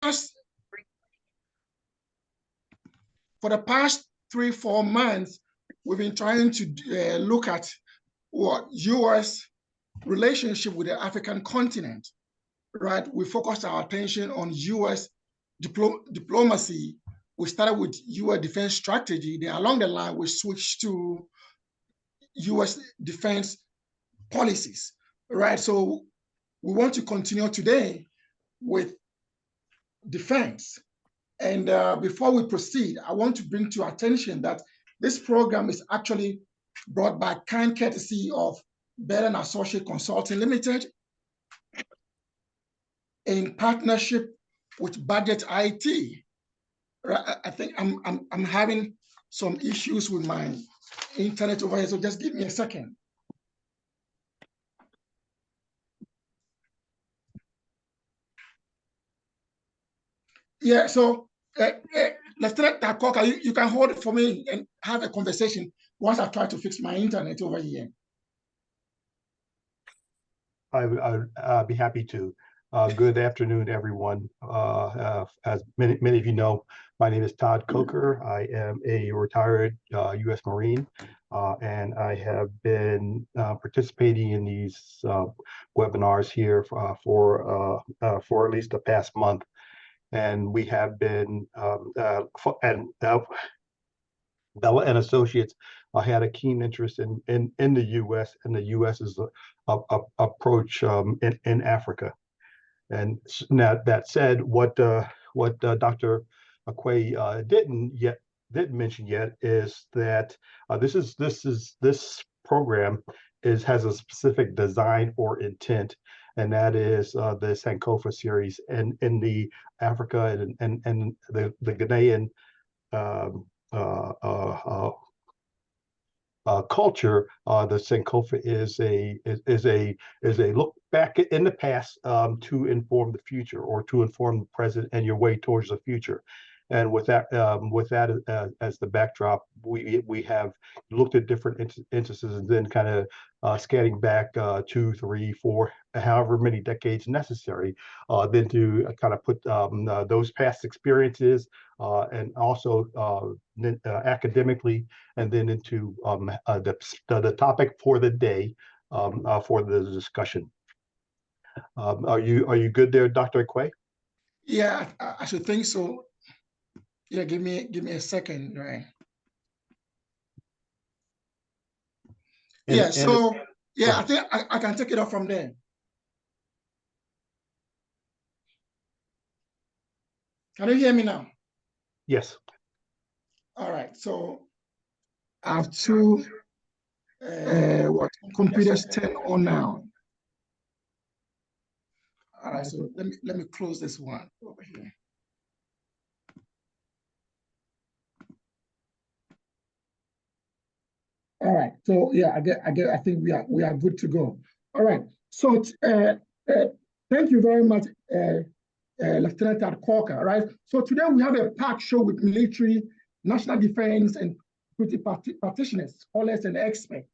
past 3-4 months, we've been trying to look at what U.S. relationship with the African continent, right? We focused our attention on U.S. diplomacy. We started with U.S. defense strategy. Then along the line, we switched to U.S. defense policies, right? So we want to continue today with defense. And before we proceed, I want to bring to your attention that this program is actually brought by kind courtesy of Bell and Associate Consulting Limited in partnership with Budget IT. I think I'm having some issues with my internet over here, so just give me a second. Yeah, so Lieutenant Takoka, you can hold it for me and have a conversation once I try to fix my internet over here. I'd be happy to. Good afternoon, everyone. As many of you know, my name is Todd Coker. I am a retired U.S. Marine, and I have been participating in these webinars here for at least the past month. And we have been, Bella and Associates had a keen interest in the U.S. and the U.S.'s approach in Africa. And now that said, what Dr. Akwe didn't mention yet is that this program has a specific design or intent, and that is the Sankofa series, and in the Africa and the Ghanaian culture. The Sankofa is a look back in the past to inform the future, or to inform the present and your way towards the future. And with that as the backdrop, we have looked at different instances, and then kind of scanning back 2, 3, 4, however many decades necessary, then to kind of put those past experiences and also academically, and then into the topic for the day for the discussion. Are you good there, Dr. Akwe? Yeah, I should think so. Yeah, give me a second, right? I think I can take it off from there. Can you hear me now? Yes. All right. So I have two computers turned on now. All right. So let me close this one over here. All right. So yeah, I think we are good to go. All right. So thank you very much, Lieutenant Takoka. Right. So today we have a packed show with military, national defense, and security practitioners, scholars, and experts.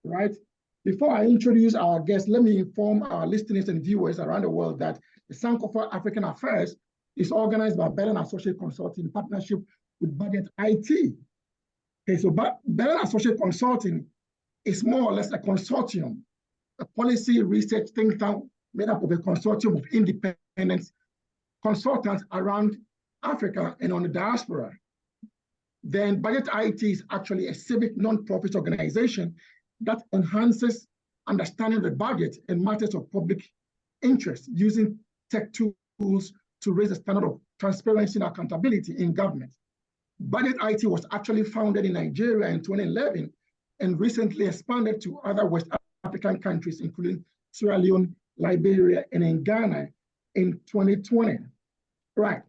Right. Before I introduce our guests, let me inform our listeners and viewers around the world that the Sankofa African Affairs is organized by Bell and Associate Consulting in partnership with Budget IT. Okay, so Bell and Associate Consulting is more or less a consortium, a policy research think tank made up of a consortium of independent consultants around Africa and on the diaspora. Then Budget IT is actually a civic non-profit organization that enhances understanding of the budget and matters of public interest using tech tools to raise the standard of transparency and accountability in government. Budget IT was actually founded in Nigeria in 2011 and recently expanded to other West African countries, including Sierra Leone, Liberia, and in Ghana in 2020. Right.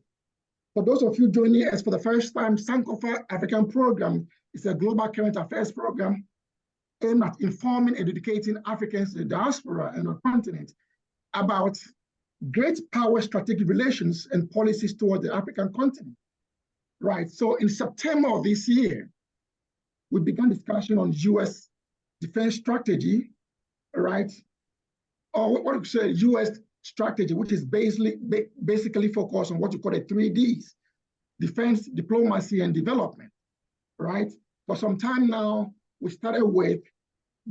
For those of you joining us for the first time, Sankofa African Program is a global current affairs program aimed at informing and educating Africans in the diaspora and the continent about great power strategic relations and policies toward the African continent. Right, so in September of this year, we began discussion on U.S. defense strategy, right? Or what we say, U.S. strategy, which is basically focused on what you call the 3Ds: defense, diplomacy, and development, right? For some time now, we started with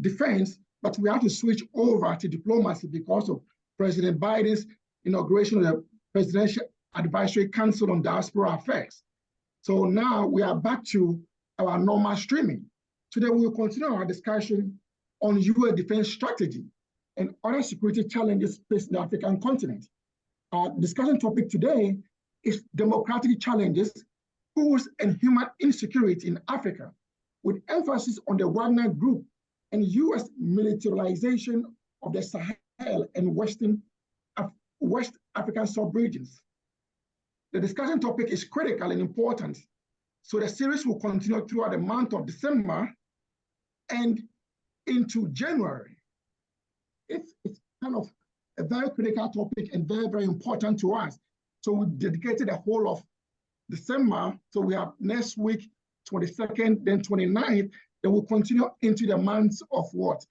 defense, but we have to switch over to diplomacy because of President Biden's inauguration of the Presidential Advisory Council on Diaspora Affairs. So now we are back to our normal streaming. Today, we will continue our discussion on U.S. defense strategy and other security challenges facing the African continent. Our discussion topic today is democratic challenges, tools, and human insecurity in Africa, with emphasis on the Wagner Group and U.S. militarization of the Sahel and West African sub-regions. The discussion topic is critical and important, so the series will continue throughout the month of December and into January. It's kind of a very critical topic and very, very important to us. So we dedicated the whole of December. So we have next week, 22nd, then 29th, then we'll continue into the months of what?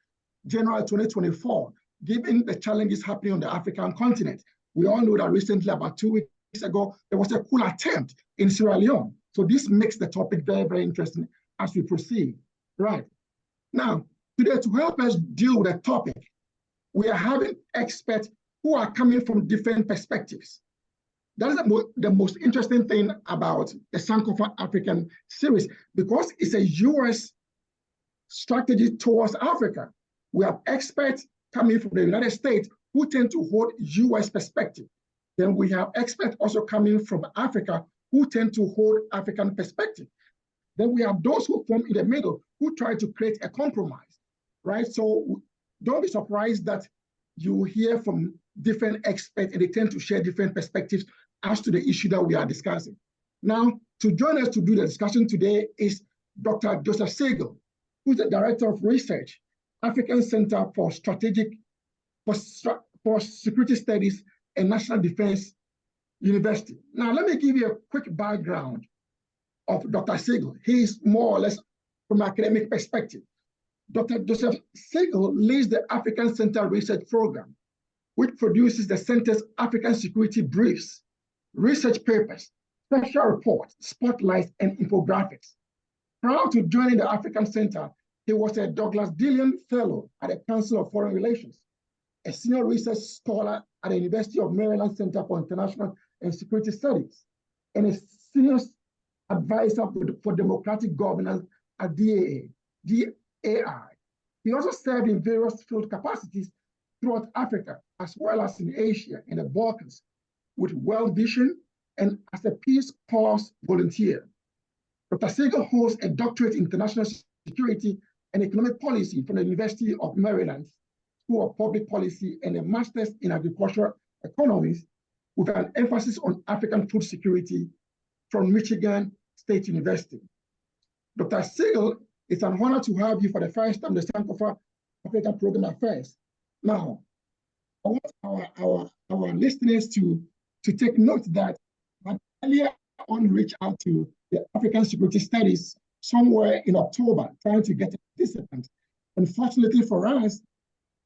January 2024, given the challenges happening on the African continent. We all know that recently, about 2 weeks ago, there was a coup attempt in Sierra Leone. So this makes the topic very, very interesting as we proceed. Right. Now, today, to help us deal with the topic, we are having experts who are coming from different perspectives. That is the most interesting thing about the Sankofa African series, because it's a U.S. strategy towards Africa. We have experts coming from the United States who tend to hold U.S. perspective. Then we have experts also coming from Africa who tend to hold African perspective. Then we have those who form in the middle who try to create a compromise, right? So don't be surprised that you hear from different experts and they tend to share different perspectives as to the issue that we are discussing. Now, to join us to do the discussion today is Dr. Joseph Segal, who's the Director of Research, African Center for Security Studies and National Defense University. Now, let me give you a quick background of Dr. Segal. He is more or less from an academic perspective. Dr. Joseph Segal leads the African Center Research Program, which produces the Center's African Security Briefs, research papers, special reports, spotlights, and infographics. Prior to joining the African Center, he was a Douglas Dillon Fellow at the Council of Foreign Relations, a senior research scholar at the University of Maryland Center for International and Security Studies, and a senior advisor for democratic governance at DAI. He also served in various field capacities throughout Africa, as well as in Asia and the Balkans, with World Vision and as a Peace Corps volunteer. Dr. Segal holds a doctorate in international security and economic policy from the University of Maryland School of Public Policy and a master's in agricultural economics with an emphasis on African food security from Michigan State University. Dr. Segal, it's an honor to have you for the first time, the Sankofa African Program Affairs. Now, I want our listeners to take note that I earlier on reached out to the African Security Studies somewhere in October, trying to get a participant. Unfortunately for us,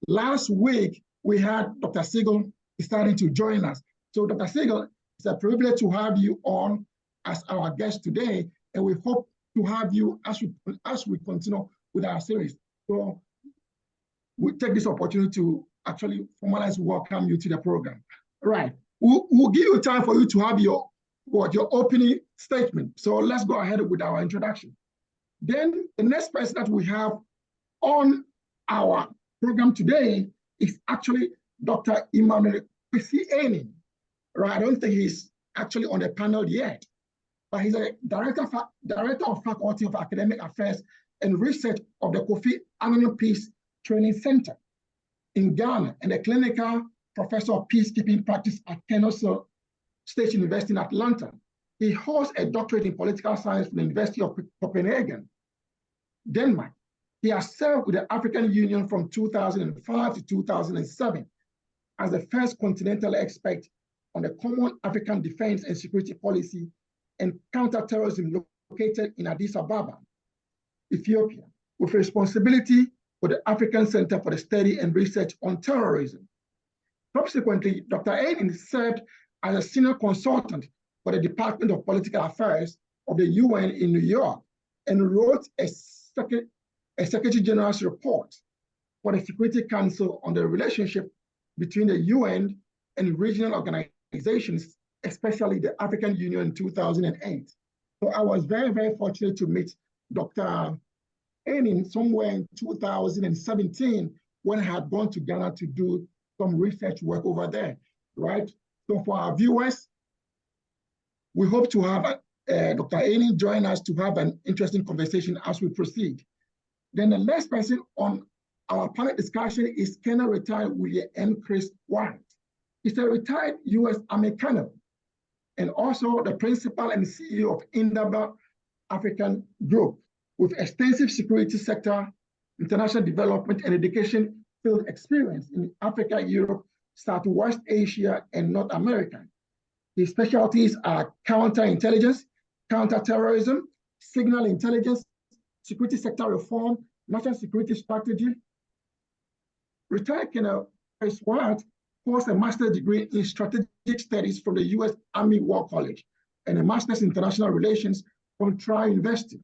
last week, we had Dr. Segal starting to join us. So Dr. Segal, it's a privilege to have you on as our guest today, and we hope to have you as we continue with our series. So we take this opportunity to actually formalize welcome you to the program. Right. We'll give you time for you to have your opening statement. So let's go ahead with our introduction. Then the next person that we have on our program today is actually Dr. Emmanuel Kwesi-Aning. Right. I don't think he's actually on the panel yet, but he's a director of Faculty of Academic Affairs and Research of the Kofi Annan Peace Training Center in Ghana and a clinical professor of peacekeeping practice at Kennesaw State University in Atlanta. He holds a doctorate in political science from the University of Copenhagen, Denmark. He has served with the African Union from 2005 to 2007 as the first continental expert on the Common African Defense and Security Policy and Counterterrorism located in Addis Ababa, Ethiopia, with responsibility for the African Center for the Study and Research on Terrorism. Subsequently, Dr. Ainin served as a senior consultant for the Department of Political Affairs of the UN in New York and wrote a Secretary General's report for the Security Council on the relationship between the UN and regional organizations, especially the African Union in 2008. So I was very, very fortunate to meet Dr. Ainin somewhere in 2017 when I had gone to Ghana to do some research work over there, right? So for our viewers, we hope to have Dr. Ainin join us to have an interesting conversation as we proceed. Then the next person on our panel discussion is Colonel Retired William M. Chris White. He's a retired U.S. Army colonel and also the principal and CEO of Indaba African Group with extensive security sector, international development, and education field experience in Africa, Europe, Southwest Asia, and North America. His specialties are counterintelligence, counterterrorism, signal intelligence, security sector reform, national security strategy. Retired Colonel Chris White holds a master's degree in strategic studies from the U.S. Army War College and a master's in international relations from Tri University.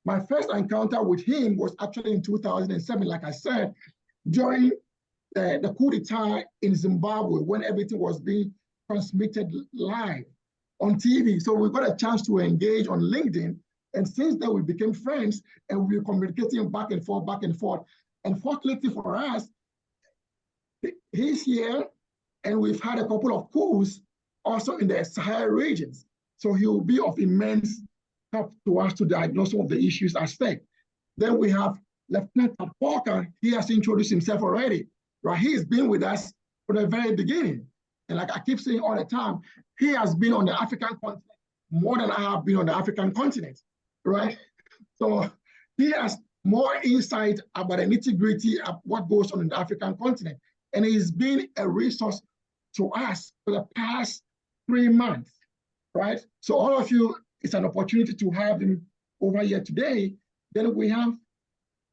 My first encounter with him was actually in 2007, like I said, during the coup d'etat in Zimbabwe when everything was being transmitted live on TV. So we got a chance to engage on LinkedIn. And since then, we became friends and we were communicating back and forth, back and forth. And fortunately for us, he's here and we've had a couple of coups also in the Sahel regions. So he will be of immense help to us to diagnose some of the issues at stake. Then we have Lieutenant Parker. He has introduced himself already, right? He has been with us from the very beginning. And like I keep saying all the time, he has been on the African continent more than I have been on the African continent, right? So he has more insight about the nitty-gritty of what goes on in the African continent. And he's been a resource to us for the past 3 months, right? So all of you, it's an opportunity to have him over here today. Then we have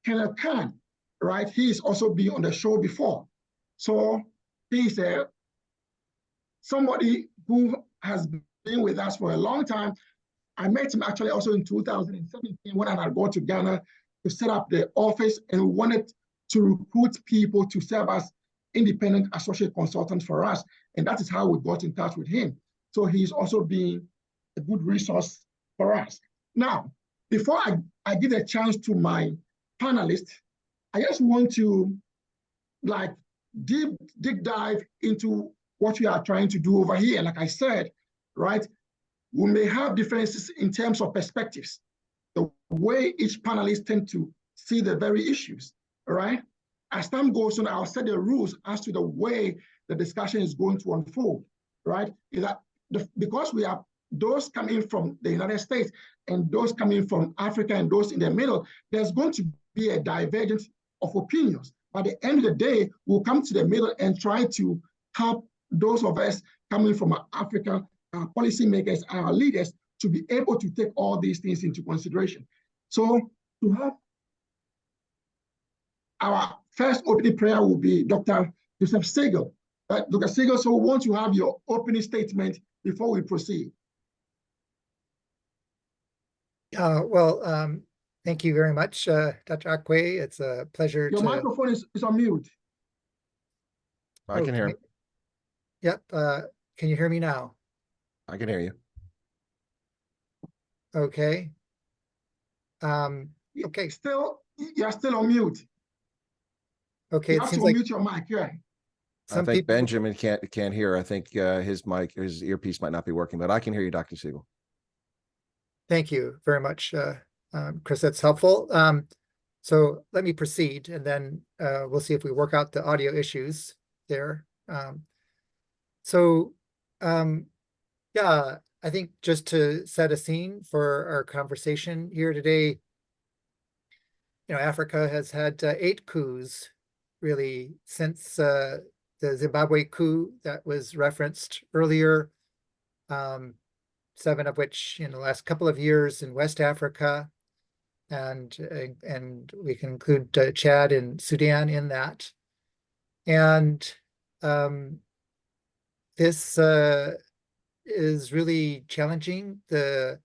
Colonel Khan, right? He's also been on the show before. So he's somebody who has been with us for a long time. I met him actually also in 2017 when I had gone to Ghana to set up the office and we wanted to recruit people to serve as independent associate consultants for us. And that is how we got in touch with him. So he's also been a good resource for us. Now, before I give a chance to my panelists, I just want to deep dive into what we are trying to do over here. Like I said, right, we may have differences in terms of perspectives, the way each panelist tend to see the very issues, right? As time goes on, I'll set the rules as to the way the discussion is going to unfold, right? Is that because we have those coming from the United States and those coming from Africa and those in the middle, there's going to be a divergence of opinions. By the end of the day, we'll come to the middle and try to help those of us coming from Africa, our policymakers, our leaders, to be able to take all these things into consideration. So to have our first opening prayer will be Dr. Joseph Segal. Dr. Segal, so we want to have your opening statement before we proceed. Thank you very much, Dr. Akwe. It's a pleasure Your microphone is on mute. I can hear him. Yep. Can you hear me now? I can hear you. Okay. Okay. You're still on mute. Okay. You It have seems to like mute your mic, yeah. I think Benjamin can't hear. I think his earpiece might not be working, but I can hear you, Dr. Siegel. Thank you very much, Chris. That's helpful. So let me proceed, and then we'll see if we work out the audio issues there. Yeah, I think just to set a scene for our conversation here today, Africa has had 8 coups really since the Zimbabwe coup that was referenced earlier, 7 of which in the last couple of years in West Africa, and we can include Chad and Sudan in that. And this is really challenging the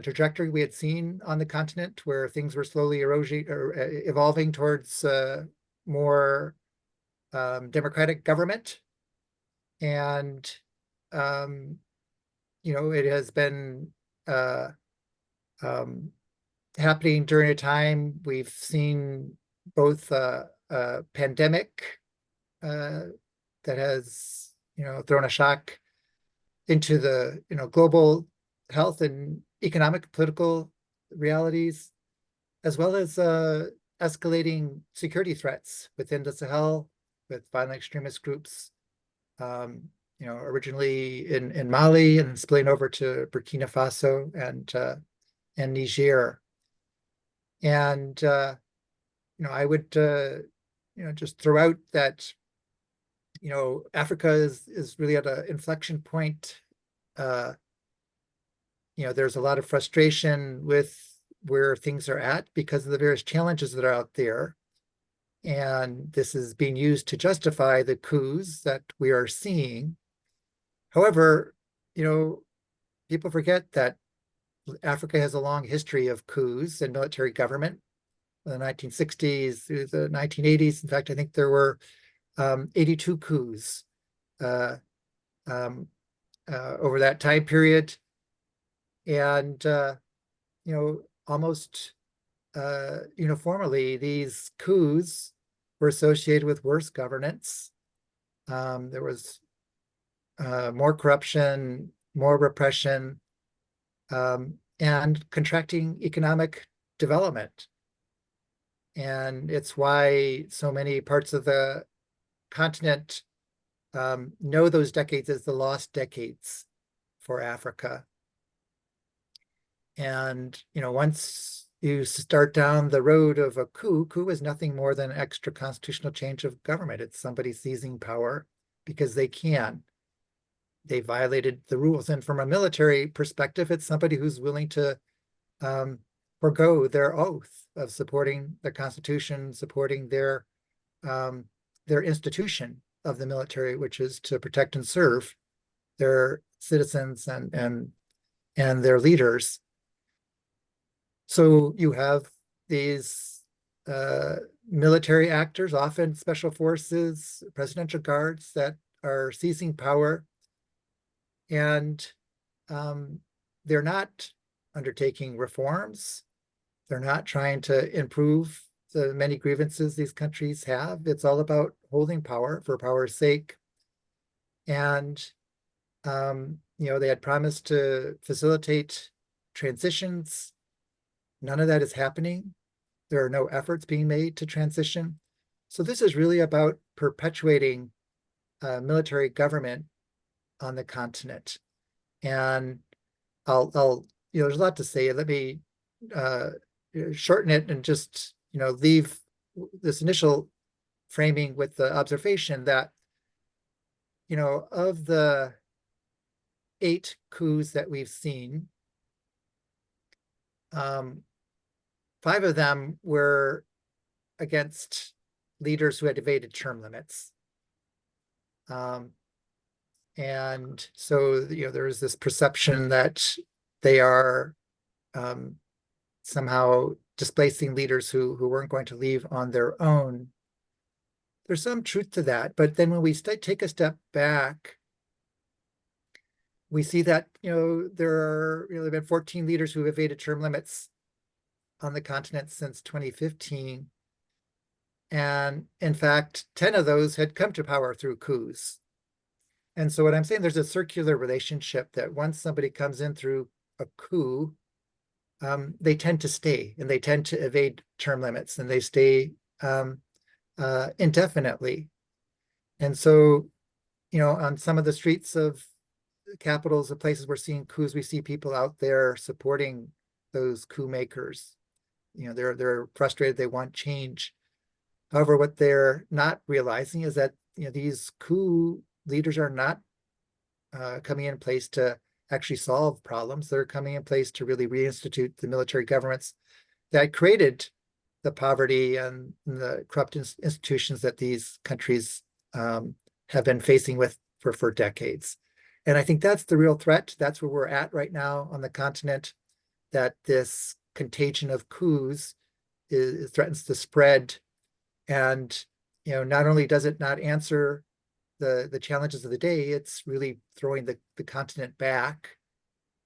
trajectory we had seen on the continent, where things were slowly evolving towards more democratic government. And it has been happening during a time we've seen both a pandemic that has thrown a shock into the global health and economic political realities, as well as escalating security threats within the Sahel with violent extremist groups, originally in Mali and spilling over to Burkina Faso and Niger. And I would just throw out that Africa is really at an inflection point. There's a lot of frustration with where things are at because of the various challenges that are out there. And this is being used to justify the coups that we are seeing. However, people forget that Africa has a long history of coups and military government. In the 1960s through the 1980s. In fact, I think there were 82 coups over that time period. And, almost uniformly, these coups were associated with worse governance. There was more corruption, more repression, and contracting economic development. And it's why so many parts of the continent know those decades as the lost decades for Africa. And, once you start down the road of a coup is nothing more than extra constitutional change of government. It's somebody seizing power because they can. They violated the rules. And from a military perspective, it's somebody who's willing to forgo their oath of supporting the Constitution, supporting their institution of the military, which is to protect and serve their citizens and their leaders. So you have these military actors, often special forces, presidential guards, that are seizing power, and they're not undertaking reforms. They're not trying to improve the many grievances these countries have. It's all about holding power for power's sake. And, they had promised to facilitate transitions. None of that is happening. There are no efforts being made to transition. So this is really about perpetuating military government on the continent. And I'll there's a lot to say. Let me shorten it and just leave this initial framing with the observation that of the 8 coups that we've seen, 5 of them were against leaders who had evaded term limits. And so there is this perception that they are somehow displacing leaders who weren't going to leave on their own. There's some truth to that, but then when we take a step back, we see that there have been 14 leaders who have evaded term limits on the continent since 2015, and in fact 10 of those had come to power through coups. And so what I'm saying, there's a circular relationship that once somebody comes in through a coup, they tend to stay, and they tend to evade term limits, and they stay indefinitely. And so, on some of the streets of capitals, the places we're seeing coups, we see people out there supporting those coup makers. They're frustrated, they want change. However, what they're not realizing is that these coup leaders are not coming in place to actually solve problems. They're coming in place to really reinstitute the military governments that created the poverty and the corrupt institutions that these countries have been facing with for decades. And I think that's the real threat. That's where we're at right now on the continent, that this contagion of coups threatens to spread. And, you know, not only does it not answer the challenges of the day, it's really throwing the continent back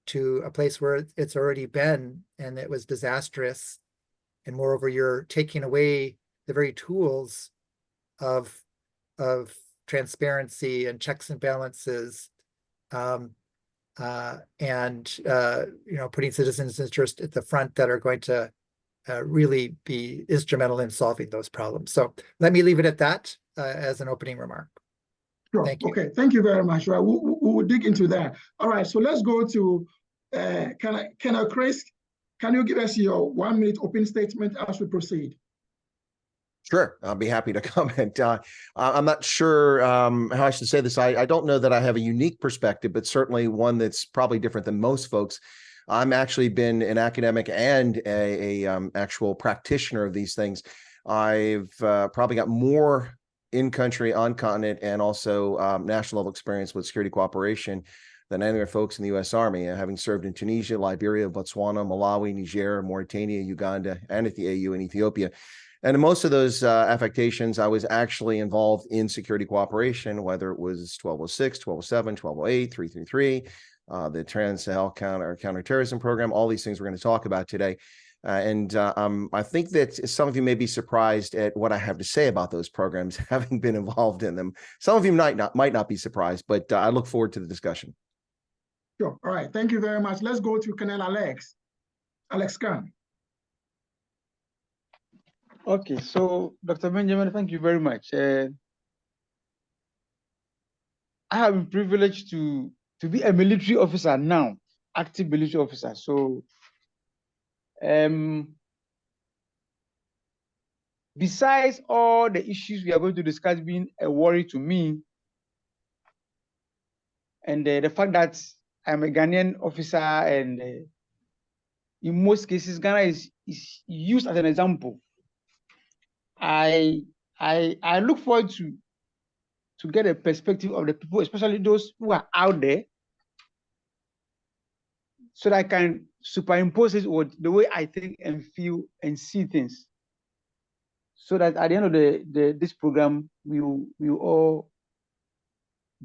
to a place where it's already been, and it was disastrous. And moreover, you're taking away the very tools of transparency and checks and balances, and you know, putting citizens' interest at the front that are going to really be instrumental in solving those problems. So let me leave it at that as an opening remark. Sure. Thank you. Okay, thank you very much. Right, we will dig into that. All right, so let's go to Chris. Can you give us your 1 minute opening statement as we proceed? Sure, I'll be happy to comment. I'm not sure how I should say this. I don't know that I have a unique perspective, but certainly one that's probably different than most folks. I'm actually been an academic and a actual practitioner of these things. I've probably got more in-country, on-continent, and also national level experience with security cooperation than any other folks in the U.S. Army, having served in Tunisia, Liberia, Botswana, Malawi, Niger, Mauritania, Uganda, and at the AU in Ethiopia. And in most of those affectations, I was actually involved in security cooperation, whether it was 1206, 1207, 1208, 333, the Trans-Sahel counterterrorism program, all these things we're going to talk about today. I think that some of you may be surprised at what I have to say about those programs, having been involved in them. Some of you might not be surprised, but I look forward to the discussion. Sure. All right. Thank you very much. Let's go to Colonel Alex Khan. Okay. So, Dr. Benjamin, thank you very much. I have been privileged to be a military officer now, active military officer. So, besides all the issues we are going to discuss being a worry to me, and the fact that I'm a Ghanaian officer, and in most cases, Ghana is used as an example, I look forward to get a perspective of the people, especially those who are out there, so that I can superimpose it with the way I think and feel and see things, so that at the end of this program, we will all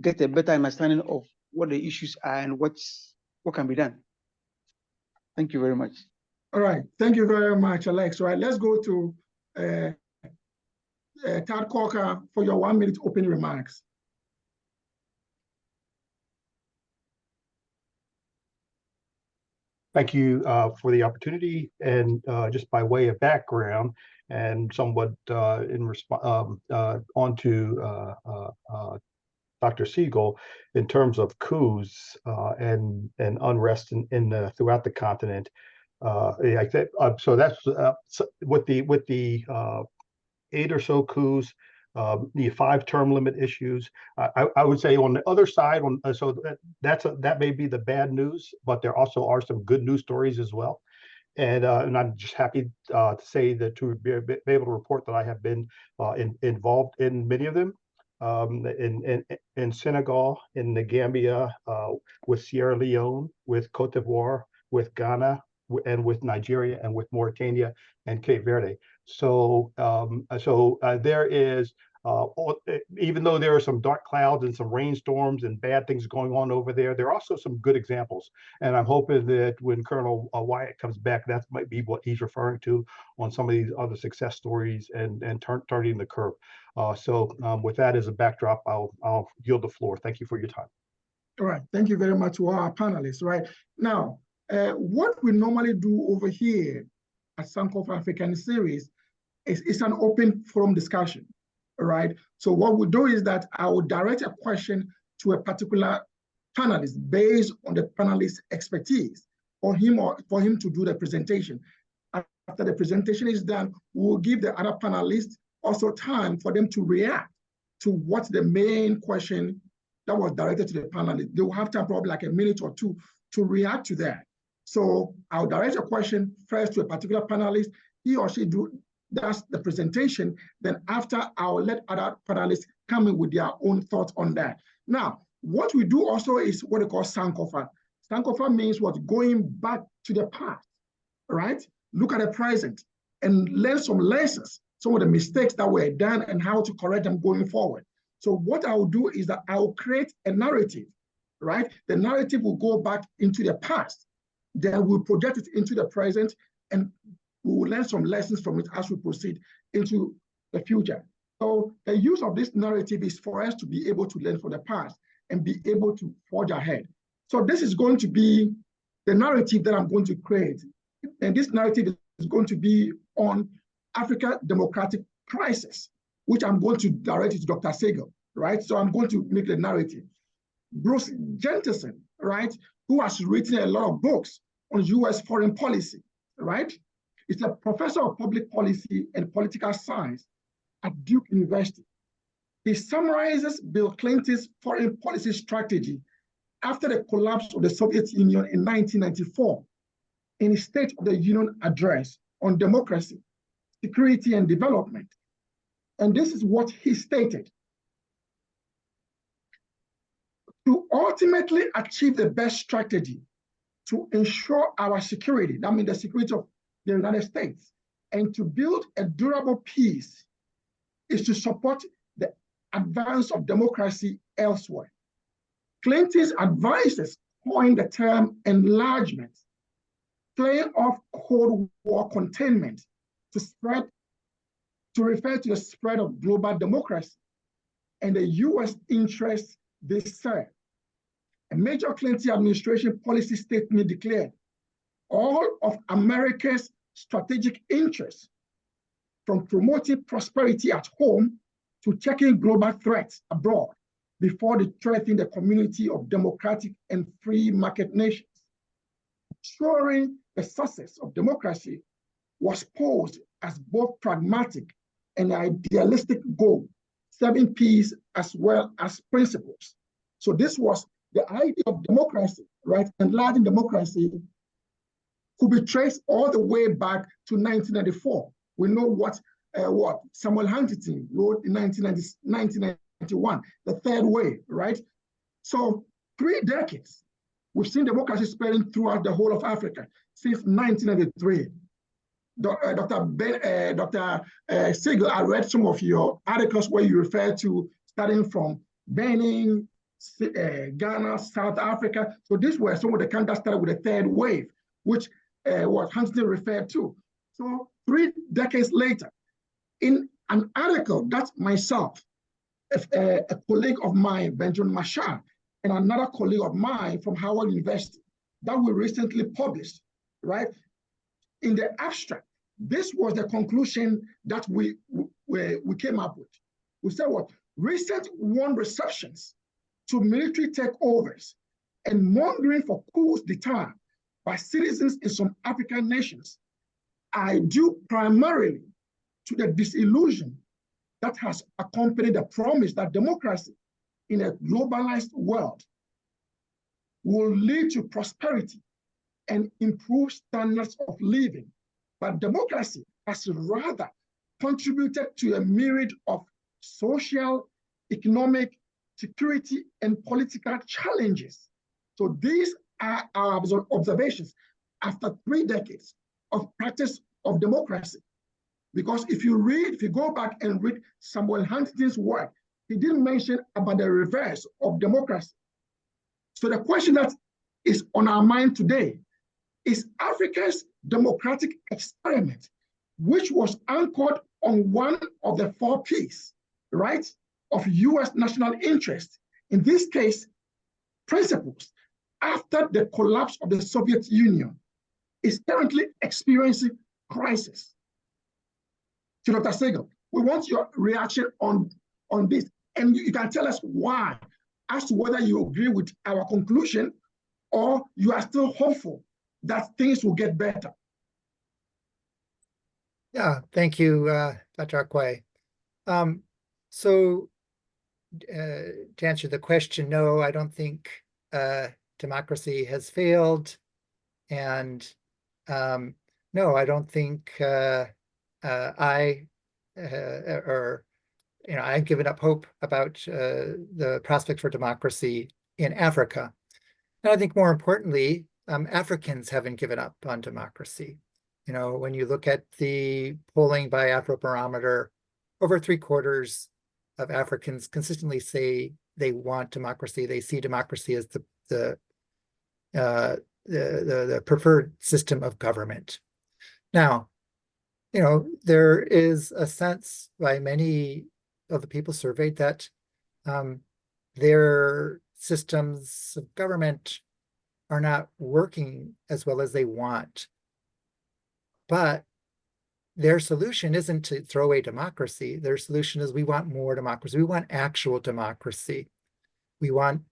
get a better understanding of what the issues are and what can be done. Thank you very much. All right, thank you very much, Alex. All right, let's go to Tad Corker for your 1 minute opening remarks. Thank you for the opportunity, and just by way of background and somewhat in response onto Dr. Siegel, in terms of coups and unrest in throughout the continent. I think so. That's with the 8 or so coups, the 5-term limit issues. I would say on the other side, that may be the bad news, but there also are some good news stories as well. And I'm just happy to say that to be able to report that I have been involved in many of them. In Senegal, in the Gambia, with Sierra Leone, with Cote d'Ivoire, with Ghana, and with Nigeria, and with Mauritania and Cape Verde. So there is, even though there are some dark clouds and some rainstorms and bad things going on over there, there are also some good examples. And I'm hoping that when Colonel Wyatt comes back, that might be what he's referring to on some of these other success stories and turning the curve. With that as a backdrop, I'll yield the floor. Thank you for your time. All right, thank you very much to our panelists. Right now, what we normally do over here at Sankofa African series is an open forum discussion. All right. So what we do is that I will direct a question to a particular panelist based on the panelist's expertise, for him to do the presentation. After the presentation is done, we will give the other panelists also time for them to react to what the main question that was directed to the panelist. They will have time, probably like a minute or two, to react to that. So I'll direct a question first to a particular panelist. He or she does the presentation. Then after, I'll let other panelists come in with their own thoughts on that. Now, what we do also is what they call Sankofa. Sankofa means what? Going back to the past, right? Look at the present and learn some lessons, some of the mistakes that were done and how to correct them going forward. So what I will do is that I will create a narrative, right? The narrative will go back into the past, then we'll project it into the present, and we will learn some lessons from it as we proceed into the future. So the use of this narrative is for us to be able to learn from the past and be able to forge ahead. So this is going to be the narrative that I'm going to create. And this narrative is going to be on Africa democratic crisis, which I'm going to direct it to Dr. Segal, right? So I'm going to make the narrative. Bruce Jensen, right, who has written a lot of books on US foreign policy, right? It's a professor of public policy and political science at Duke University. He summarizes Bill Clinton's foreign policy strategy after the collapse of the Soviet Union in 1994 in his State of the Union address on democracy, security, and development. And this is what he stated. To ultimately achieve the best strategy to ensure our security, that means the security of the United States, and to build a durable peace is to support the advance of democracy elsewhere. Clinton's advisors coined the term enlargement, playing off Cold War containment to refer to the spread of global democracy and the US interests they serve. A major Clinton administration policy statement declared all of America's strategic interests, from promoting prosperity at home to checking global threats abroad before they threaten the community of democratic and free market nations. Ensuring the success of democracy was posed as both pragmatic and idealistic goal, serving peace as well as principles. So this was the idea of democracy, right? Enlarging democracy could be traced all the way back to 1994. We know what Samuel Huntington wrote in 1991, the third wave, right? So 3 decades, we've seen democracy spreading throughout the whole of Africa since 1993. Dr. Segal, I read some of your articles where you refer to starting from Benin, Ghana, South Africa. So these were some of the countries that started with the third wave, which what Huntington referred to. So 3 decades later, in an article that myself, a colleague of mine, Benjamin Mashar, and another colleague of mine from Howard University, that we recently published, right? In the abstract, this was the conclusion that we came up with. We said what? Recent warm receptions to military takeovers and mongering for coups d'etat by citizens in some African nations are due primarily to the disillusion that has accompanied the promise that democracy in a globalized world will lead to prosperity and improve standards of living. But democracy has rather contributed to a myriad of social, economic, security, and political challenges. So these are our observations after 3 decades of practice of democracy. Because if you go back and read Samuel Huntington's work, he didn't mention about the reverse of democracy. So the question that is on our mind today is Africa's democratic experiment, which was anchored on one of the 4 Ps, right, of US national interest, in this case, principles, after the collapse of the Soviet Union, is currently experiencing crisis. To Dr. Segal, we want your reaction on this, and you can tell us why, as to whether you agree with our conclusion or you are still hopeful that things will get better. Yeah, thank you, Dr. Akwe. So to answer the question, no, I don't think democracy has failed. And no, I don't think I or I've given up hope about the prospect for democracy in Africa. And I think more importantly, Africans haven't given up on democracy. When you look at the polling by Afrobarometer, over 3/4 of Africans consistently say they want democracy. They see democracy as the preferred system of government. Now, there is a sense by many of the people surveyed that their systems of government are not working as well as they want. But their solution isn't to throw away democracy. Their solution is we want more democracy. We want actual democracy. We want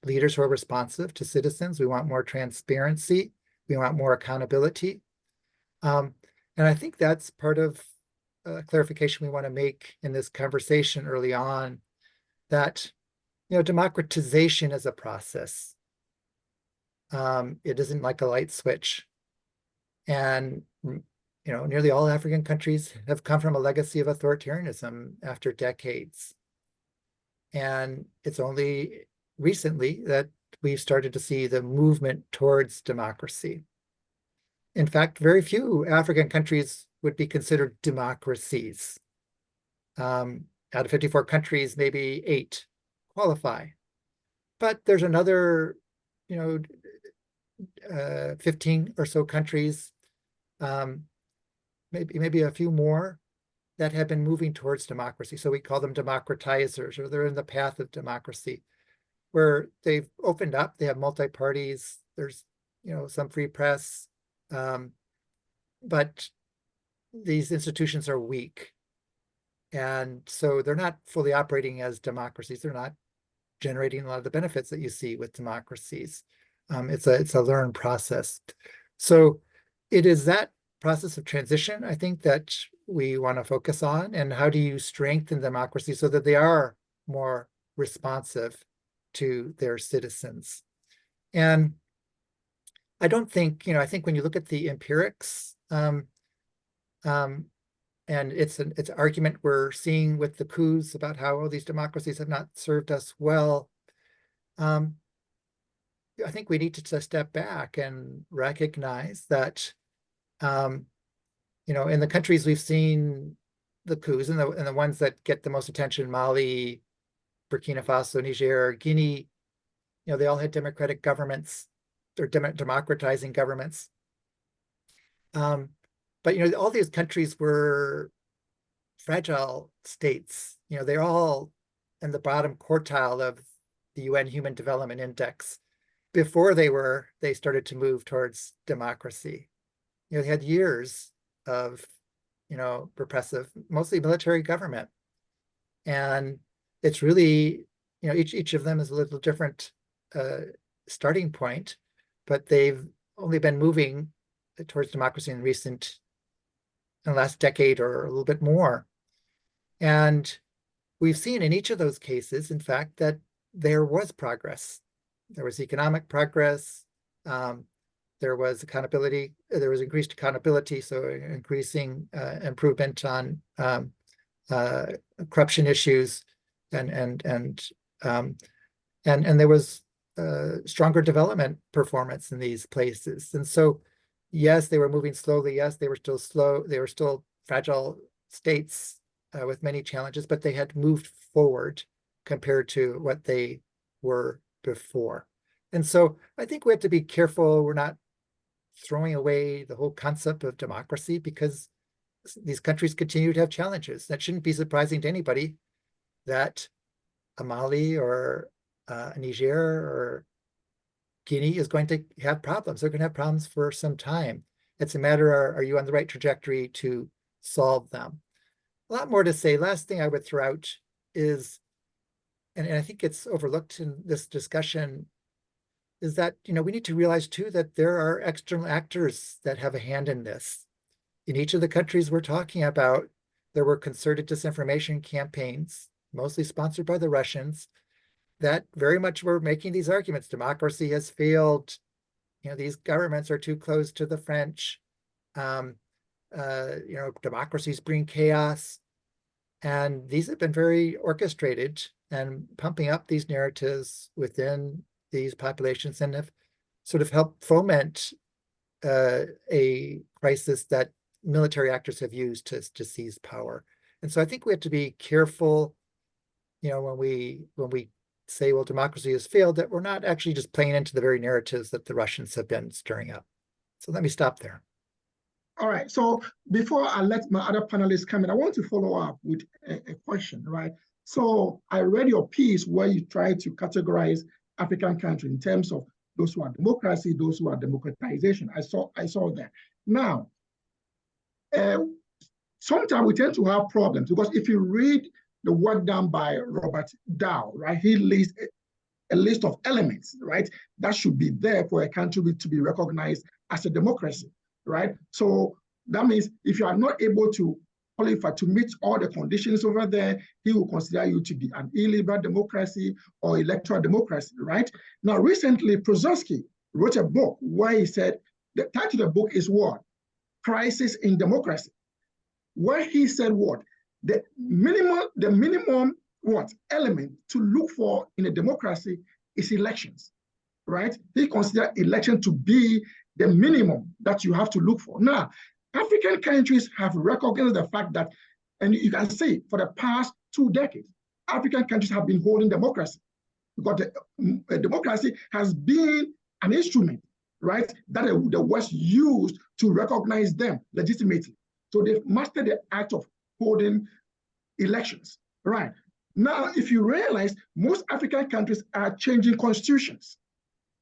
leaders who are responsive to citizens. We want more transparency. We want more accountability. And I think that's part of clarification we want to make in this conversation early on, that democratization is a process. It isn't like a light switch. And nearly all African countries have come from a legacy of authoritarianism after decades. And it's only recently that we've started to see the movement towards democracy. In fact, very few African countries would be considered democracies. Out of 54 countries, maybe 8 qualify. But there's another, 15 or so countries, maybe a few more, that have been moving towards democracy. So we call them democratizers, or they're in the path of democracy, where they've opened up, they have multi-parties, there's some free press, but these institutions are weak. And so they're not fully operating as democracies. They're not generating a lot of the benefits that you see with democracies. It's a learned process. So it is that process of transition, I think, that we want to focus on. And how do you strengthen democracy so that they are more responsive to their citizens? And I don't think, I think when you look at the empirics, and it's an argument we're seeing with the coups about how these democracies have not served us well. I think we need to step back and recognize that, in the countries we've seen the coups, and the ones that get the most attention, Mali, Burkina Faso, Niger, Guinea, they all had democratic governments, or democratizing governments. But all these countries were fragile states. They're all in the bottom quartile of the UN Human Development Index before they started to move towards democracy. They had years of repressive, mostly military government. And it's really, each of them is a little different starting point, but they've only been moving towards democracy in the last decade or a little bit more. And we've seen in each of those cases, in fact, that there was progress. There was economic progress. There was accountability. There was increased accountability, so increasing improvement on corruption issues, and there was stronger development performance in these places. And so, yes, they were moving slowly. Yes, they were still slow. They were still fragile states with many challenges, but they had moved forward compared to what they were before. And so I think we have to be careful we're not throwing away the whole concept of democracy, because these countries continue to have challenges. That shouldn't be surprising to anybody that a Mali or a Niger or Guinea is going to have problems. They're going to have problems for some time. It's a matter of, are you on the right trajectory to solve them? A lot more to say. Last thing I would throw out is, and I think it's overlooked in this discussion, is that, we need to realize too that there are external actors that have a hand in this. In each of the countries we're talking about, there were concerted disinformation campaigns, mostly sponsored by the Russians, that very much were making these arguments. Democracy has failed. These governments are too close to the French. Democracies bring chaos. And these have been very orchestrated and pumping up these narratives within these populations and have sort of helped foment a crisis that military actors have used to seize power. And so I think we have to be careful, when we say, well, democracy has failed, that we're not actually just playing into the very narratives that the Russians have been stirring up. So let me stop there. All right. So before I let my other panelists come in, I want to follow up with a question, right? So I read your piece where you try to categorize African countries in terms of those who are democracy, those who are democratization. I saw that. Now, sometimes we tend to have problems because if you read the work done by Robert Dow, right, he lists a list of elements, right, that should be there for a country to be recognized as a democracy, right? So that means if you are not able to qualify to meet all the conditions over there, he will consider you to be an illiberal democracy or electoral democracy, right? Now, recently, Prozowski wrote a book where he said, the title of the book is what? Crisis in Democracy, where he said what? The minimum what element to look for in a democracy is elections, right? He considered election to be the minimum that you have to look for. Now, African countries have recognized the fact that, and you can see for the past 2 decades, African countries have been holding democracy because the democracy has been an instrument, right, that the West used to recognize them legitimately. So they've mastered the act of holding elections, right? Now, if you realize most African countries are changing constitutions,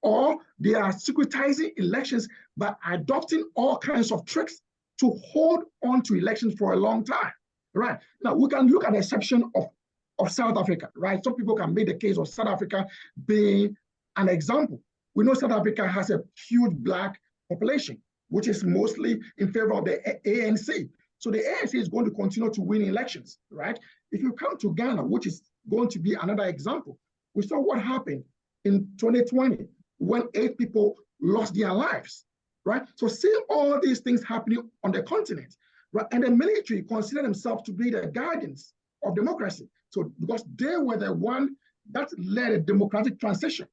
or they are secretizing elections by adopting all kinds of tricks to hold on to elections for a long time, right? Now, we can look at the exception of South Africa, right? Some people can make the case of South Africa being an example. We know South Africa has a huge Black population, which is mostly in favor of the ANC. So the ANC is going to continue to win elections, right? If you come to Ghana, which is going to be another example, we saw what happened in 2020 when 8 people lost their lives, right? So seeing all these things happening on the continent, right? And the military consider themselves to be the guardians of democracy. So because they were the one that led a democratic transition,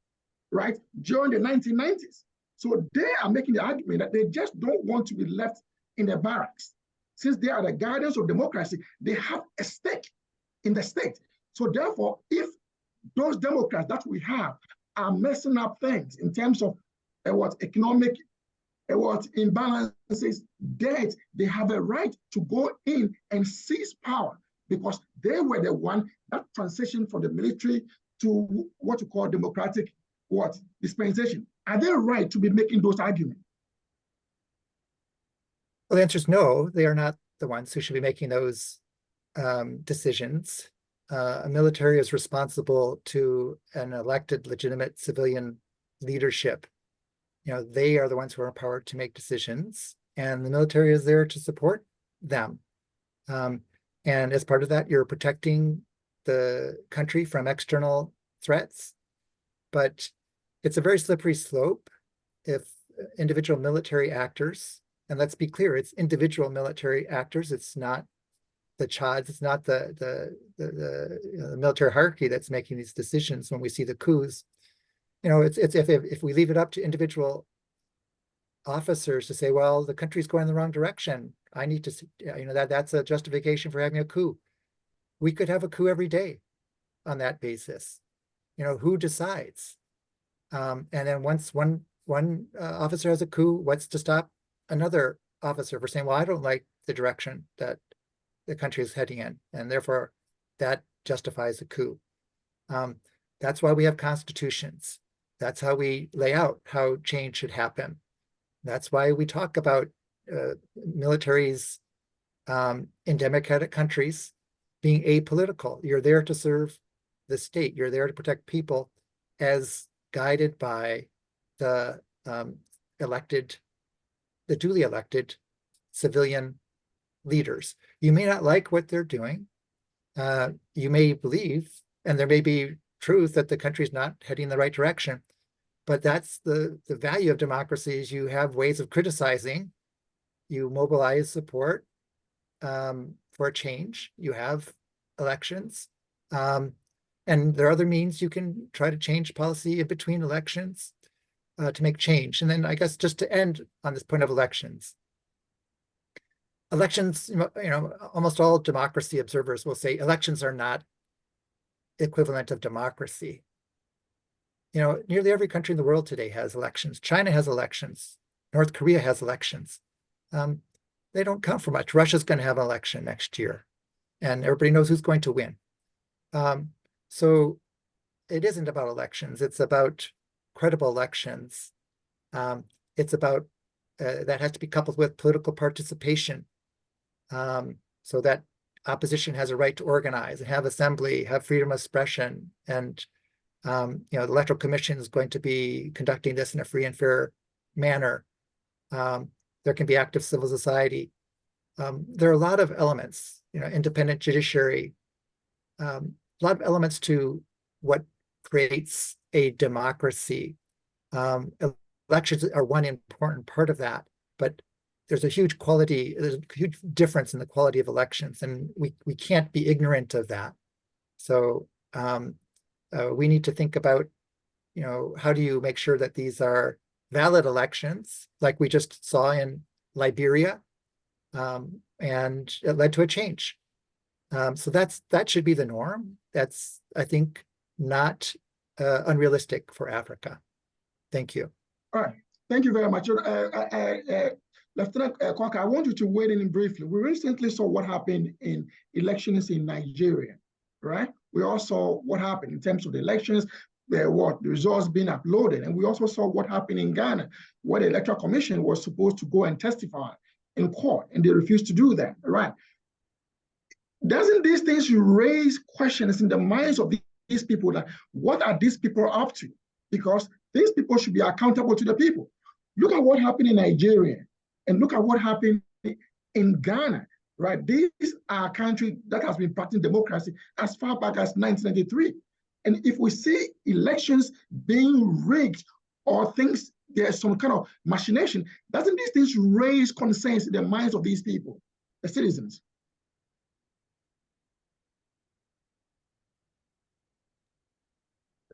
right, during the 1990s. So they are making the argument that they just don't want to be left in the barracks. Since they are the guardians of democracy, they have a stake in the state. So therefore, if those Democrats that we have are messing up things in terms of economic imbalances, debt, they have a right to go in and seize power because they were the one that transitioned from the military to what you call democratic dispensation. Are they right to be making those arguments? Well, the answer is no, they are not the ones who should be making those decisions. A military is responsible to an elected, legitimate civilian leadership. They are the ones who are empowered to make decisions, and the military is there to support them. And as part of that, you're protecting the country from external threats. But it's a very slippery slope if individual military actors, and let's be clear, it's individual military actors, it's not the CHODs, it's not the military hierarchy that's making these decisions when we see the coups. It's if we leave it up to individual officers to say, well, the country's going in the wrong direction, I need to, that's a justification for having a coup. We could have a coup every day on that basis. Who decides? And then once one officer has a coup, what's to stop another officer for saying, well, I don't like the direction that the country is heading in, and therefore that justifies a coup. That's why we have constitutions. That's how we lay out how change should happen. That's why we talk about militaries in democratic countries being apolitical. You're there to serve the state. You're there to protect people as guided by the duly elected civilian leaders. You may not like what they're doing. You may believe, and there may be truth, that the country's not heading in the right direction. But that's the value of democracy, is you have ways of criticizing. You mobilize support for change. You have elections. And there are other means you can try to change policy in between elections to make change. And then I guess just to end on this point of elections, almost all democracy observers will say elections are not equivalent of democracy. Nearly every country in the world today has elections. China has elections. North Korea has elections. They don't count for much. Russia's going to have an election next year, and everybody knows who's going to win. So it isn't about elections. It's about credible elections. It's about that has to be coupled with political participation, so that opposition has a right to organize and have assembly, have freedom of expression, and the Electoral Commission is going to be conducting this in a free and fair manner. There can be active civil society. There are a lot of elements, independent judiciary, a lot of elements to what creates a democracy. Elections are one important part of that, but there's a huge difference in the quality of elections, and we can't be ignorant of that. So we need to think about, how do you make sure that these are valid elections, like we just saw in Liberia, and it led to a change. So that should be the norm. That's, I think, not unrealistic for Africa. Thank you. All right. Thank you very much. Lieutenant Kwaka, I want you to weigh in briefly. We recently saw what happened in elections in Nigeria, right? We also saw what happened in terms of the elections, the results being uploaded. And we also saw what happened in Ghana, where the Electoral Commission was supposed to go and testify in court, and they refused to do that, right? Doesn't these things raise questions in the minds of these people, that what are these people up to? Because these people should be accountable to the people. Look at what happened in Nigeria, and look at what happened in Ghana, right? These are countries that has been practicing democracy as far back as 1993. And if we see elections being rigged or things, there's some kind of machination, doesn't these things raise concerns in the minds of these people, the citizens?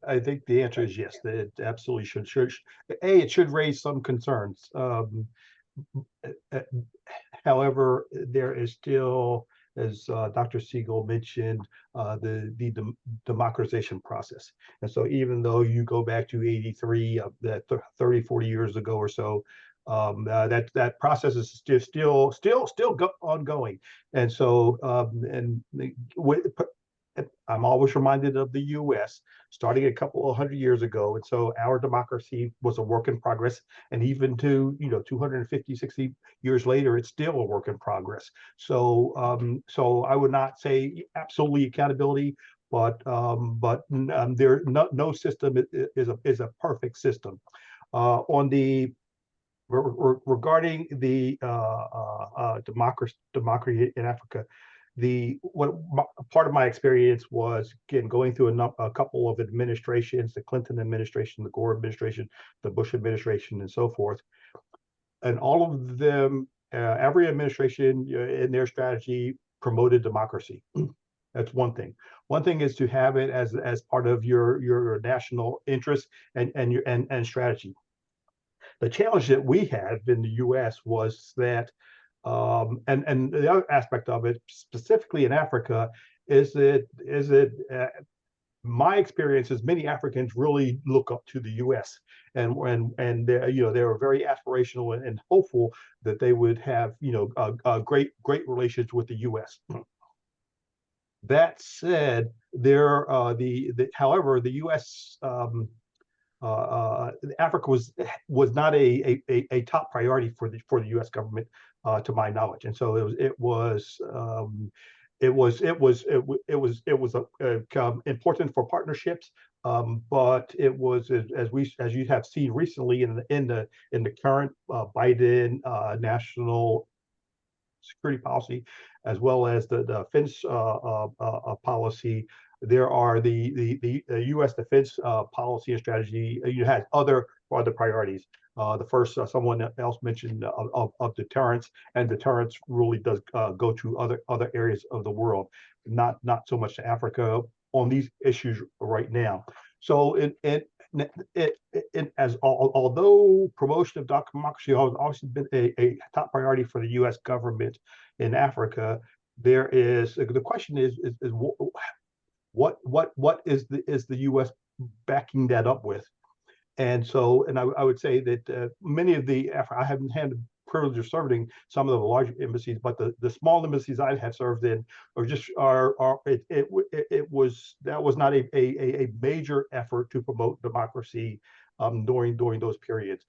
I think the answer is yes, that it absolutely should. It should raise some concerns. However, there is still, as Dr. Siegel mentioned, the democratization process. And so even though you go back to 83, that 30, 40 years ago or so, that process is still ongoing. And so, I'm always reminded of the U.S. starting a couple of hundred years ago. And so our democracy was a work in progress. And even to, 250, 60 years later, it's still a work in progress. So, so I would not say absolutely accountability, but there no system is a perfect system. Regarding the democracy in Africa, part of my experience was, again, going through a couple of administrations, the Clinton administration, the Gore administration, the Bush administration, and so forth. And all of them, every administration in their strategy promoted democracy. That's one thing. One thing is to have it as part of your national interest and strategy. The challenge that we had in the U.S. was that, and the other aspect of it, specifically in Africa, is that my experience is many Africans really look up to the U.S. and they were very aspirational and hopeful that they would have great relations with the U.S. That said, however, the U.S. Africa was not a top priority for the U.S. government, to my knowledge, and so it was important for partnerships, but it was, as you have seen recently in the current Biden national security policy, as well as the defense policy. There are the U.S. defense policy and strategy. You had other priorities. The first, someone else mentioned of deterrence, and deterrence really does go to other areas of the world, not so much to Africa on these issues right now. So although promotion of democracy has obviously been a top priority for the U.S. government in Africa, there is the question is what is the U.S. backing that up with? And so, and I would say that many of I haven't had the privilege of serving some of the larger embassies, but the small embassies I have served in that was not a major effort to promote democracy during those periods.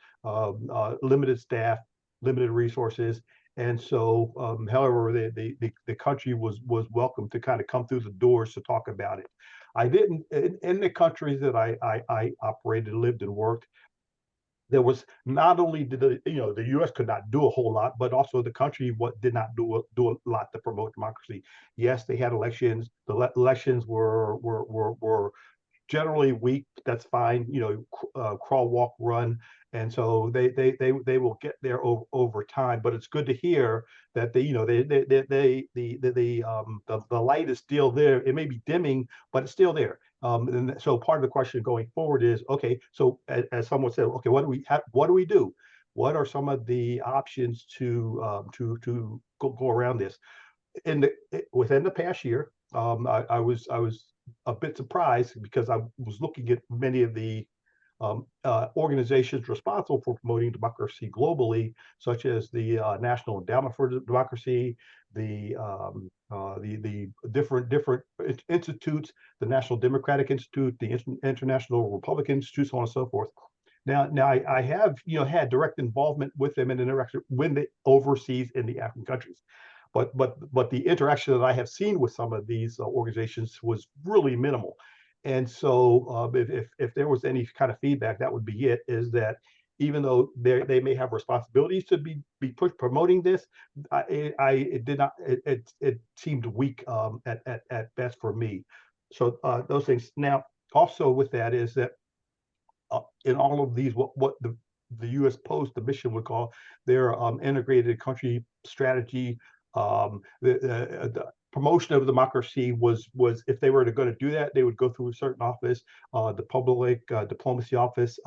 Limited staff, limited resources. And so, however, the country was welcome to kind of come through the doors to talk about it. I didn't, in the countries that I operated, lived, and worked, there was not only did the U.S. could not do a whole lot, but also the country did not do a lot to promote democracy. Yes, they had elections. The elections were generally weak. That's fine. Crawl, walk, run. And so they will get there over time. But it's good to hear that the light is still there. It may be dimming, but it's still there. And so part of the question going forward is, okay, so as someone said, okay, what do we do? What are some of the options to go around this? Within the past year, I was a bit surprised because I was looking at many of the organizations responsible for promoting democracy globally, such as the National Endowment for Democracy, the different institutes, the National Democratic Institute, the International Republican Institute, so on and so forth. Now I have had direct involvement with them in interaction when they overseas in the African countries. But the interaction that I have seen with some of these organizations was really minimal. And so if there was any kind of feedback, that would be it, is that even though they may have responsibilities to be promoting this, it seemed weak at best for me. So those things. Now, also with that is that in all of these, what the U.S. posed the mission would call their integrated country strategy. The promotion of democracy was if they were going to do that, they would go through a certain office, the public diplomacy office,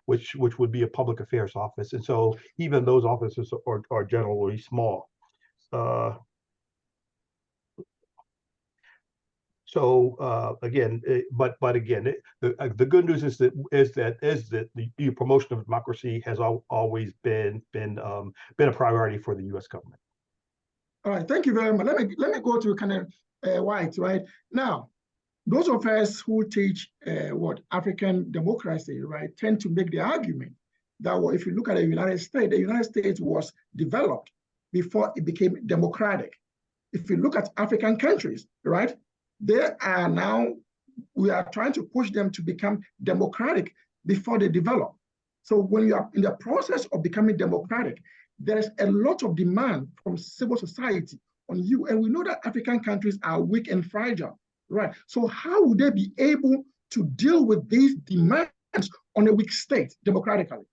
which would be a public affairs office, and so even those offices are generally small. Again, the good news is that the promotion of democracy has always been a priority for the U.S. government. All right, thank you very much. Let me go to kind of White right now. Those of us who teach African democracy, right, tend to make the argument that if you look at the United States was developed before it became democratic. If you look at African countries, right, we are trying to push them to become democratic before they develop. So when you are in the process of becoming democratic, there is a lot of demand from civil society on you. And we know that African countries are weak and fragile, right? So how would they be able to deal with these demands on a weak state democratically?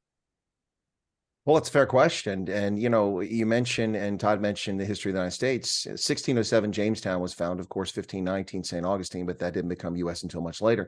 Well, it's a fair question. And, you mentioned, and Todd mentioned the history of the United States. 1607, Jamestown was founded, of course, 1519, St. Augustine, but that didn't become U.S. until much later.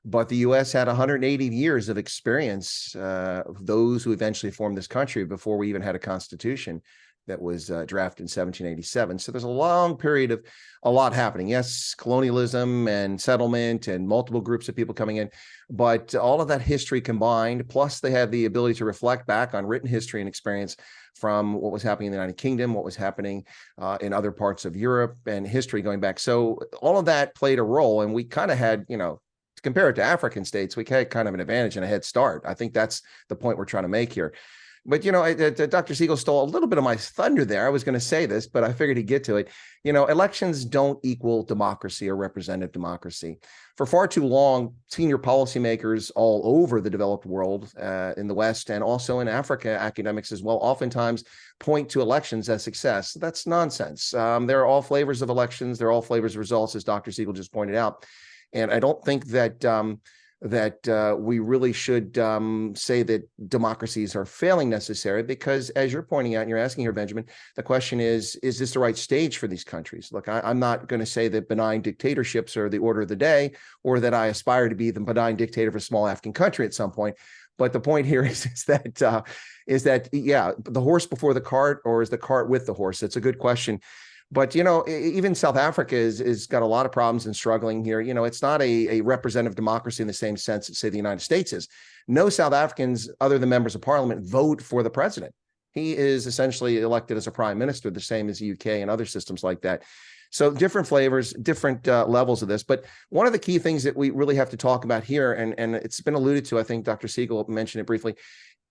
But the U.S. had 180 years of experience, those who eventually formed this country before we even had a constitution that was drafted in 1787. So there's a long period of a lot happening. Yes, colonialism and settlement and multiple groups of people coming in, but all of that history combined, plus they had the ability to reflect back on written history and experience from what was happening in the United Kingdom, what was happening in other parts of Europe, and history going back. So all of that played a role, and we kind of had, to compare it to African states, we had kind of an advantage and a head start. I think that's the point we're trying to make here. But, Dr. Siegel stole a little bit of my thunder there. I was going to say this, but I figured he'd get to it. Elections don't equal democracy or representative democracy. For far too long, senior policymakers all over the developed world, in the West and also in Africa, academics as well, oftentimes point to elections as success. That's nonsense. There are all flavors of elections. There are all flavors of results, as Dr. Siegel just pointed out. And I don't think that that we really should say that democracies are failing necessary, because as you're pointing out and you're asking here, Benjamin, the question is this the right stage for these countries? Look, I'm not going to say that benign dictatorships are the order of the day, or that I aspire to be the benign dictator of a small African country at some point. But the point here is that, yeah, the horse before the cart, or is the cart with the horse? It's a good question. But, you know, even South Africa is got a lot of problems and struggling here. You know, it's not a representative democracy in the same sense that, say, the United States is. No South Africans, other than members of parliament, vote for the president. He is essentially elected as a prime minister, the same as the UK and other systems like that. So different flavors, different levels of this. But one of the key things that we really have to talk about here, and it's been alluded to, I think Dr. Siegel mentioned it briefly,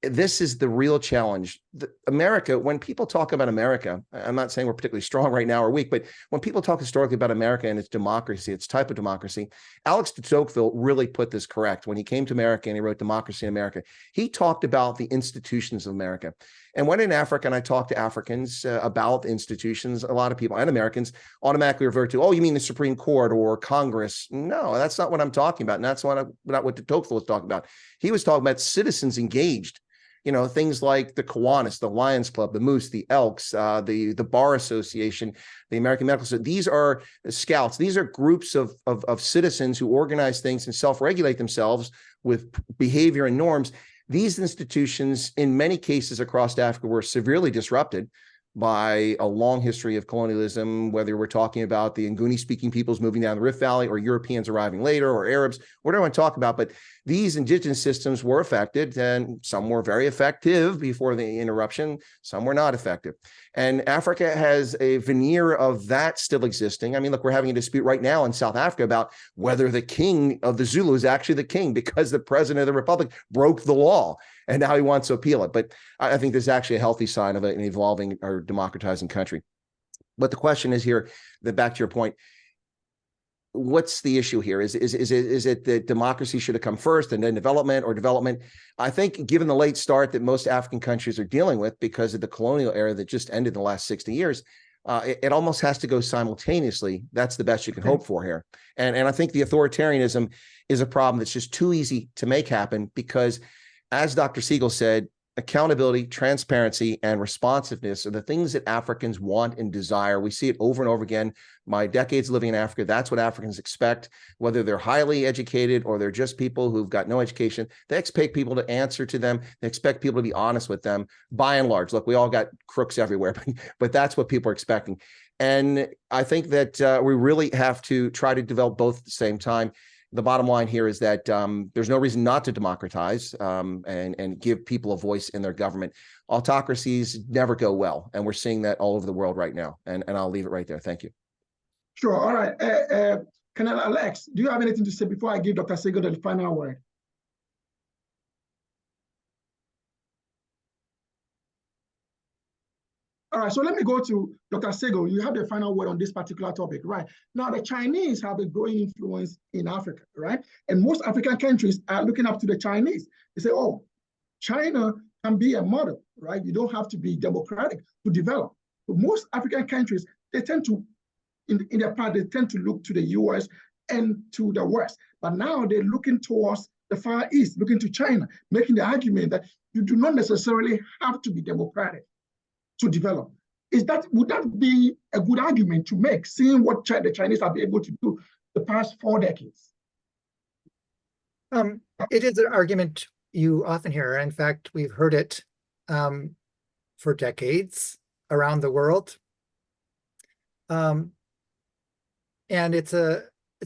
this is the real challenge. America, when people talk about America, I'm not saying we're particularly strong right now or weak, but when people talk historically about America and its democracy, its type of democracy, Alex de Tocqueville really put this correct. When he came to America and he wrote Democracy in America, he talked about the institutions of America. And when in Africa, and I talk to Africans about institutions, a lot of people and Americans automatically revert to, oh, you mean the Supreme Court or Congress? No, that's not what I'm talking about. And that's not what de Tocqueville was talking about. He was talking about citizens engaged. You know, things like the Kiwanis, the Lions Club, the Moose, the Elks, the Bar Association, the American Medical Society. These are scouts. These are groups of citizens who organize things and self-regulate themselves with behavior and norms. These institutions, in many cases across Africa, were severely disrupted by a long history of colonialism, whether we're talking about the Nguni-speaking peoples moving down the Rift Valley, or Europeans arriving later, or Arabs, whatever I want to talk about. But these indigenous systems were affected, and some were very effective before the interruption, some were not effective. And Africa has a veneer of that still existing. I mean, look, we're having a dispute right now in South Africa about whether the king of the Zulu is actually the king, because the president of the republic broke the law, and now he wants to appeal it. But I think this is actually a healthy sign of an evolving or democratizing country. But the question is here, that back to your point, what's the issue here? Is it that democracy should have come first and then development, or development? I think given the late start that most African countries are dealing with because of the colonial era that just ended in the last 60 years, it almost has to go simultaneously. That's the best you can hope for here. And I think the authoritarianism is a problem that's just too easy to make happen, because as Dr. Siegel said, accountability, transparency, and responsiveness are the things that Africans want and desire. We see it over and over again. My decades living in Africa, that's what Africans expect, whether they're highly educated or they're just people who've got no education. They expect people to answer to them. They expect people to be honest with them, by and large. Look, we all got crooks everywhere, but that's what people are expecting. And I think that we really have to try to develop both at the same time. The bottom line here is that there's no reason not to democratize and give people a voice in their government. Autocracies never go well, and we're seeing that all over the world right now. And I'll leave it right there. Thank you. Sure. All right. Colonel Alex, do you have anything to say before I give Dr. Siegel the final word? All right, so let me go to Dr. Siegel. You have the final word on this particular topic, right? Now, the Chinese have a growing influence in Africa, right? And most African countries are looking up to the Chinese. They say, oh, China can be a model, right? You don't have to be democratic to develop. But most African countries, they tend to, in their part, they tend to look to the US and to the West. But now they're looking towards the Far East, looking to China, making the argument that you do not necessarily have to be democratic to develop. Would that be a good argument to make, seeing what the Chinese have been able to do the past 4 decades? It is an argument you often hear. In fact, we've heard it for decades around the world. And it's an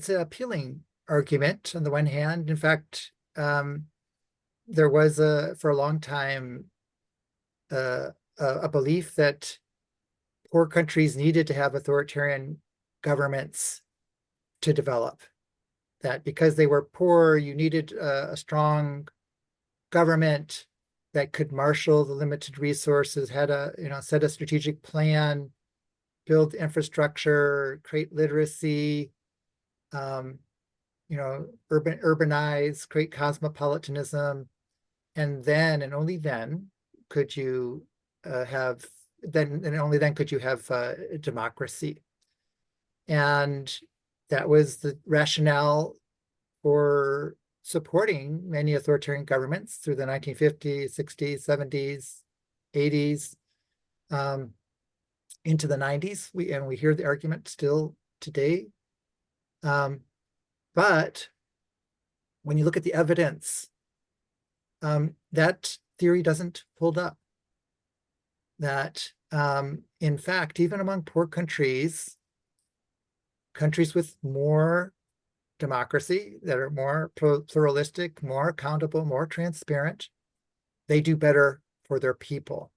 appealing argument on the one hand. In fact, there was for a long time a belief that poor countries needed to have authoritarian governments to develop. That because they were poor, you needed a strong government that could marshal the limited resources, had set a strategic plan, build infrastructure, create literacy, urbanize, create cosmopolitanism, and then and only then could you have democracy. And that was the rationale for supporting many authoritarian governments through the 1950s, 60s, 70s, 80s, into the 90s. We hear the argument still today. But when you look at the evidence, that theory doesn't hold up. That, in fact, even among poor countries, countries with more democracy, that are more pluralistic, more accountable, more transparent, they do better for their people.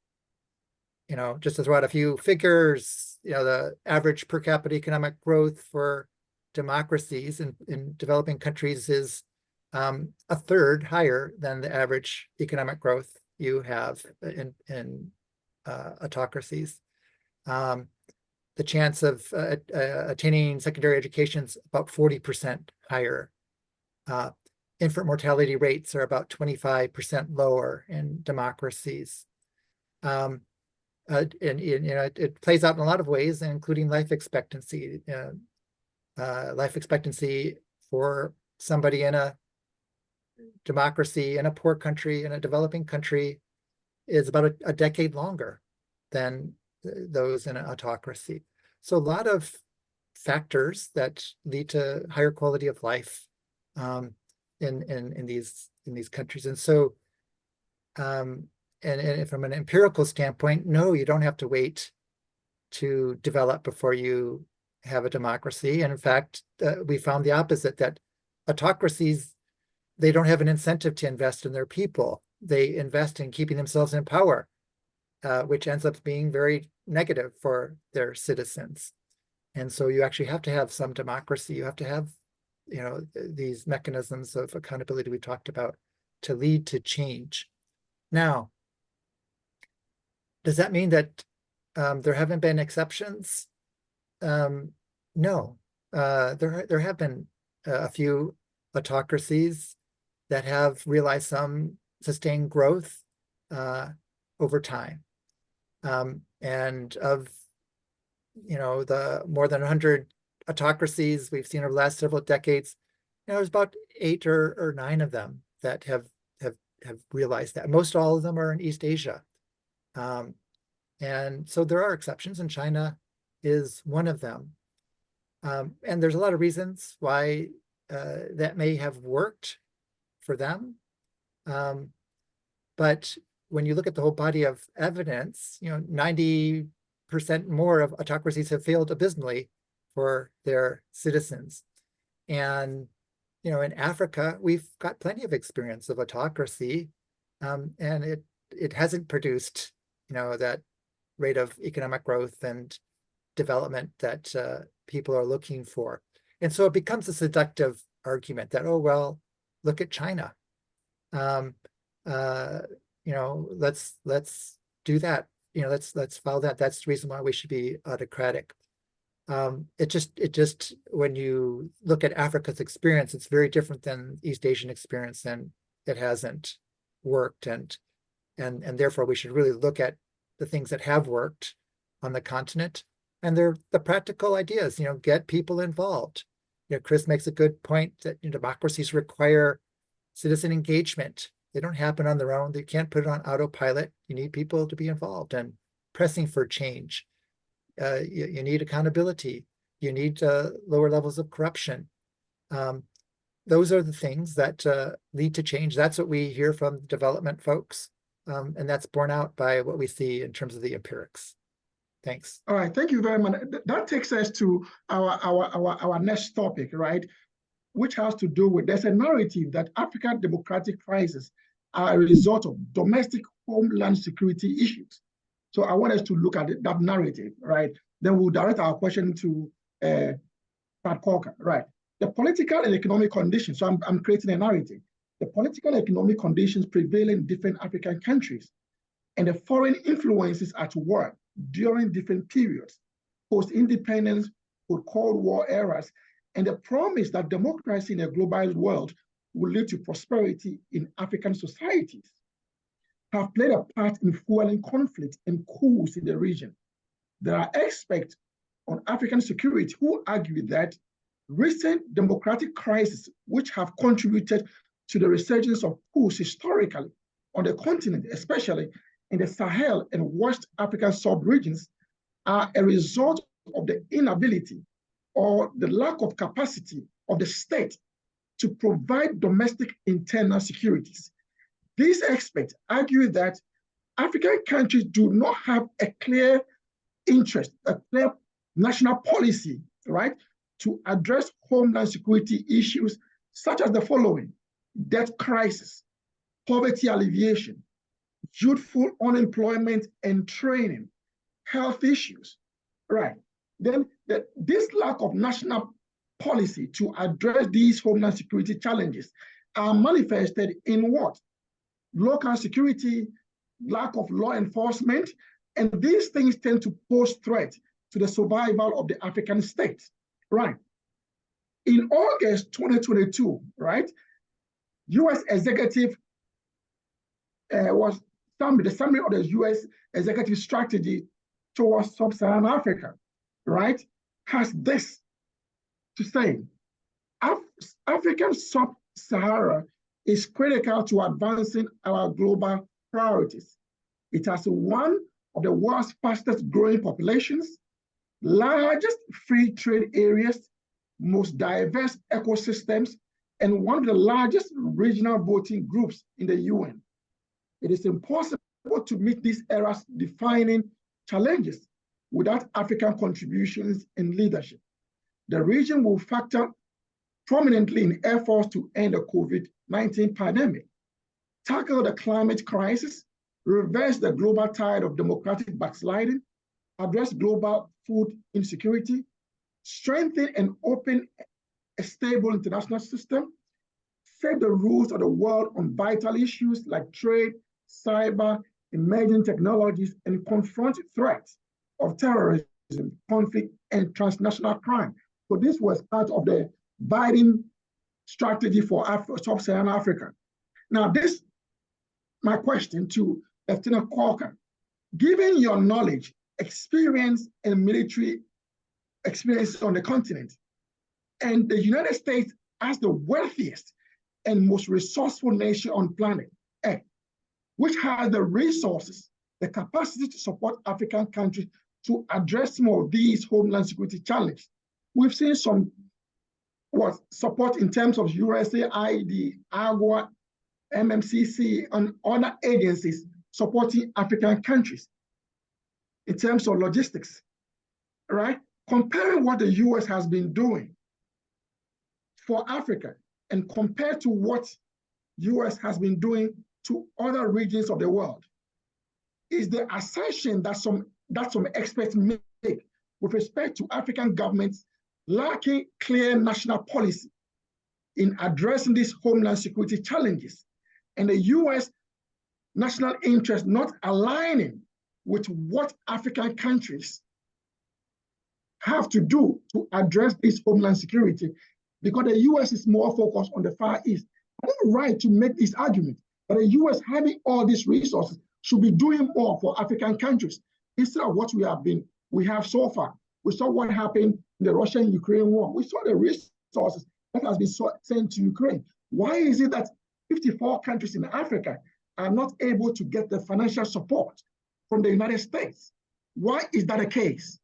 You know, just to throw out a few figures, you know, the average per capita economic growth for democracies in developing countries is a third higher than the average economic growth you have in autocracies. The chance of attaining secondary education is about 40% higher. Infant mortality rates are about 25% lower in democracies. And you know, it plays out in a lot of ways, including life expectancy. Life expectancy for somebody in a democracy, in a poor country, in a developing country, is about a decade longer than those in an autocracy. So a lot of factors that lead to higher quality of life in these countries. And so, and from an empirical standpoint, no, you don't have to wait to develop before you have a democracy. And in fact, we found the opposite, that autocracies, they don't have an incentive to invest in their people. They invest in keeping themselves in power, which ends up being very negative for their citizens. And so you actually have to have some democracy. You have to have, you know, these mechanisms of accountability we talked about to lead to change. Now, does that mean that there haven't been exceptions? No, there have been a few autocracies that have realized some sustained growth over time. And of, you know, the more than 100 autocracies we've seen over the last several decades, you know, there's about 8 or 9 of them that have realized that. Most all of them are in East Asia. And so there are exceptions, and China is one of them. And there's a lot of reasons why that may have worked for them. But when you look at the whole body of evidence, you know, 90% more of autocracies have failed abysmally for their citizens. And, you know, in Africa, we've got plenty of experience of autocracy, and it hasn't produced, you know, that rate of economic growth and development that people are looking for. And so it becomes a seductive argument that, oh, well, look at China. You know, let's do that. You know, let's follow that. That's the reason why we should be autocratic. It just when you look at Africa's experience, it's very different than East Asian experience, and it hasn't worked. And therefore we should really look at the things that have worked on the continent, and they're the practical ideas. You know, get people involved. You know, Chris makes a good point that, you know, democracies require citizen engagement. They don't happen on their own. They can't put it on autopilot. You need people to be involved and pressing for change. You need accountability. You need lower levels of corruption. Those are the things that lead to change. That's what we hear from development folks. And that's borne out by what we see in terms of the empirics. Thanks. All right, thank you very much. That takes us to our next topic, right? Which has to do with, there's a narrative that African democratic crises are a result of domestic homeland security issues. So I want us to look at that narrative, right? Then we'll direct our question to Pat Corker, right? The political and economic conditions, so I'm creating a narrative. The political and economic conditions prevailing in different African countries and the foreign influences at work during different periods, post-independence, post-Cold War eras, and the promise that democracy in a globalized world will lead to prosperity in African societies have played a part in fueling conflict and coups in the region. There are experts on African security who argue that recent democratic crises, which have contributed to the resurgence of coups historically on the continent, especially in the Sahel and West African sub-regions, are a result of the inability or the lack of capacity of the state to provide domestic internal securities. These experts argue that African countries do not have a clear interest, a clear national policy, right, to address homeland security issues such as the following: debt crisis, poverty alleviation, youthful unemployment and training, health issues, right? Then this lack of national policy to address these homeland security challenges are manifested in what? Local security, lack of law enforcement, and these things tend to pose threat to the survival of the African state, right? In August 2022, right, U.S. executive was the summary of the U.S. executive strategy towards sub-Saharan Africa, right, has this to say: African sub-Sahara is critical to advancing our global priorities. It has one of the world's fastest growing populations, largest free trade areas, most diverse ecosystems, and one of the largest regional voting groups in the UN. It is impossible to meet these era's defining challenges without African contributions and leadership. The region will factor prominently in efforts to end the COVID-19 pandemic, tackle the climate crisis, reverse the global tide of democratic backsliding, address global food insecurity, strengthen and open a stable international system, set the rules of the world on vital issues like trade, cyber, emerging technologies, and confront threats of terrorism, conflict, and transnational crime. So this was part of the Biden strategy for sub-Saharan Africa. Now, my question to Lieutenant Corker: given your knowledge, experience, and military experience on the continent, and the United States as the wealthiest and most resourceful nation on planet Earth, which has the resources, the capacity to support African countries to address some of these homeland security challenges. We've seen some support in terms of USAID, AGWA, MMCC, and other agencies supporting African countries in terms of logistics, right? Comparing what the US has been doing for Africa and compared to what US has been doing to other regions of the world, is the assertion that some experts make with respect to African governments lacking clear national policy in addressing these homeland security challenges, and the US national interest not aligning with what African countries have to do to address this homeland security, because the US is more focused on the Far East. I have a right to make this argument that the US, having all these resources, should be doing more for African countries instead of what we have so far. We saw what happened in the Russian-Ukraine war. We saw the resources that has been sent to Ukraine. Why is it that 54 countries in Africa are not able to get the financial support from the United States? Why is that the case?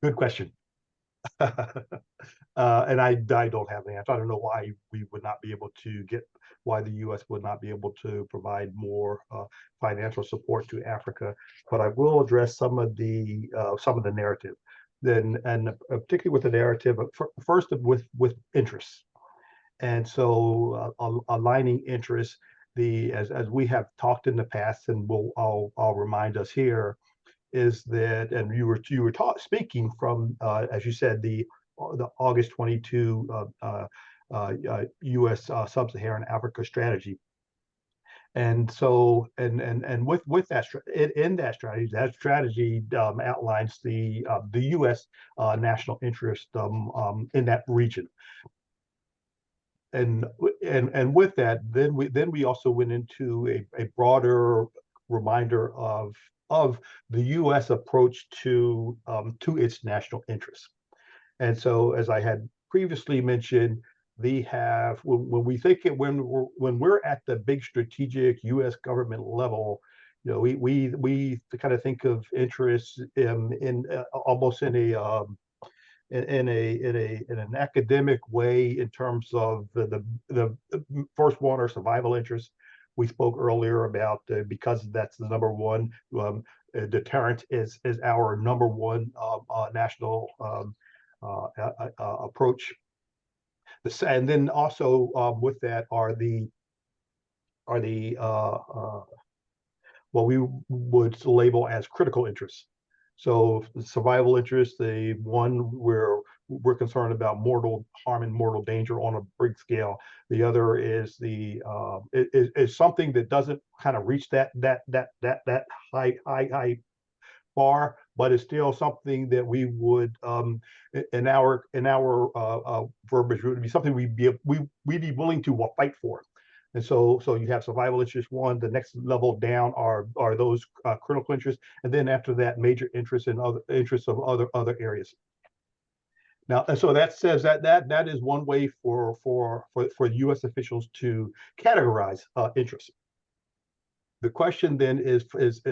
Good question. And I don't have the answer. I don't know why we would not be able to why the U.S. would not be able to provide more financial support to Africa. But I will address some of the narrative, and particularly with the narrative first with interests, and so aligning interests. As we have talked in the past, and I'll remind us here, is that, and you were speaking from, as you said, the August 22 U.S. Sub-Saharan Africa strategy, and so with that strategy outlines the U.S. National interest in that region, and with that, then we also went into a broader reminder of of the U.S. approach to its national interests. And so, as I had previously mentioned, when we think it when we're at the big strategic U.S. government level, we kind of think of interests in almost in an academic way in terms of the first one are survival interests. We spoke earlier about because that's the number one deterrent is our number one national approach. And then also with that are the what we would label as critical interests. So the survival interest, the one where we're concerned about mortal harm and mortal danger on a big scale. The other is is something that doesn't kind of reach that high bar, but it's still something that we would in our verbiage would be something we'd be willing to fight for. And so you have survival interest one. The next level down are those critical interests, and then after that, major interests and other interests of other areas. Now, and so that says that is one way for U.S. officials to categorize interests. The question then is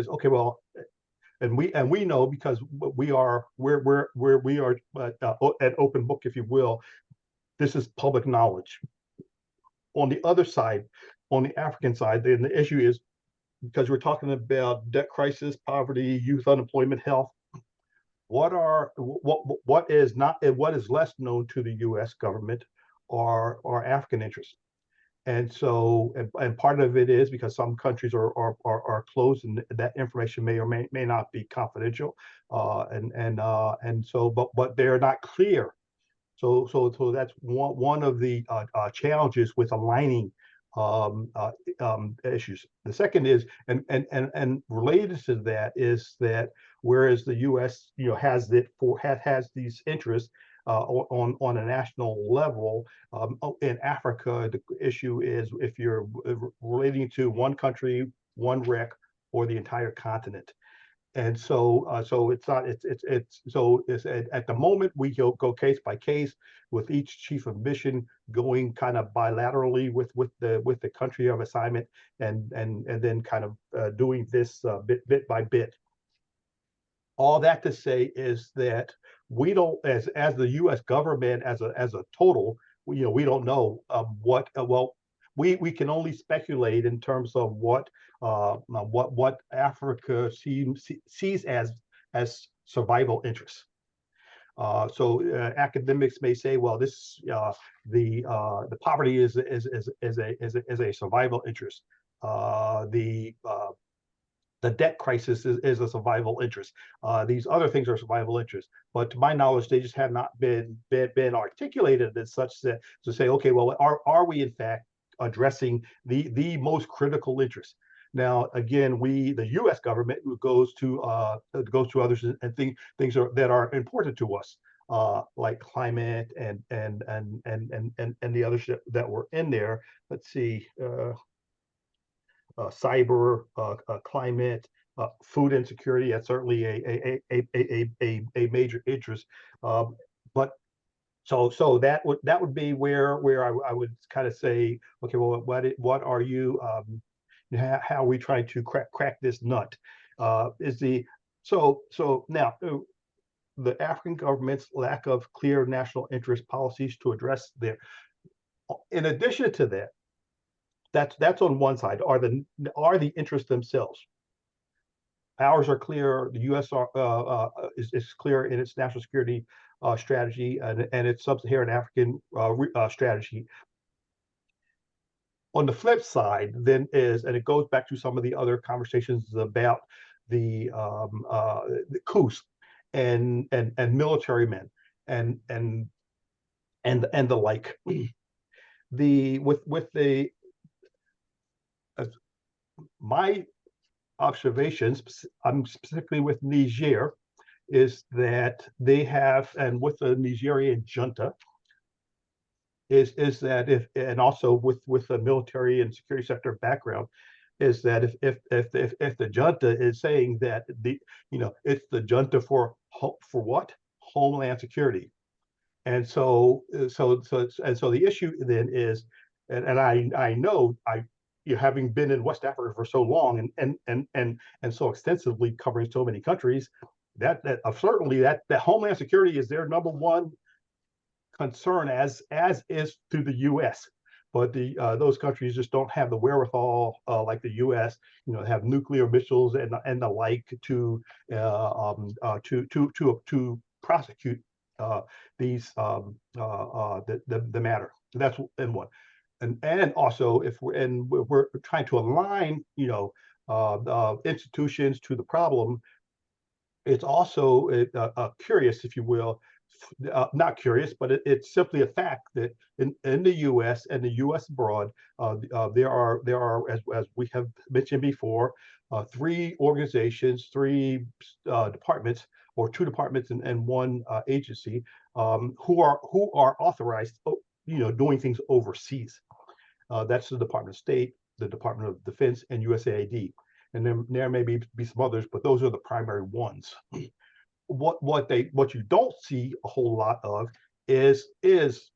okay, well, and we know because we are at open book, if you will. This is public knowledge. On the other side, on the African side, then the issue is because we're talking about debt crisis, poverty, youth unemployment, health. What is less known to the U.S. government are African interests, and so and part of it is because some countries are closed, and that information may or may not be confidential, and so but they're not clear. So that's one of the challenges with aligning issues. The second is, and related to that is that whereas the U.S. has these interests on a national level, in Africa the issue is if you're relating to one country, one REC, or the entire continent. And so it's not it's at the moment we go case by case with each chief of mission going kind of bilaterally with the country of assignment and then kind of doing this bit by bit. All that to say is that we don't, as the U.S. government as a total, we don't know what we can only speculate in terms of what Africa sees as survival interests. So academics may say, well, this the poverty is a survival interest. The debt crisis is a survival interest. These other things are survival interests, but to my knowledge, they just have not been articulated as such that to say, okay, well, are we in fact addressing the most critical interests? Now, again, the U.S. government goes to others and things that are important to us, like climate and the others that were in there. Let's see. Cyber, climate, food insecurity. That's certainly a major interest. But so that would be where I would kind of say, okay, well, what are you? How are we trying to crack this nut? So now the African government's lack of clear national interest policies to address their. In addition to that. That's on one side. Are the interests themselves? Ours are clear. The U.S. is clear in its national security strategy and its sub-Saharan African strategy. On the flip side, then and it goes back to some of the other conversations about the coups and military men and the like. My observations, specifically with Niger, is that they have, and with the Nigerian junta, is that and also with the military and security sector background, is that if the junta is saying that it's the junta for what? Homeland security. And so the issue then is, and I know having been in West Africa for so long and so extensively covering so many countries, that certainly that Homeland Security is their number one concern, as is to the U.S. But those countries just don't have the wherewithal, like the U.S., have nuclear missiles and the like to prosecute these the matter. That's in one, and also if we're trying to align institutions to the problem, it's also curious, if you will, not curious, but it's simply a fact that in the U.S. and the U.S. abroad, there are as we have mentioned before, three organizations, three departments, or two departments and one agency, who are authorized, doing things overseas. That's the Department of State, the Department of Defense, and USAID. And then there may be some others, but those are the primary ones. What you don't see a whole lot of is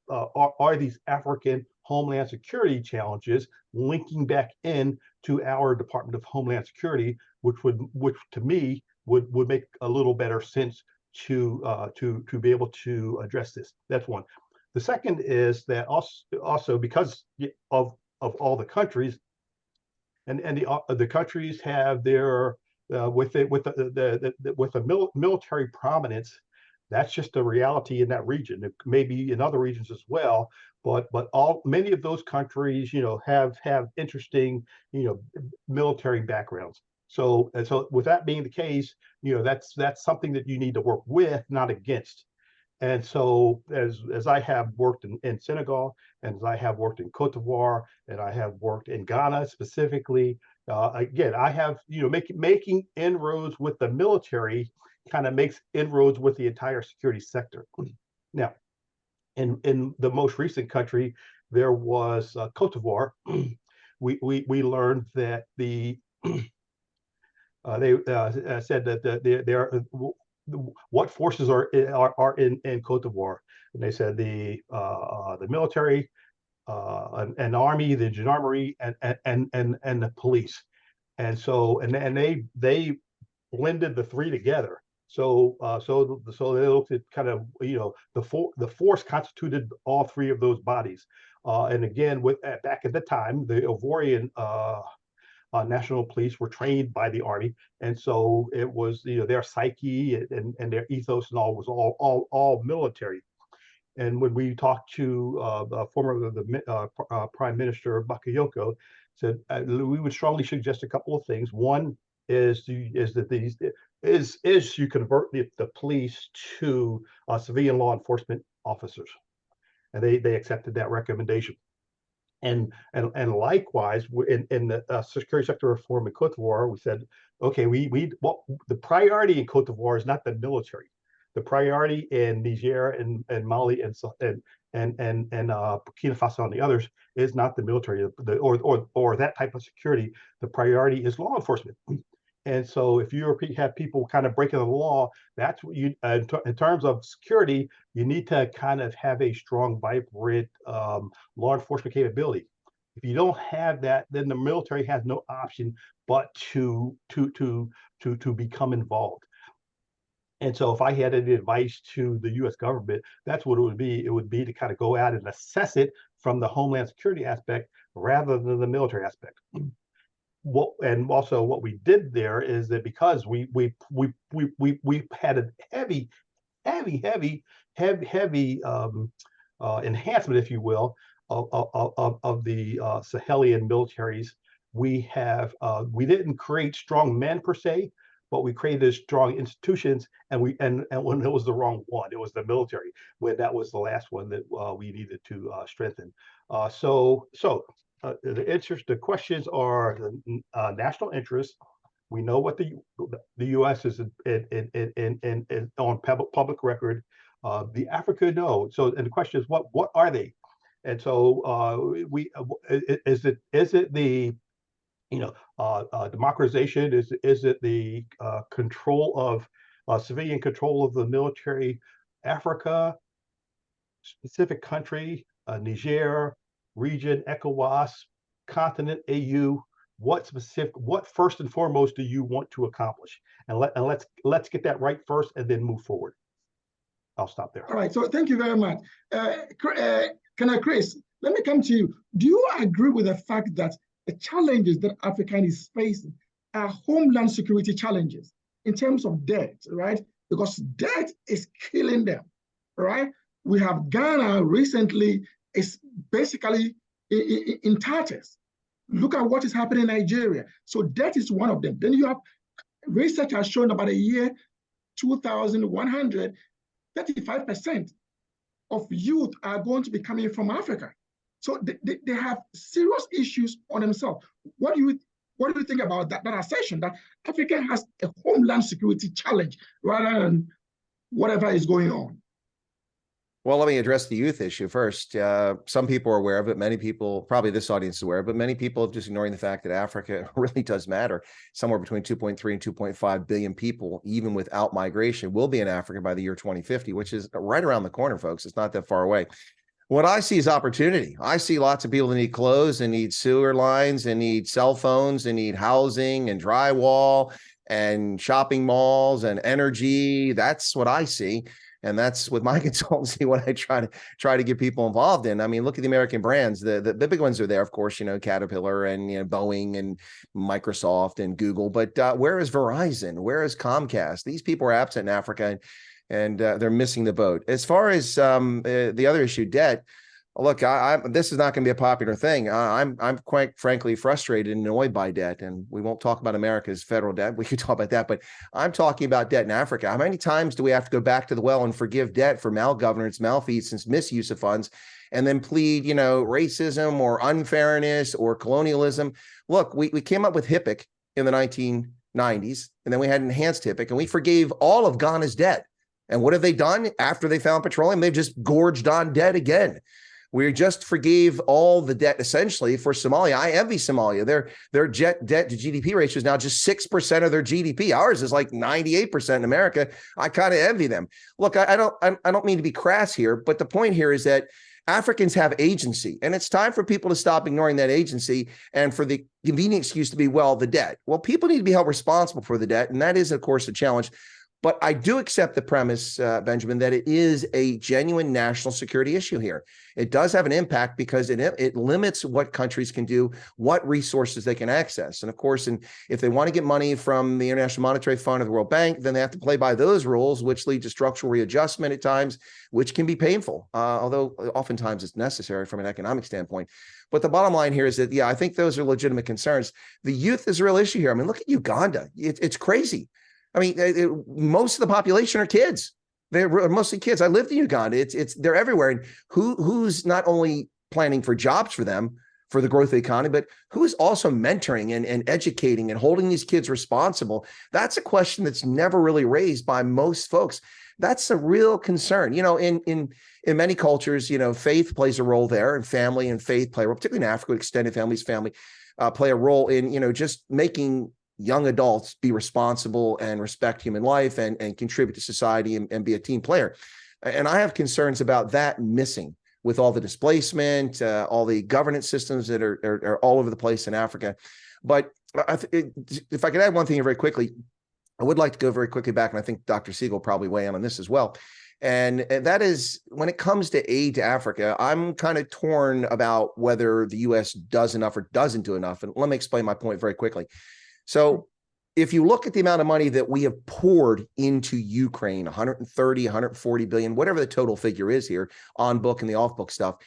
are these African Homeland Security challenges linking back in to our Department of Homeland Security, which to me would make a little better sense to be able to address this. That's one. The second is that also because of all the countries, and the countries have their with the military prominence. That's just a reality in that region. It may be in other regions as well, but many of those countries, have interesting, military backgrounds. So with that being the case, that's something that you need to work with, not against. And so as I have worked in Senegal, and as I have worked in Cote d'Ivoire, and I have worked in Ghana specifically, again, I have, making inroads with the military kind of makes inroads with the entire security sector. Now, in the most recent country, there was Cote d'Ivoire. We learned that they said that they are what forces are in Cote d'Ivoire, and they said the military, an army, the gendarmerie, and the police, and so they blended the three together. So they looked at kind of the force constituted all three of those bodies, and again back at the time the Ivorian national police were trained by the army, and so it was their psyche and their ethos and all was all military. And when we talked to the former Prime Minister Bakayoko, said we would strongly suggest a couple of things. One is that you convert the police to civilian law enforcement officers, and they accepted that recommendation. And likewise, in the security sector reform in Cote d'Ivoire, we said, okay, the priority in Cote d'Ivoire is not the military. The priority in Niger and Mali and Burkina Faso and the others is not the military or that type of security. The priority is law enforcement. And so if you have people kind of breaking the law, that's what you, in terms of security, you need to kind of have a strong, vibrant law enforcement capability. If you don't have that, then the military has no option but to become involved. And so if I had any advice to the U.S. government, that's what it would be. It would be to kind of go out and assess it from the Homeland Security aspect rather than the military aspect. And also what we did there is that because we had a heavy enhancement, if you will, of the Sahelian militaries. We didn't create strong men per se, but we created strong institutions, and when it was the wrong one, it was the military, when that was the last one that we needed to strengthen. The questions are national interest. We know what the U.S. is in on public record. The Africa, no. So, and the question is, what are they? And so is it the Democratization, is it the control of civilian control of the military, Africa, specific country, Niger, region, ECOWAS, continent, AU? What first and foremost do you want to accomplish? And let's get that right first, and then move forward. I'll stop there. All right. So thank you very much. Chris, let me come to you. Do you agree with the fact that the challenges that Africa is facing are homeland security challenges in terms of debt, right? Because debt is killing them, right? We have Ghana recently is basically in tatters. Look at what is happening in Nigeria. So debt is one of them. Then you have research has shown about a year 2100, 35% of youth are going to be coming from Africa. So they have serious issues on themselves. What do you think about that assertion that Africa has a homeland security challenge rather than whatever is going on? Well, let me address the youth issue first. Some people are aware of it. Many people, probably this audience is aware, but many people are just ignoring the fact that Africa really does matter. Somewhere between 2.3 and 2.5 billion people, even without migration, will be in Africa by the year 2050, which is right around the corner, folks. It's not that far away. What I see is opportunity. I see lots of people that need clothes and need sewer lines and need cell phones and need housing and drywall and shopping malls and energy. That's what I see. And that's with my consultancy what I try to get people involved in. I mean, look at the American brands. The big ones are there, of course, Caterpillar and Boeing and Microsoft and Google. But where is Verizon? Where is Comcast? These people are absent in Africa, and they're missing the boat. As far as the other issue, debt. Look, this is not going to be a popular thing. I'm quite frankly frustrated and annoyed by debt, and we won't talk about America's federal debt. We could talk about that, but I'm talking about debt in Africa. How many times do we have to go back to the well and forgive debt for malgovernance, malfeasance, misuse of funds, and then plead, racism or unfairness or colonialism? Look, we came up with HIPC in the 1990s, and then we had enhanced HIPC, and we forgave all of Ghana's debt. And what have they done after they found petroleum? They've just gorged on debt again. We just forgave all the debt essentially for Somalia. I envy Somalia. Their debt to GDP ratio is now just 6% of their GDP. Ours is like 98% in America. I kind of envy them. Look, I don't mean to be crass here, but the point here is that Africans have agency, and it's time for people to stop ignoring that agency and for the convenient excuse to be, well, the debt. Well, people need to be held responsible for the debt, and that is, of course, a challenge. But I do accept the premise, Benjamin, that it is a genuine national security issue here. It does have an impact because it limits what countries can do, what resources they can access. And of course, if they want to get money from the International Monetary Fund or the World Bank, then they have to play by those rules, which lead to structural readjustment at times, which can be painful, although oftentimes it's necessary from an economic standpoint. But the bottom line here is that, yeah, I think those are legitimate concerns. The youth is a real issue here. I mean, look at Uganda. It's crazy. I mean, most of the population are kids. They're mostly kids. I lived in Uganda. They're everywhere. And who's not only planning for jobs for them, for the growth of the economy, but who is also mentoring and educating and holding these kids responsible? That's a question that's never really raised by most folks. That's a real concern. In many cultures, faith plays a role there, and family and faith play a role, particularly in Africa, extended families, play a role in, just making young adults be responsible and respect human life and contribute to society and be a team player. And I have concerns about that missing with all the displacement, all the governance systems that are all over the place in Africa. But if I could add one thing very quickly, I would like to go very quickly back, and I think Dr. Siegel will probably weigh in on this as well. And that is, when it comes to aid to Africa, I'm kind of torn about whether the U.S. does enough or doesn't do enough. And let me explain my point very quickly. So if you look at the amount of money that we have poured into Ukraine, 130, 140 billion, whatever the total figure is here, on book and the off book stuff,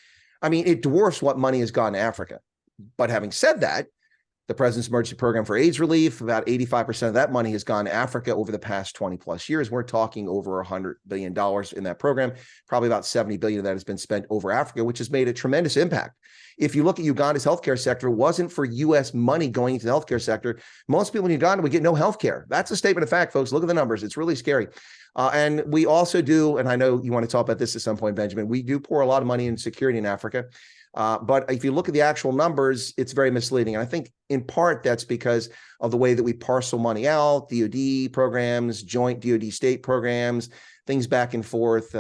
I mean, it dwarfs what money has gone to Africa. But having said that, the President's Emergency Program for AIDS Relief, about 85% of that money has gone to Africa over the past 20 plus years. We're talking over $100 billion in that program. Probably about 70 billion of that has been spent over Africa, which has made a tremendous impact. If you look at Uganda's healthcare sector, it wasn't for U.S. money going into the healthcare sector, most people in Uganda would get no healthcare. That's a statement of fact, folks. Look at the numbers. It's really scary. And we also do, and I know you want to talk about this at some point, Benjamin, we do pour a lot of money in security in Africa. But if you look at the actual numbers, it's very misleading. And I think in part that's because of the way that we parcel money out, DoD programs, joint DoD state programs, things back and forth.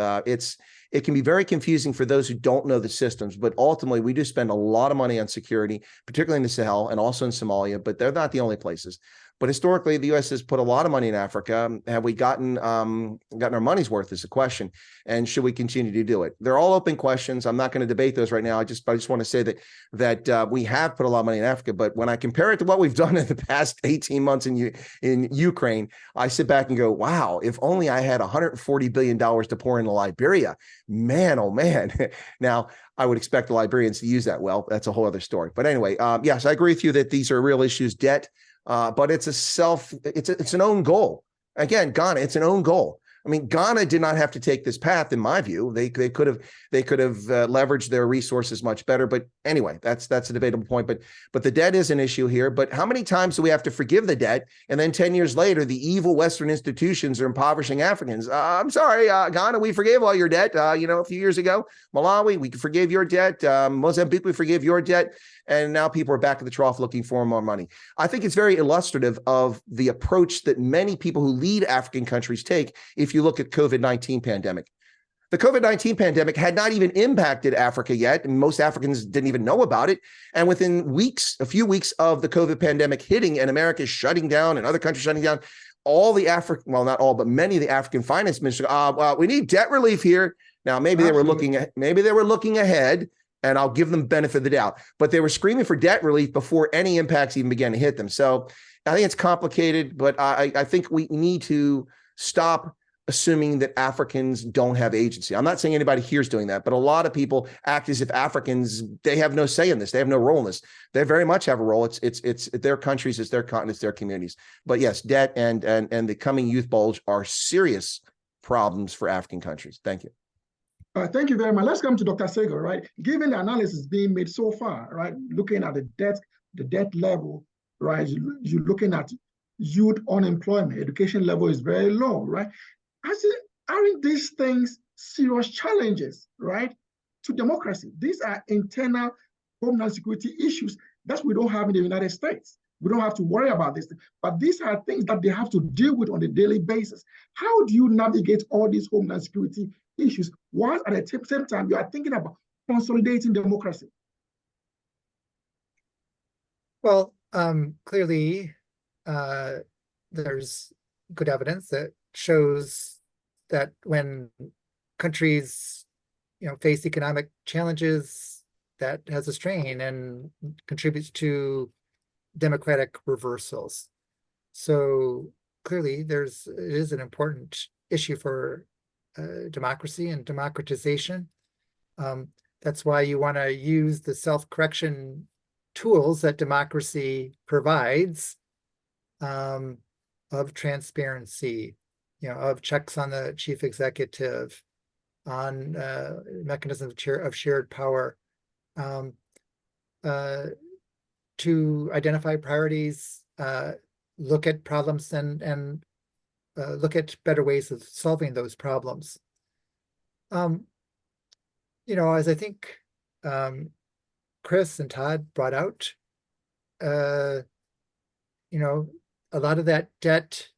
It can be very confusing for those who don't know the systems, but ultimately we do spend a lot of money on security, particularly in the Sahel and also in Somalia, but they're not the only places. But historically, the U.S. has put a lot of money in Africa. Have we gotten our money's worth is the question, and should we continue to do it? They're all open questions. I'm not going to debate those right now. I just want to say that we have put a lot of money in Africa, but when I compare it to what we've done in the past 18 months in Ukraine, I sit back and go, wow, if only I had $140 billion to pour into Liberia, man, oh man. Now, I would expect the Liberians to use that well. That's a whole other story. But anyway, yes, I agree with you that these are real issues, debt. But it's an own goal. Again, Ghana, it's an own goal. I mean, Ghana did not have to take this path, in my view. They could have leveraged their resources much better. But anyway, that's a debatable point. But the debt is an issue here. But how many times do we have to forgive the debt, and then 10 years later, the evil Western institutions are impoverishing Africans? I'm sorry, Ghana, we forgave all your debt. A few years ago, Malawi, we forgave your debt. Mozambique, we forgave your debt. And now people are back at the trough looking for more money. I think it's very illustrative of the approach that many people who lead African countries take. If you look at COVID-19 pandemic, the COVID-19 pandemic had not even impacted Africa yet, and most Africans didn't even know about it. And within weeks, a few weeks of the COVID pandemic hitting and America shutting down and other countries shutting down, all the well, not all, but many of the African finance ministers, well, we need debt relief here. Now, maybe they were looking ahead. And I'll give them benefit of the doubt. But they were screaming for debt relief before any impacts even began to hit them. So I think it's complicated, but I think we need to stop assuming that Africans don't have agency. I'm not saying anybody here is doing that, but a lot of people act as if Africans, they have no say in this. They have no role in this. They very much have a role. It's their countries, it's their continents, their communities. But yes, debt and the coming youth bulge are serious problems for African countries. Thank you. Thank you very much. Let's come to Dr. Segal, right? Given the analysis being made so far, right, looking at the debt level, right, you're looking at youth unemployment, education level is very low, right? Aren't these things serious challenges, right, to democracy? These are internal homeland security issues that we don't have in the United States. We don't have to worry about this, but these are things that they have to deal with on a daily basis. How do you navigate all these homeland security issues while at the same time you are thinking about consolidating democracy? Well, clearly, there's good evidence that shows that when countries, face economic challenges, that has a strain and contributes to democratic reversals. So clearly, it is an important issue for democracy and democratization. That's why you want to use the self-correction tools that democracy provides, of transparency, of checks on the chief executive, on mechanisms of shared power, to identify priorities, look at problems and look at better ways of solving those problems. As I think Chris and Todd brought out, a lot of that debt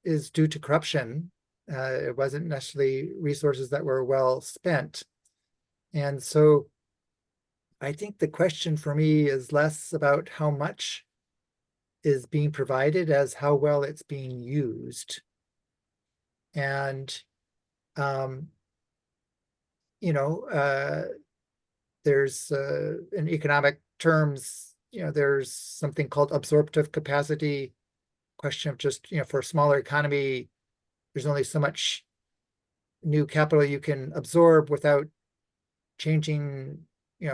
is due to corruption. It wasn't necessarily resources that were well spent. And so I think the question for me is less about how much is being provided as how well it's being used. And, there's in economic terms, there's something called absorptive capacity, question of just, for a smaller economy, there's only so much new capital you can absorb without changing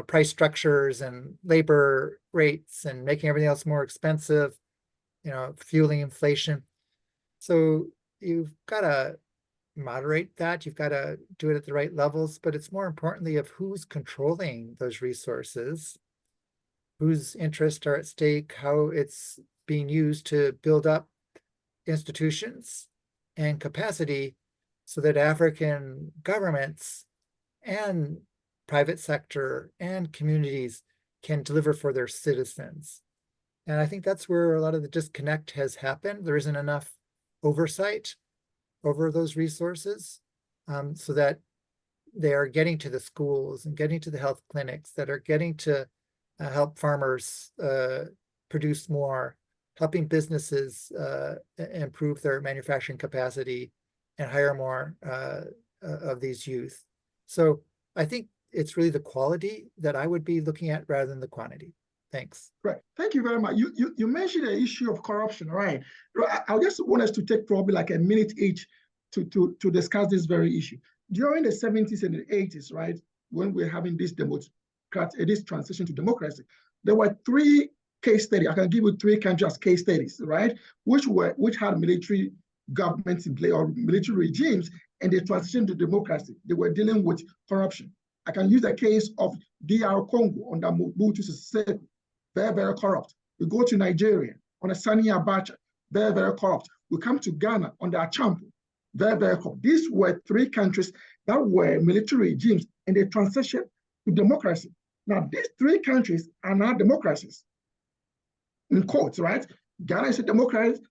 price structures and labor rates and making everything else more expensive, fueling inflation. So you've got to moderate that. You've got to do it at the right levels, but it's more importantly of who's controlling those resources, whose interests are at stake, how it's being used to build up institutions and capacity so that African governments and private sector and communities can deliver for their citizens. And I think that's where a lot of the disconnect has happened. There isn't enough oversight over those resources, so that they are getting to the schools and getting to the health clinics, that are getting to help farmers produce more, helping businesses improve their manufacturing capacity and hire more of these youth. So I think it's really the quality that I would be looking at rather than the quantity. Thanks. Right. Thank you very much. You mentioned the issue of corruption, right? I just want us to take probably like a minute each to discuss this very issue. During the 70s and the 80s, right, when we're having this transition to democracy, there were 3 case studies. I can give you 3 countries as case studies, right, which had military governments in play or military regimes, and they transitioned to democracy. They were dealing with corruption. I can use the case of DR Congo under Mobutu Sese Seko, very, very corrupt. We go to Nigeria under Sani Abacha, very, very corrupt. We come to Ghana under Achampo, very, very corrupt. These were 3 countries that were military regimes, and they transitioned to democracy. Now, these 3 countries are now democracies, in quotes, right? Ghana is a democracy,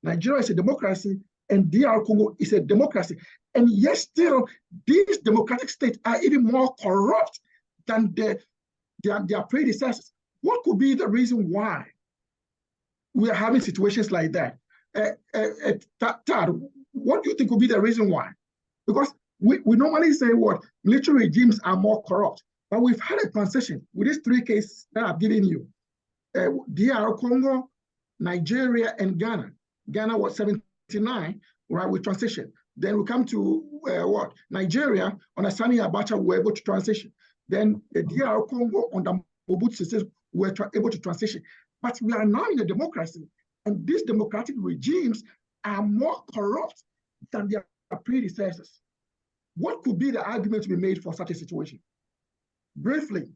Nigeria is a democracy, and DR Congo is a democracy. And yet still, these democratic states are even more corrupt than their predecessors. What could be the reason why we are having situations like that? Tad, what do you think would be the reason why? Because we normally say what military regimes are more corrupt, but we've had a transition with these 3 cases that I've given you. DR Congo, Nigeria, and Ghana. Ghana was 79, right, with transition. Then we come to Nigeria, under Sani Abacha, we were able to transition. Then the DR Congo under Mobutu Sese Seko were able to transition. But we are now in a democracy, and these democratic regimes are more corrupt than their predecessors. What could be the argument to be made for such a situation? Briefly,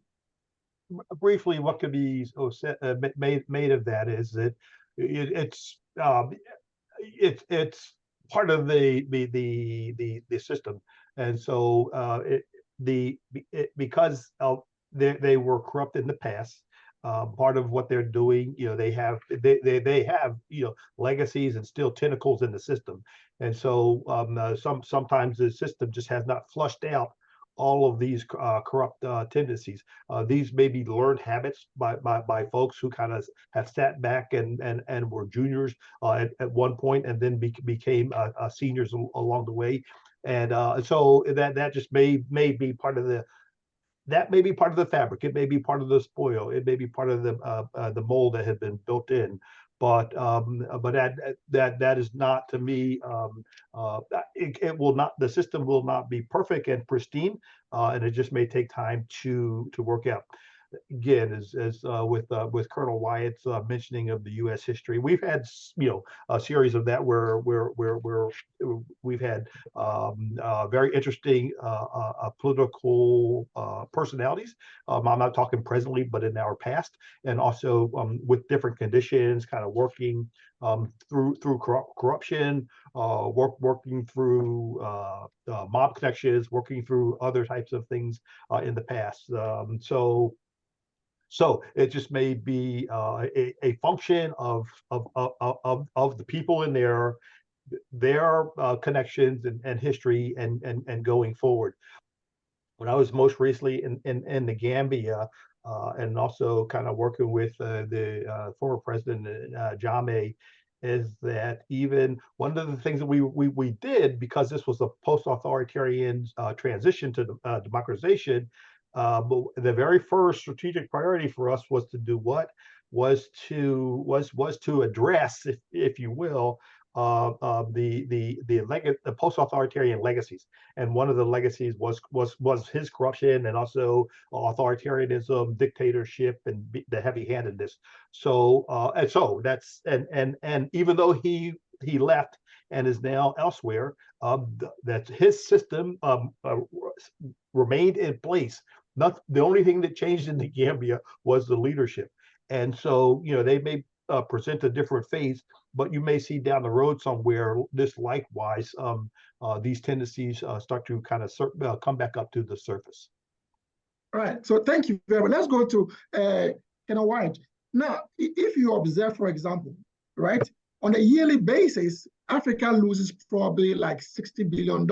what could be made of that is that it's part of the system, and so because they were corrupt in the past. Part of what they're doing, they have legacies and still tentacles in the system, and so sometimes the system just has not flushed out all of these corrupt tendencies. These may be learned habits by folks who kind of have sat back and were juniors at one point and then became seniors along the way, and so that just may be part of the. That may be part of the fabric. It may be part of the spoil. It may be part of the mold that had been built in. But that is not, to me. It will not. The system will not be perfect and pristine, and it just may take time to work out. Again, as with Colonel Wyatt's mentioning of the U.S. history, we've had a series of that where we've had very interesting political personalities. I'm not talking presently, but in our past, and also with different conditions, kind of working through corruption, working through mob connections, working through other types of things in the past. So it just may be a function of the people in their connections and history and going forward. When I was most recently in the Gambia, and also kind of working with the former president Jammeh, is that even one of the things that we did, because this was a post-authoritarian transition to democratization. But the very first strategic priority for us was to do what? Was to address, if you will, the post-authoritarian legacies, and one of the legacies was his corruption and also authoritarianism, dictatorship, and the heavy-handedness. So that's and even though he left and is now elsewhere, that his system remained in place. Not the only thing that changed in the Gambia was the leadership, and so they may present a different phase, but you may see down the road somewhere this likewise these tendencies start to kind of come back up to the surface. All right, so thank you very much. Let's go to White. Now, if you observe, for example, right, on a yearly basis, Africa loses probably like $60 billion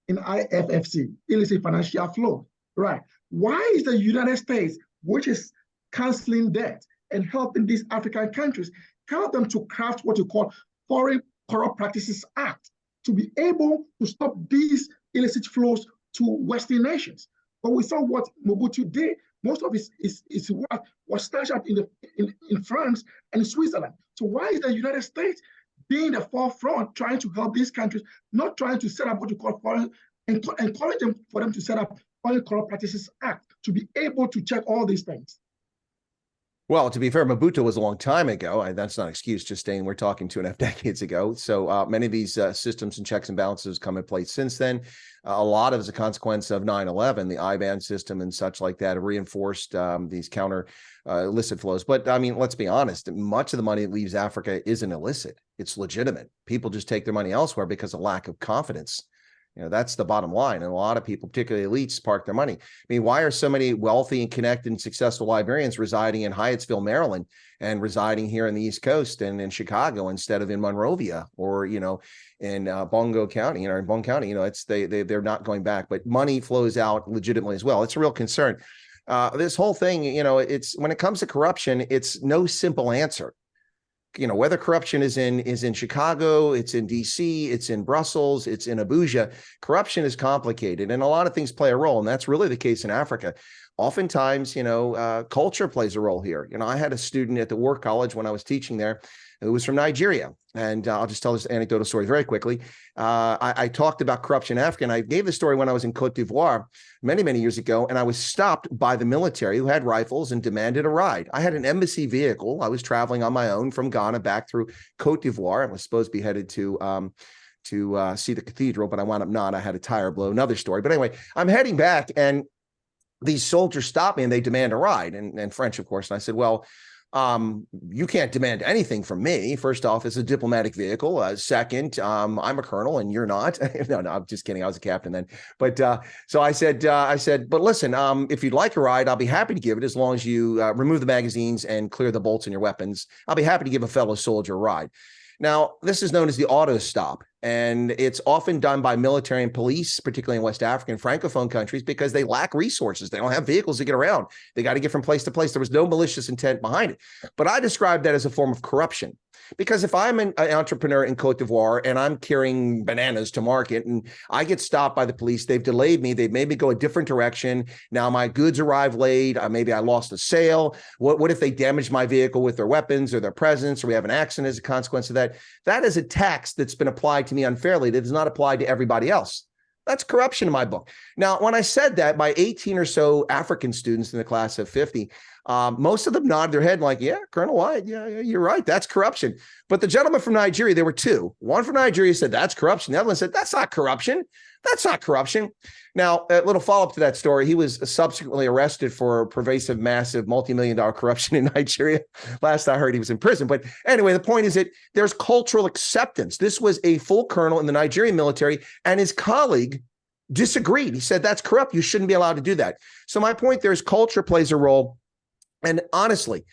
in IFFC, illicit financial flow, right? Why is the United States, which is canceling debt and helping these African countries, help them to craft what you call Foreign Corrupt Practices Act to be able to stop these illicit flows to Western nations? But we saw what Mobutu did. Most of his work was snatched up in France and Switzerland. So why is the United States being the forefront, trying to help these countries, not trying to set up what you call foreign, encourage them for them to set up Foreign Corrupt Practices Act to be able to check all these things? Well, to be fair, Mobutu was a long time ago. That's not an excuse, just saying we're talking 2.5 decades ago. So many of these systems and checks and balances come in place since then. A lot of as a consequence of 9/11, the IBAN system and such like that have reinforced these counter illicit flows. But I mean, let's be honest, much of the money that leaves Africa isn't illicit. It's legitimate. People just take their money elsewhere because of lack of confidence. You know, that's the bottom line. And a lot of people, particularly elites, park their money. I mean, why are so many wealthy and connected and successful librarians residing in Hyattsville, Maryland, and residing here in the East Coast and in Chicago instead of in Monrovia or, you know, in Bongo County, you know, in Bone County? You know, it's they're not going back, but money flows out legitimately as well. It's a real concern. This whole thing, you know, it's when it comes to corruption, it's no simple answer. You know, whether corruption is in Chicago, it's in DC, it's in Brussels, it's in Abuja, corruption is complicated and a lot of things play a role. And that's really the case in Africa. Oftentimes, you know, culture plays a role here. You know, I had a student at the War College when I was teaching there who was from Nigeria. And I'll just tell this anecdotal story very quickly. I talked about corruption in Africa, and I gave the story when I was in Cote d'Ivoire many, many years ago, and I was stopped by the military who had rifles and demanded a ride. I had an embassy vehicle. I was traveling on my own from Ghana back through Cote d'Ivoire. I was supposed to be headed to see the cathedral, but I wound up not. I had a tire blow, another story. But anyway, I'm heading back, and these soldiers stop me, and they demand a ride, and French, of course. And I said, well, you can't demand anything from me. First off, it's a diplomatic vehicle. Second, I'm a colonel and you're not. No, I'm just kidding. I was a captain then. But so I said, but listen, if you'd like a ride, I'll be happy to give it as long as you remove the magazines and clear the bolts in your weapons. I'll be happy to give a fellow soldier a ride. Now, this is known as the auto stop, and it's often done by military and police, particularly in West African and Francophone countries, because they lack resources. They don't have vehicles to get around. They got to get from place to place. There was no malicious intent behind it. But I describe that as a form of corruption, because if I'm an entrepreneur in Cote d'Ivoire and I'm carrying bananas to market and I get stopped by the police, they've delayed me. They've made me go a different direction. Now my goods arrive late. Maybe I lost a sale. What if they damage my vehicle with their weapons or their presence, or we have an accident as a consequence of that? That is a tax that's been applied to me unfairly that is not applied to everybody else. That's corruption in my book. Now, when I said that, my 18 or so African students in the class of 50, most of them nodded their head like, yeah, Colonel White, yeah, you're right. That's corruption. But the gentleman from Nigeria, there were two. One from Nigeria said, that's corruption. The other one said, that's not corruption. That's not corruption. Now, a little follow-up to that story. He was subsequently arrested for pervasive, massive, multi-million-dollar corruption in Nigeria. Last I heard, he was in prison. But anyway, the point is that there's cultural acceptance. This was a full colonel in the Nigerian military, and his colleague disagreed. He said, that's corrupt. You shouldn't be allowed to do that. So my point there is culture plays a role. And honestly,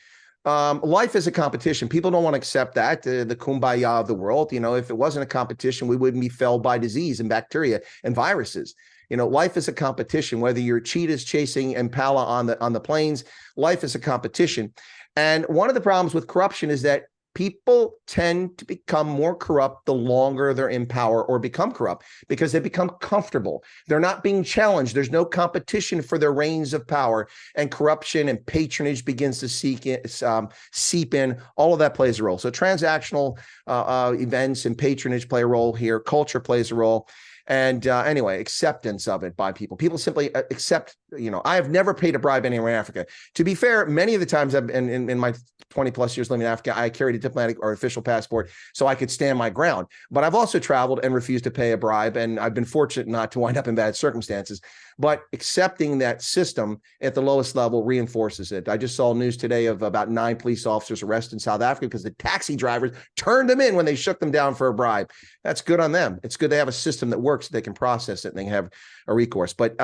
life is a competition. People don't want to accept that, the kumbaya of the world. You know, if it wasn't a competition, we wouldn't be felled by disease and bacteria and viruses. You know, life is a competition, whether you're cheetahs chasing impala on the plains, life is a competition. And one of the problems with corruption is that people tend to become more corrupt the longer they're in power or become corrupt because they become comfortable. They're not being challenged. There's no competition for their reins of power, and corruption and patronage begins to seep in. All of that plays a role. So transactional events and patronage play a role here. Culture plays a role. And anyway, acceptance of it by people. People simply accept I have never paid a bribe anywhere in Africa. To be fair, many of the times I've been in my 20 plus years living in Africa, I carried a diplomatic or official passport so I could stand my ground. But I've also traveled and refused to pay a bribe, and I've been fortunate not to wind up in bad circumstances. But accepting that system at the lowest level reinforces it. I just saw news today of about 9 police officers arrested in South Africa because the taxi drivers turned them in when they shook them down for a bribe. That's good on them. It's good to have a system that works, they can process it, and they have a recourse. But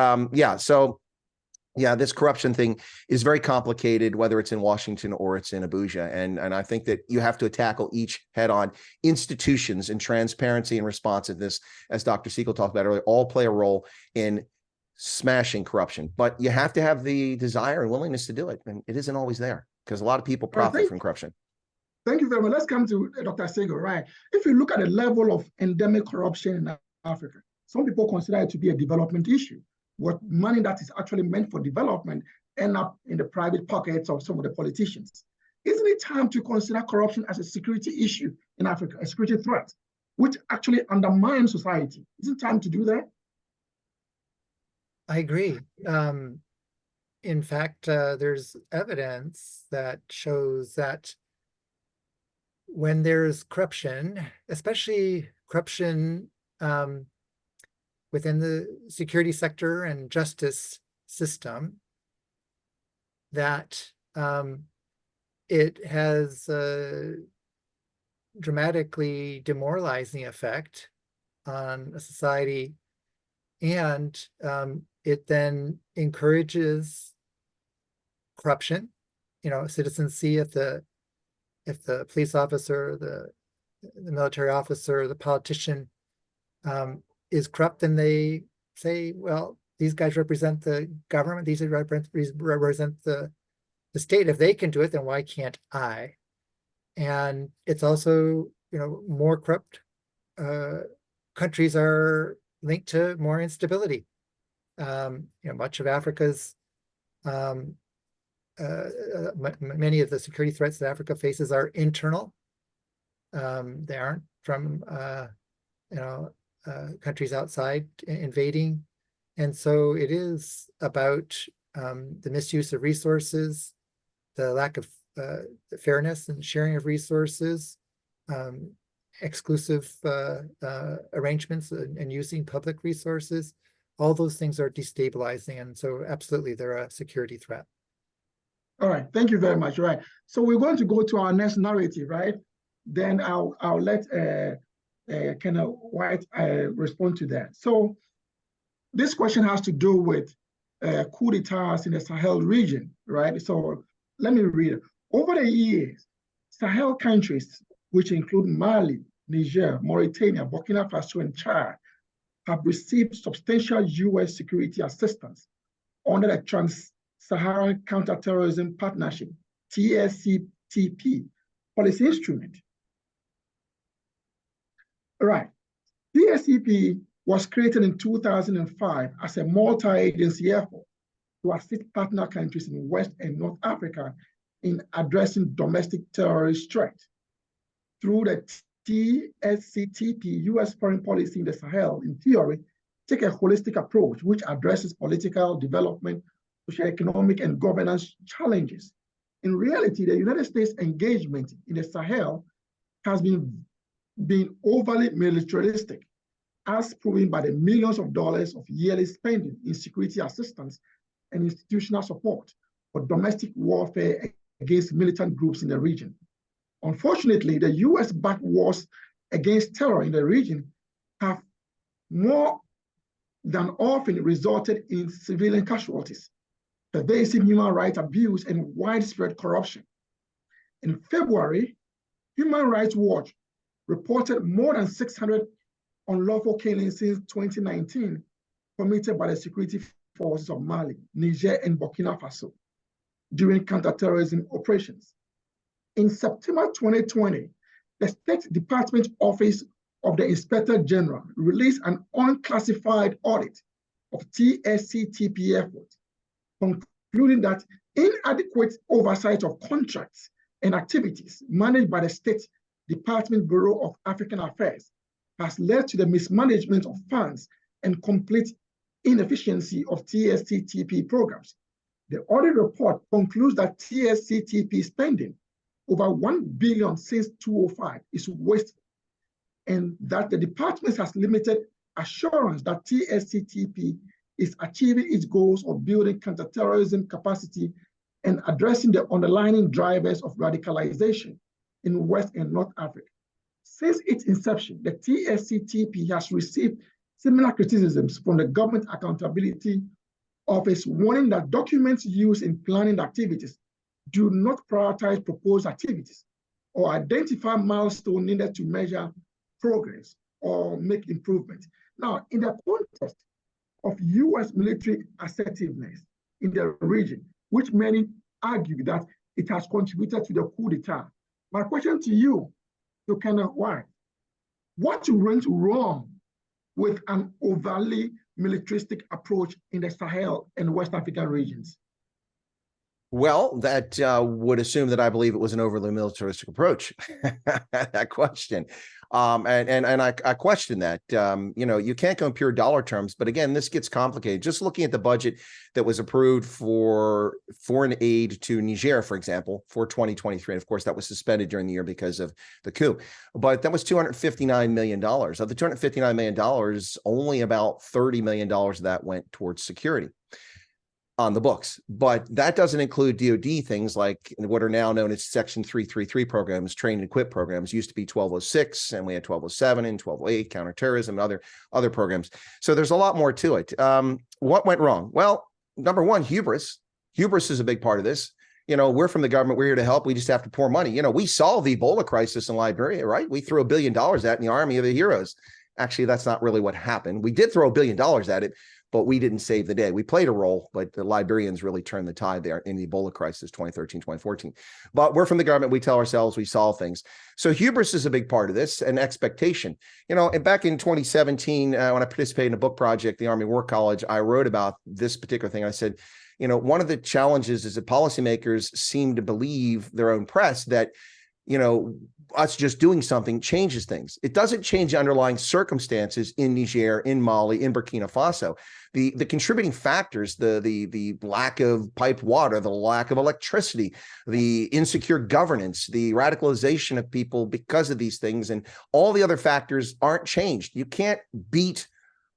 this corruption thing is very complicated, whether it's in Washington or it's in Abuja. And I think that you have to tackle each head on. Institutions and transparency and responsiveness, as Dr. Siegel talked about earlier, all play a role in smashing corruption. But you have to have the desire and willingness to do it. And it isn't always there because a lot of people profit from corruption. Thank you very much. Let's come to Dr. Siegel, right? If you look at the level of endemic corruption in Africa, some people consider it to be a development issue. What money that is actually meant for development end up in the private pockets of some of the politicians. Isn't it time to consider corruption as a security issue in Africa, a security threat, which actually undermines society? Isn't it time to do that? I agree. In fact, there's evidence that shows that when there's corruption, especially corruption within the security sector and justice system, that it has a dramatically demoralizing effect on a society, and it then encourages corruption. Citizens see if the police officer, the military officer, the politician is corrupt, then they say, well, these guys represent the government, these represent the state. If they can do it, then why can't I? And it's also, more corrupt countries are linked to more instability. Much of Africa's, many of the security threats that Africa faces are internal. They aren't from, countries outside invading. And so it is about the misuse of resources, the lack of fairness and sharing of resources, exclusive arrangements and using public resources. All those things are destabilizing. And so absolutely, they're a security threat. All right, thank you very much. Right. So we're going to go to our next narrative, right? Then I'll let Kenneth White respond to that. So this question has to do with coup d'etats in the Sahel region, right? So let me read it. Over the years, Sahel countries, which include Mali, Niger, Mauritania, Burkina Faso, and Chad, have received substantial U.S. security assistance under the Trans-Saharan Counterterrorism Partnership, TSCTP, policy instrument. Right. TSCP was created in 2005 as a multi-agency effort to assist partner countries in West and North Africa in addressing domestic terrorist threat. Through the TSCTP, U.S. foreign policy in the Sahel, in theory, take a holistic approach which addresses political, development, socioeconomic, and governance challenges. In reality, the United States engagement in the Sahel has been overly militaristic, as proven by the millions of dollars of yearly spending in security assistance and institutional support for domestic warfare against militant groups in the region. Unfortunately, the U.S.-backed wars against terror in the region have more than often resulted in civilian casualties, pervasive human rights abuse, and widespread corruption. In February, Human Rights Watch reported more than 600 unlawful killings since 2019 committed by the security forces of Mali, Niger, and Burkina Faso during counterterrorism operations. In September 2020, the State Department Office of the Inspector General released an unclassified audit of TSCTP efforts, concluding that inadequate oversight of contracts and activities managed by the State Department Bureau of African Affairs has led to the mismanagement of funds and complete inefficiency of TSCTP programs. The audit report concludes that TSCTP spending, over $1 billion since 2005, is wasteful, and that the department has limited assurance that TSCTP is achieving its goals of building counterterrorism capacity and addressing the underlying drivers of radicalization in West and North Africa. Since its inception, the TSCTP has received similar criticisms from the Government Accountability Office, warning that documents used in planning activities do not prioritize proposed activities or identify milestones needed to measure progress or make improvements. Now, in the context of U.S. military assertiveness in the region, which many argue that it has contributed to the coup d'etat, my question to you, Lieutenant White, what went wrong with an overly militaristic approach in the Sahel and West African regions? Well, that would assume that I believe it was an overly militaristic approach. That question, and I question that. You know, you can't go in pure dollar terms, but again, this gets complicated. Just looking at the budget that was approved for foreign aid to Niger, for example, for 2023, and of course that was suspended during the year because of the coup. But that was $259 million. Of the $259 million, only about $30 million of that went towards security on the books. But that doesn't include DoD things like what are now known as Section 333 programs, train and equip programs. Used to be 1206, and we had 1207 and 1208, counterterrorism, and other programs. So there's a lot more to it. What went wrong? Well, number one, hubris. Hubris is a big part of this. You know, we're from the government. We're here to help. We just have to pour money. You know, we solved the Ebola crisis in Liberia, right? We threw $1 billion at it in the Army of the Heroes. Actually, that's not really what happened. We did throw $1 billion at it, but we didn't save the day. We played a role, but the Liberians really turned the tide there in the Ebola crisis, 2013, 2014. But we're from the government. We tell ourselves we solve things. So hubris is a big part of this, and expectation. You know, and back in 2017, when I participated in a book project, the Army War College, I wrote about this particular thing. I said, you know, one of the challenges is that policymakers seem to believe their own press that, you know, us just doing something changes things. It doesn't change the underlying circumstances in Niger, in Mali, in Burkina Faso. The contributing factors, the lack of piped water, the lack of electricity, the insecure governance, the radicalization of people because of these things, and all the other factors aren't changed. You can't beat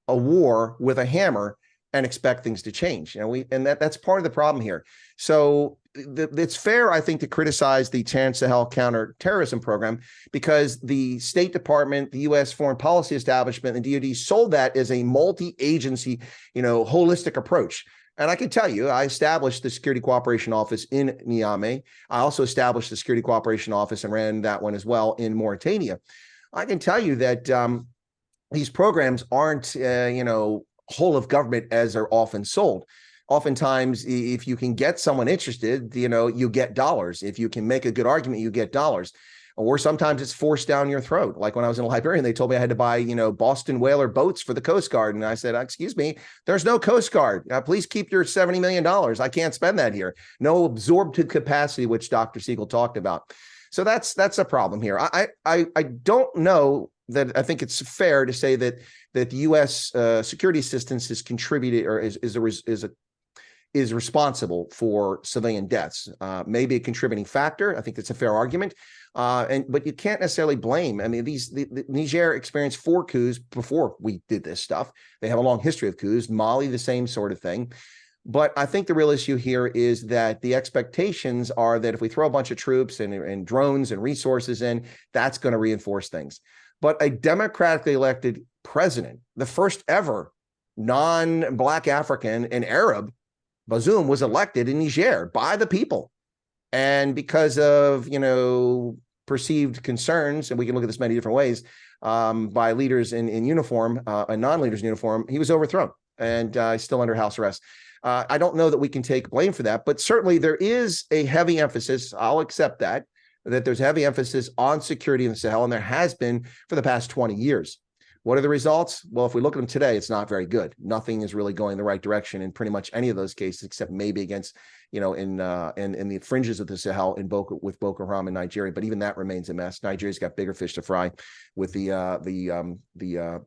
a war with a hammer and expect things to change. You know, that's part of the problem here. So it's fair, I think, to criticize the Trans-Sahel counterterrorism program because the State Department, the U.S. Foreign Policy Establishment, and DoD sold that as a multi-agency, you know, holistic approach. And I can tell you, I established the Security Cooperation Office in Niamey. I also established the Security Cooperation Office and ran that one as well in Mauritania. I can tell you that these programs aren't, you know, whole of government as they're often sold. Oftentimes, if you can get someone interested, you know, you get dollars. If you can make a good argument, you get dollars. Or sometimes it's forced down your throat. Like when I was in Liberia, they told me I had to buy, you know, Boston whaler boats for the Coast Guard. And I said, excuse me, there's no Coast Guard. Please keep your $70 million. I can't spend that here. No absorptive capacity, which Dr. Siegel talked about. So that's a problem here. I don't know that I think it's fair to say that the U.S. security assistance has contributed or is responsible for civilian deaths. Maybe a contributing factor. I think that's a fair argument. But you can't necessarily blame. I mean, the Niger experienced 4 coups before we did this stuff. They have a long history of coups. Mali, the same sort of thing. But I think the real issue here is that the expectations are that if we throw a bunch of troops and drones and resources in, that's going to reinforce things. But a democratically elected president, the first ever non-Black African and Arab, Bazoum, was elected in Niger by the people. And because of, you know, perceived concerns, and we can look at this many different ways, by leaders in uniform and non-leaders in uniform, he was overthrown and still under house arrest. I don't know that we can take blame for that, but certainly there is a heavy emphasis, I'll accept that there's heavy emphasis on security in the Sahel, and there has been for the past 20 years. What are the results? Well, if we look at them today, it's not very good. Nothing is really going the right direction in pretty much any of those cases, except maybe against, you know, in the fringes of the Sahel with Boko Haram in Nigeria. But even that remains a mess. Nigeria's got bigger fish to fry with the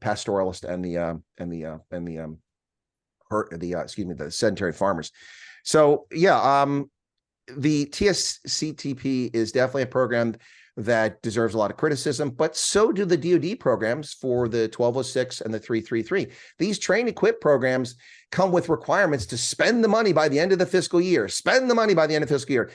pastoralist and the the sedentary farmers. So yeah, the TSCTP is definitely a program that deserves a lot of criticism, but so do the DoD programs for the 1206 and the 333. These train equip programs come with requirements to spend the money by the end of the fiscal year. Spend the money by the end of the fiscal year.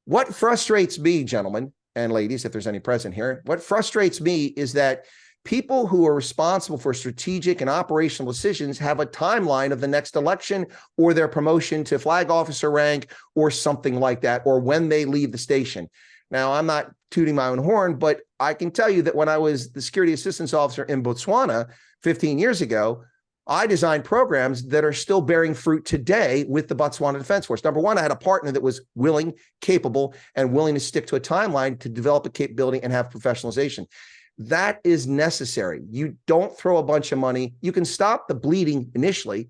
What frustrates me, gentlemen and ladies, if there's any present here, what frustrates me is that people who are responsible for strategic and operational decisions have a timeline of the next election or their promotion to flag officer rank or something like that, or when they leave the station. Now, I'm not tooting my own horn, but I can tell you that when I was the security assistance officer in Botswana 15 years ago, I designed programs that are still bearing fruit today with the Botswana Defense Force. Number one, I had a partner that was willing, capable, and willing to stick to a timeline to develop a capability and have professionalization. That is necessary. You don't throw a bunch of money. You can stop the bleeding initially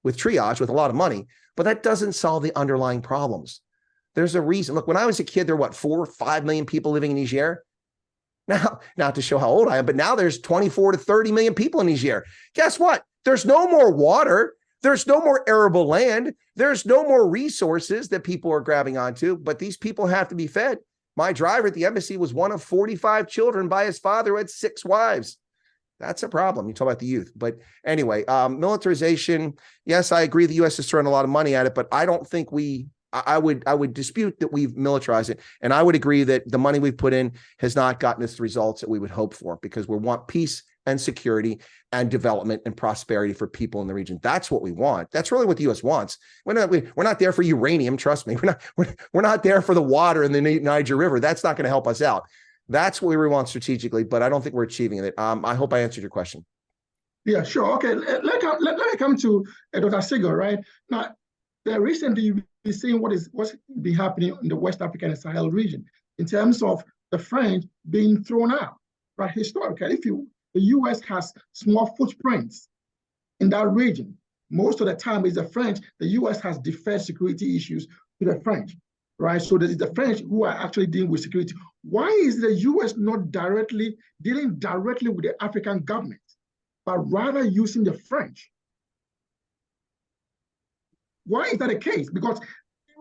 with triage with a lot of money, but that doesn't solve the underlying problems. There's a reason. Look, when I was a kid, there were 4 or 5 million people living in Niger. Now, not to show how old I am, but now there's 24 to 30 million people in Niger. Guess what? There's no more water. There's no more arable land. There's no more resources that people are grabbing onto, but these people have to be fed. My driver at the embassy was one of 45 children by his father who had 6 wives. That's a problem. You talk about the youth. But anyway, militarization, yes, I agree the U.S. is throwing a lot of money at it, but I don't think I would dispute that we've militarized it. And I would agree that the money we've put in has not gotten us the results that we would hope for, because we want peace and security and development and prosperity for people in the region. That's what we want. That's really what the U.S. wants. We're not there for uranium. Trust me. We're not there for the water in the Niger River. That's not going to help us out. That's what we want strategically, but I don't think we're achieving it. I hope I answered your question. Yeah, sure. Okay, let me come to Dr. Sigel, right? Now, recently you've been seeing what's been happening in the West Africa and Sahel region in terms of the French being thrown out, right? Historically, the U.S. has small footprints in that region. Most of the time it's the French. The U.S. has deferred security issues to the French, right? So it's the French who are actually dealing with security. Why is the U.S. not dealing directly with the African government, but rather using the French? Why is that the case? Because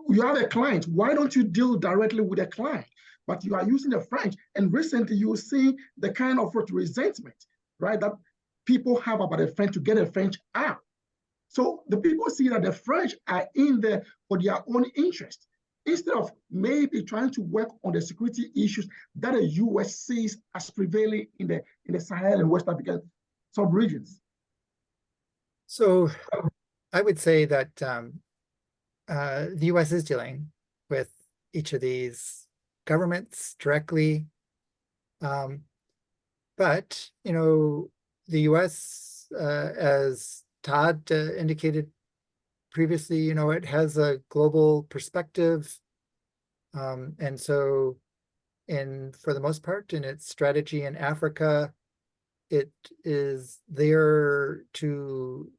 you have a client. Why don't you deal directly with a client? But you are using the French. And recently you see the kind of resentment, right, that people have about the French to get the French out. So the people see that the French are in there for their own interest, instead of maybe trying to work on the security issues that the U.S. sees as prevailing in the Sahel and West Africa sub-regions. So I would say that the U.S. is dealing with each of these governments directly. But, the U.S., as Todd indicated previously, it has a global perspective. And so for the most part, in its strategy in Africa, it is there to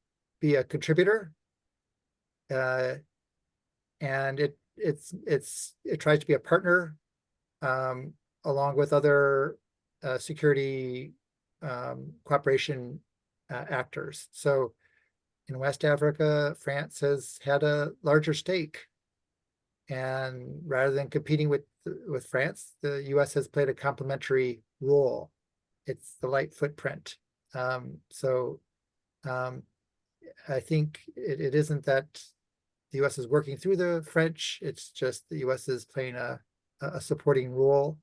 be a contributor. And it tries to be a partner along with other security cooperation actors. So in West Africa, France has had a larger stake, and rather than competing with France, the U.S. has played a complementary role. It's the light footprint. I think it isn't that the U.S. is working through the French. It's just the U.S. is playing a supporting role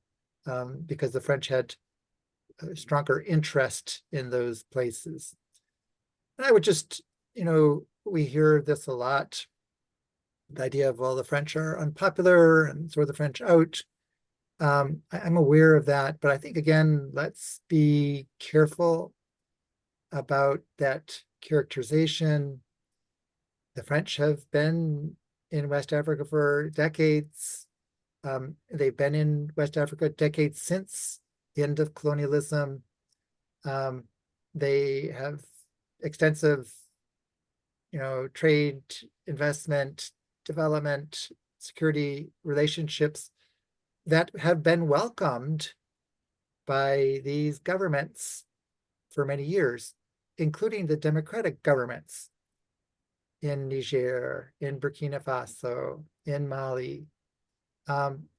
because the French had a stronger interest in those places. And I would just, we hear this a lot, the idea of, well, the French are unpopular and throw the French out. I'm aware of that, but I think, again, let's be careful about that characterization. The French have been in West Africa for decades. They've been in West Africa decades since the end of colonialism. They have extensive, trade, investment, development, security relationships that have been welcomed by these governments for many years, including the democratic governments. in Niger, in Burkina Faso, in Mali,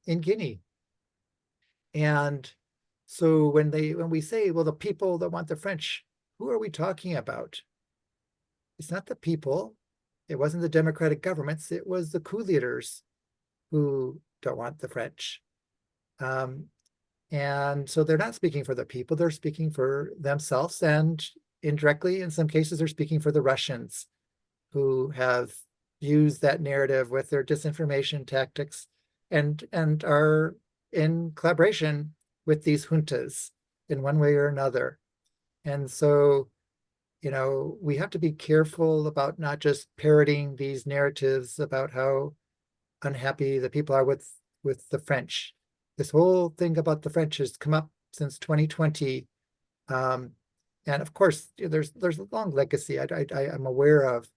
in Guinea. And so when we say, well, the people that want the French, who are we talking about? It's not the people. It wasn't the democratic governments. It was the coup leaders who don't want the French. And so they're not speaking for the people. They're speaking for themselves. And indirectly, in some cases, they're speaking for the Russians who have used that narrative with their disinformation tactics and are in collaboration with these juntas in one way or another. And so, you know, we have to be careful about not just parroting these narratives about how unhappy the people are with the French. This whole thing about the French has come up since 2020. And of course, there's a long legacy I'm aware of,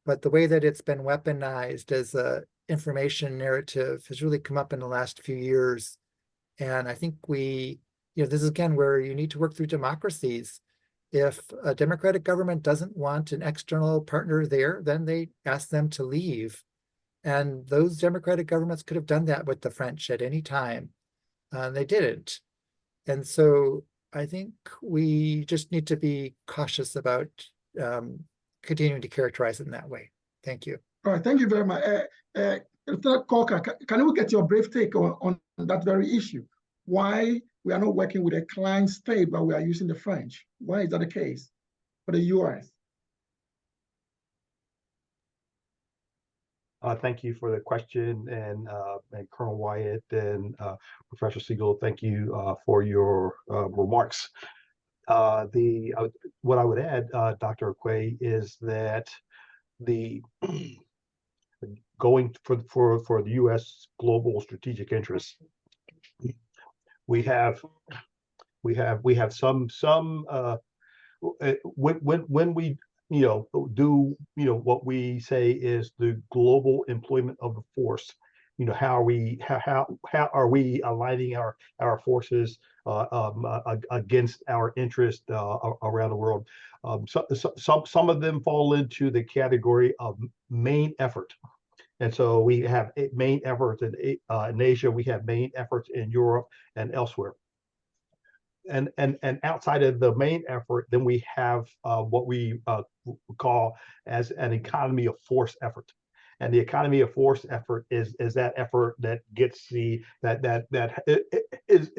but the way that it's been weaponized as a information narrative has really come up in the last few years. And I think this is again where you need to work through democracies. If a democratic government doesn't want an external partner there, then they ask them to leave. And those democratic governments could have done that with the French at any time. They didn't. And so I think we just need to be cautious about continuing to characterize it in that way. Thank you. All right, thank you very much. Lieutenant Corker, can we get your brief take on that very issue? Why we are not working with a client state, but we are using the French? Why is that the case for the U.S.? Thank you for the question, and Colonel Wyatt and Professor Siegel, thank you for your remarks. What I would add, Dr. Quay, is that the going for the U.S. global strategic interests, we have some when we do what we say is the global employment of the force. How are we aligning our forces against our interest around the world? Some of them fall into the category of main effort. And so we have main efforts in Asia, we have main efforts in Europe and elsewhere. And outside of the main effort, then we have what we call as an economy of force effort. And the economy of force effort is that effort that gets that is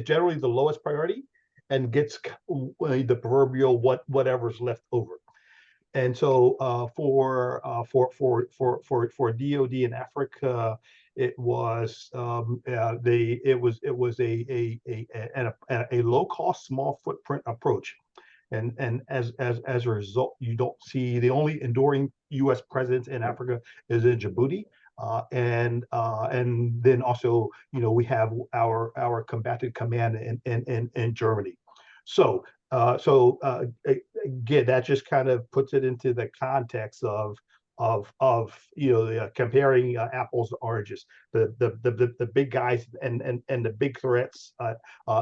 generally the lowest priority and gets the proverbial whatever's left over. And so for DoD in Africa, it was a low cost, small footprint approach. And as a result, you don't see the only enduring U.S. presence in Africa is in Djibouti. And then also, we have our combatant command in Germany. So again, that just kind of puts it into the context of comparing apples to oranges, the big guys and the big threats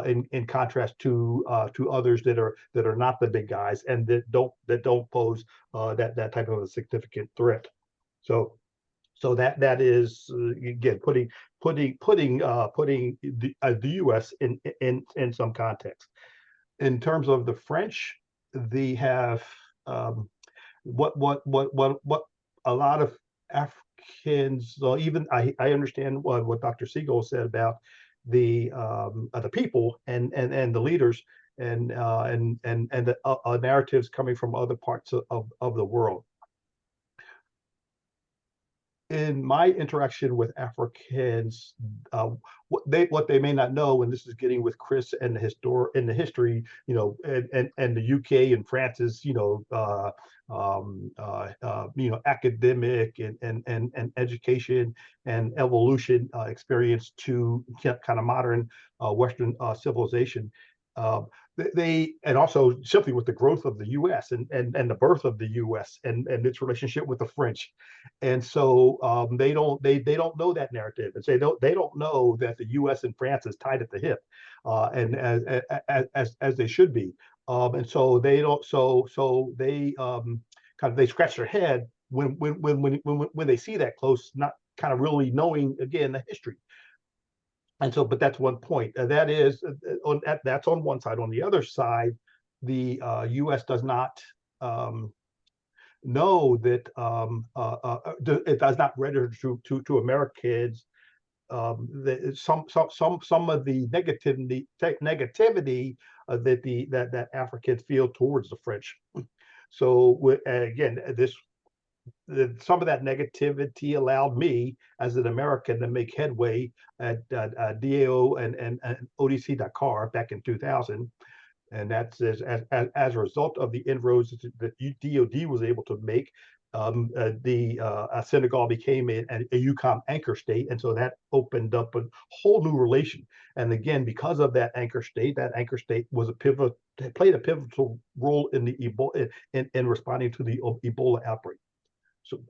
in contrast to others that are not the big guys and that don't pose that type of a significant threat. So that is again putting the U.S. in some context. In terms of the French, they have what a lot of Africans, even I understand what Dr. Siegel said about the people and the leaders and the narratives coming from other parts of the world. In my interaction with Africans, what they may not know, and this is getting with Chris and the history, and the UK and France's, academic and education and evolution experience to kind of modern Western civilization. And also simply with the growth of the U.S. and the birth of the U.S. and its relationship with the French, and so they don't know that narrative, and they don't know that the U.S. and France is tied at the hip, and as they should be, and so they don't they scratch their head when they see that close, not kind of really knowing again the history. And so, but that's one point. That is that's on one side. On the other side, the U.S. does not know that it does not register to Americans some of the negativity that Africans feel towards the French. So again, some of that negativity allowed me as an American to make headway at DAO and ODC Dakar back in 2000. And that's as a result of the inroads that DOD was able to make. Senegal became a EUCOM anchor state, and so that opened up a whole new relation. And again, because of that anchor state was played a pivotal role in the Ebola in responding to the Ebola outbreak. So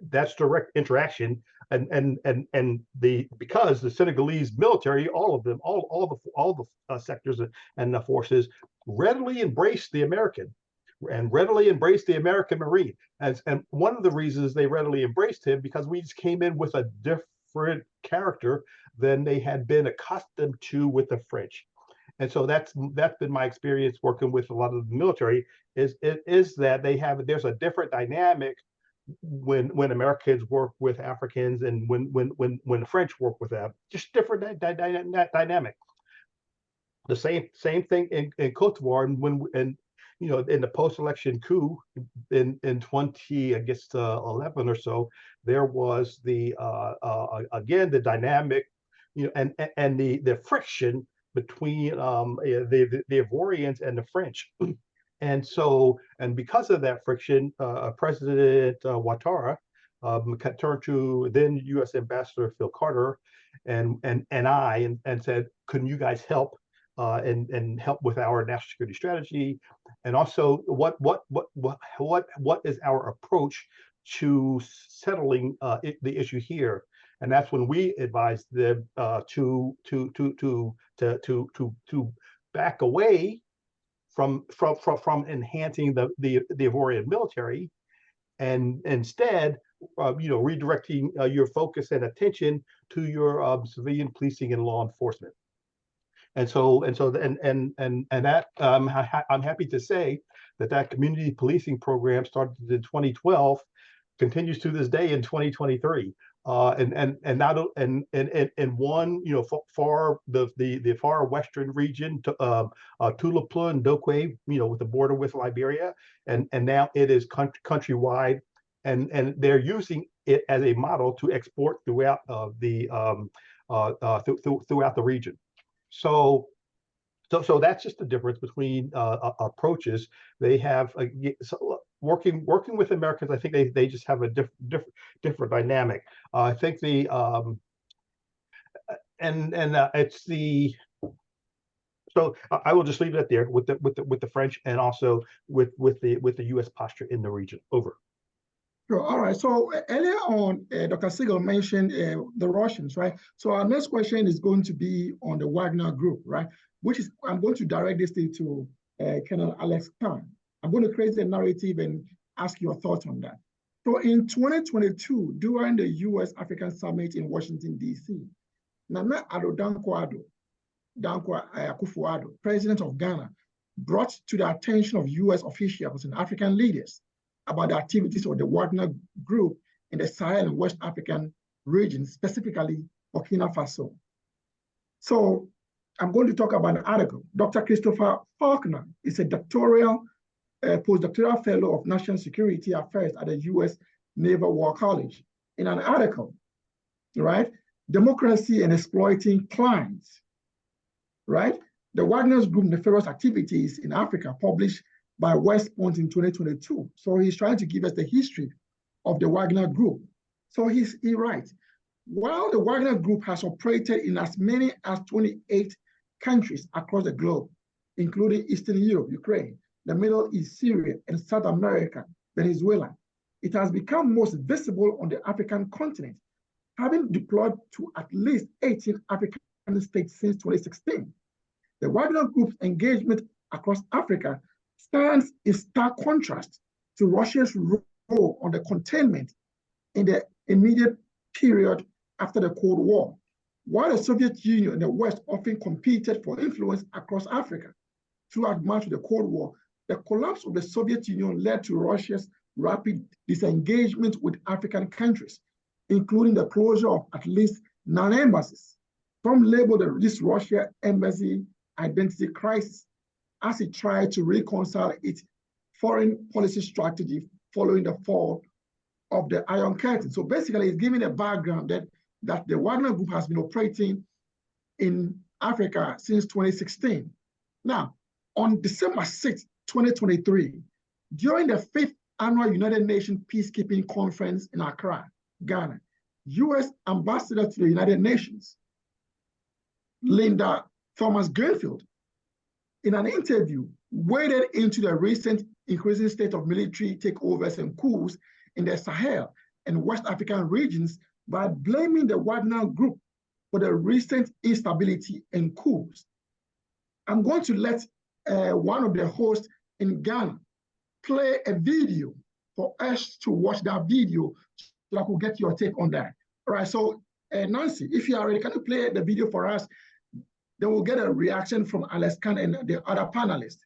that's direct interaction, and because the Senegalese military, all of them, all the sectors and the forces readily embraced the American, and readily embraced the American Marine. And one of the reasons they readily embraced him because we just came in with a different character than they had been accustomed to with the French. And so that's been my experience working with a lot of the military. Is that there's a different dynamic when Americans work with Africans and when the French work with them, just different dynamic. The same thing in Cote d'Ivoire, and in the post-election coup in 2011 or so, there was again the dynamic, and the friction between the Ivorians and the French. And so, and because of that friction, President Ouattara turned to then U.S. Ambassador Phil Carter and I said, "Couldn't you guys help and help with our national security strategy? And also, what is our approach to settling the issue here?" And that's when we advised them to back away from enhancing the Ivorian military, and instead, redirecting your focus and attention to your civilian policing and law enforcement. And that I'm happy to say that community policing program started in 2012, continues to this day in 2023. And one, far the far western region, Tulaplu and Dokwe, with the border with Liberia, and now it is countrywide, and they're using it as a model to export throughout throughout the region. So that's just the difference between approaches. They have working with Americans. I think they just have a different dynamic. I think it's the. So I will just leave it there with the French, and also with the U.S. posture in the region. Over. Sure. All right. So earlier on, Dr. Siegel mentioned the Russians, right? So our next question is going to be on the Wagner Group, right? Which is, I'm going to direct this thing to Colonel Alex Khan. I'm going to create the narrative and ask your thoughts on that. So in 2022, during the U.S.-African Summit in Washington, D.C., Nana Addo Dankwa Akufo-Addo, president of Ghana, brought to the attention of U.S. officials and African leaders about the activities of the Wagner Group in the Sahel and West African region, specifically Burkina Faso. So I'm going to talk about an article. Dr. Christopher Faulkner is a postdoctoral fellow of national security affairs at the U.S. Naval War College. In an article, right, Democracy and Exploiting Clients, right? The Wagner's Group Nefarious Activities in Africa, published by West Point in 2022. So he's trying to give us the history of the Wagner Group. So he writes, while the Wagner Group has operated in as many as 28 countries across the globe, including Eastern Europe, Ukraine, the Middle East, Syria, and South America, Venezuela, it has become most visible on the African continent, having deployed to at least 18 African states since 2016. The Wagner Group's engagement across Africa stands in stark contrast to Russia's role role on the containment in the immediate period after the Cold War. While the Soviet Union and the West often competed for influence across Africa throughout much of the Cold War, the collapse of the Soviet Union led to Russia's rapid disengagement with African countries, including the closure of at least 9 embassies. Some labeled this Russia embassy identity crisis as it tried to reconcile its foreign policy strategy following the fall of the Iron Curtain. So basically, it's giving a background that the Wagner Group has been operating in Africa since 2016. Now, on December 6, 2023, during the 5th Annual United Nations Peacekeeping Conference in Accra, Ghana, U.S. Ambassador to the United Nations, Linda Thomas-Greenfield, in an interview, waded into the recent increasing state of military takeovers and coups in the Sahel and West African regions by blaming the Wagner Group for the recent instability and coups. I'm going to let one of the hosts in Ghana play a video for us to watch that video so I could get your take on that. All right, so Nancy, if you are ready, can you play the video for us? Then we'll get a reaction from Alex Khan and the other panelists.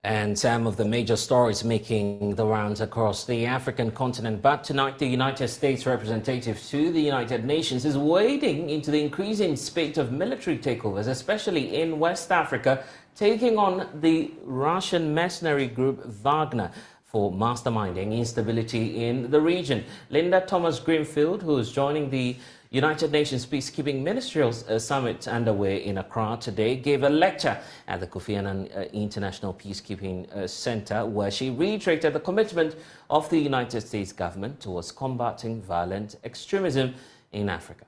And some of the major stories making the rounds across the African continent. But tonight, the United States representative to the United Nations is wading into the increasing spate of military takeovers, especially in West Africa, taking on the Russian mercenary group Wagner for masterminding instability in the region. Linda Thomas-Greenfield, who is joining the United Nations Peacekeeping Ministerial Summit underway in Accra today, gave a lecture at the Kofi Annan International Peacekeeping Center, where she reiterated the commitment of the United States government towards combating violent extremism in Africa.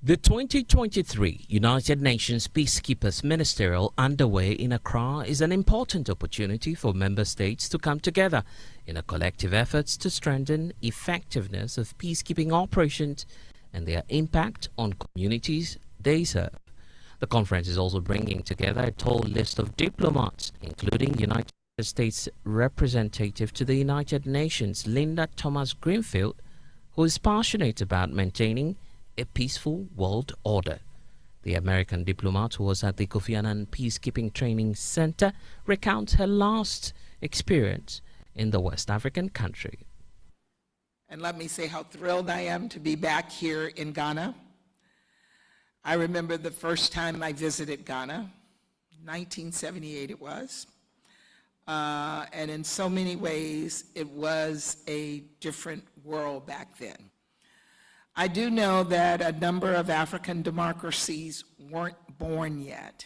The 2023 United Nations Peacekeepers Ministerial underway in Accra is an important opportunity for member states to come together in a collective effort to strengthen effectiveness of peacekeeping operations and their impact on communities they serve. The conference is also bringing together a tall list of diplomats, including United States representative to the United Nations, Linda Thomas-Greenfield, who is passionate about maintaining a peaceful world order. The American diplomat who was at the Kofi Annan Peacekeeping Training Center recounts her last experience in the West African country. And let me say how thrilled I am to be back here in Ghana. I remember the first time I visited Ghana, 1978 it was. And in so many ways, it was a different world back then. I do know that a number of African democracies weren't born yet,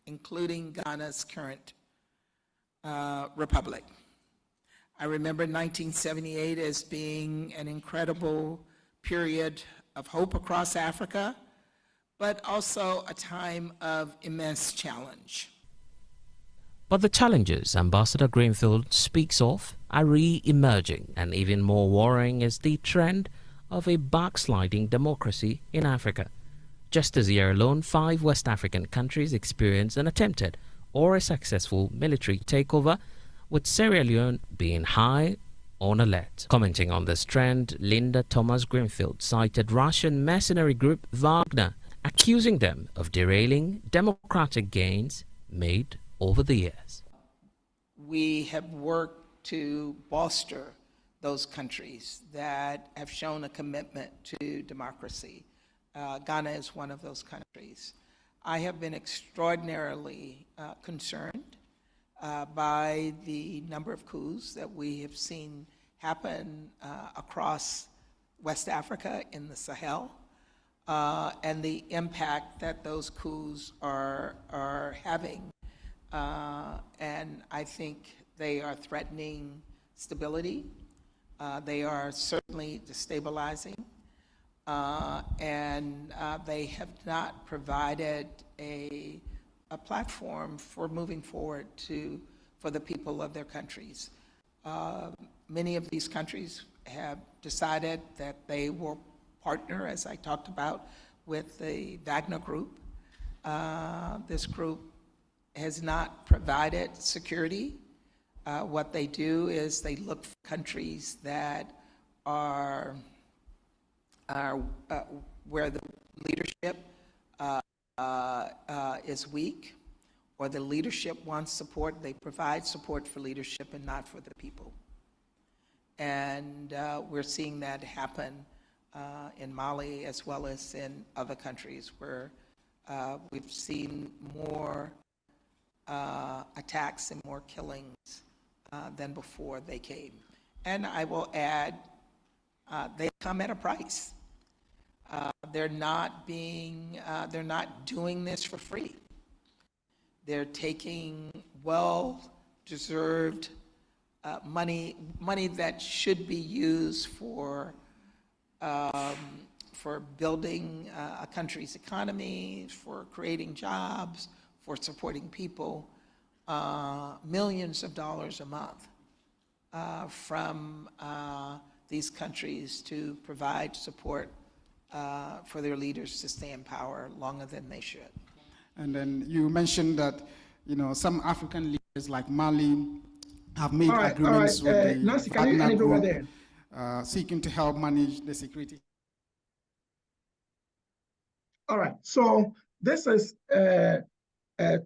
including Ghana's current republic. I remember 1978 as being an incredible period of hope across Africa, but also a time of immense challenge. But the challenges Ambassador Greenfield speaks of are re-emerging, and even more worrying is the trend of a backsliding democracy in Africa. Just this year alone, 5 West African countries experienced an attempted or a successful military takeover, with Sierra Leone being high on alert. Commenting on this trend, Linda Thomas-Greenfield cited Russian mercenary group Wagner, accusing them of derailing democratic gains made over the years. We have worked to bolster those countries that have shown a commitment to democracy. Ghana is one of those countries. I have been extraordinarily concerned by the number of coups that we have seen happen across West Africa in the Sahel, and the impact that those coups are having. And I think they are threatening stability. They are certainly destabilizing, and they have not provided a platform for moving forward for the people of their countries. Many of these countries have decided that they will partner, as I talked about, with the Wagner group. This group has not provided security. What they do is they look for countries that are where the leadership is weak, or the leadership wants support. They provide support for leadership and not for the people. And we're seeing that happen in Mali as well as in other countries where we've seen more attacks and more killings than before they came. And I will add, they come at a price. They're not doing this for free. They're taking well-deserved money that should be used for building a country's economy, for creating jobs, for supporting people, millions of dollars a month from these countries to provide support for their leaders to stay in power longer than they should. And then you mentioned that, some African leaders like Mali have made agreements with the Nancy, Wagner group, there? seeking to help manage the security. All right, so this is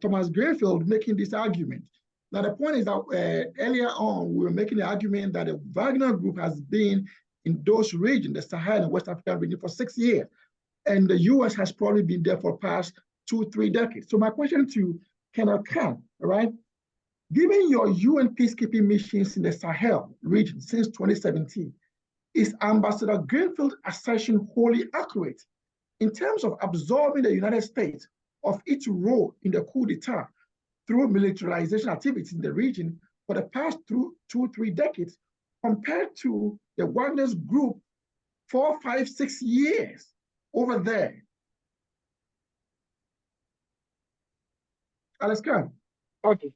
Thomas Greenfield making this argument. Now, the point is that earlier on, we were making the argument that the Wagner group has been in those regions, the Sahel and West African region, for 6 years. And the US has probably been there for the past 2-3 decades. So my question to Colonel Khan, all right? Given your UN peacekeeping missions in the Sahel region since 2017, is Ambassador Greenfield's assertion wholly accurate in terms of absorbing the United States of its role in the coup d'etat through militarization activities in the region for the past 2-3 decades, compared to the Wagner's group 4, 5, 6 years over there? Alex Khan. Okay.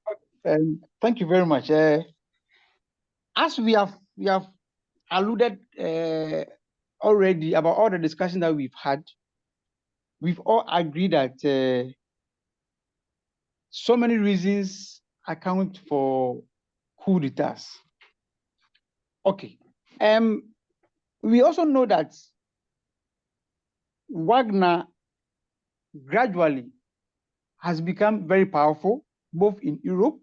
Thank you very much. As we have alluded already about all the discussion that we've had, we've all agreed that so many reasons account for coup d'etats. Okay. We also know that Wagner gradually has become very powerful, both in Europe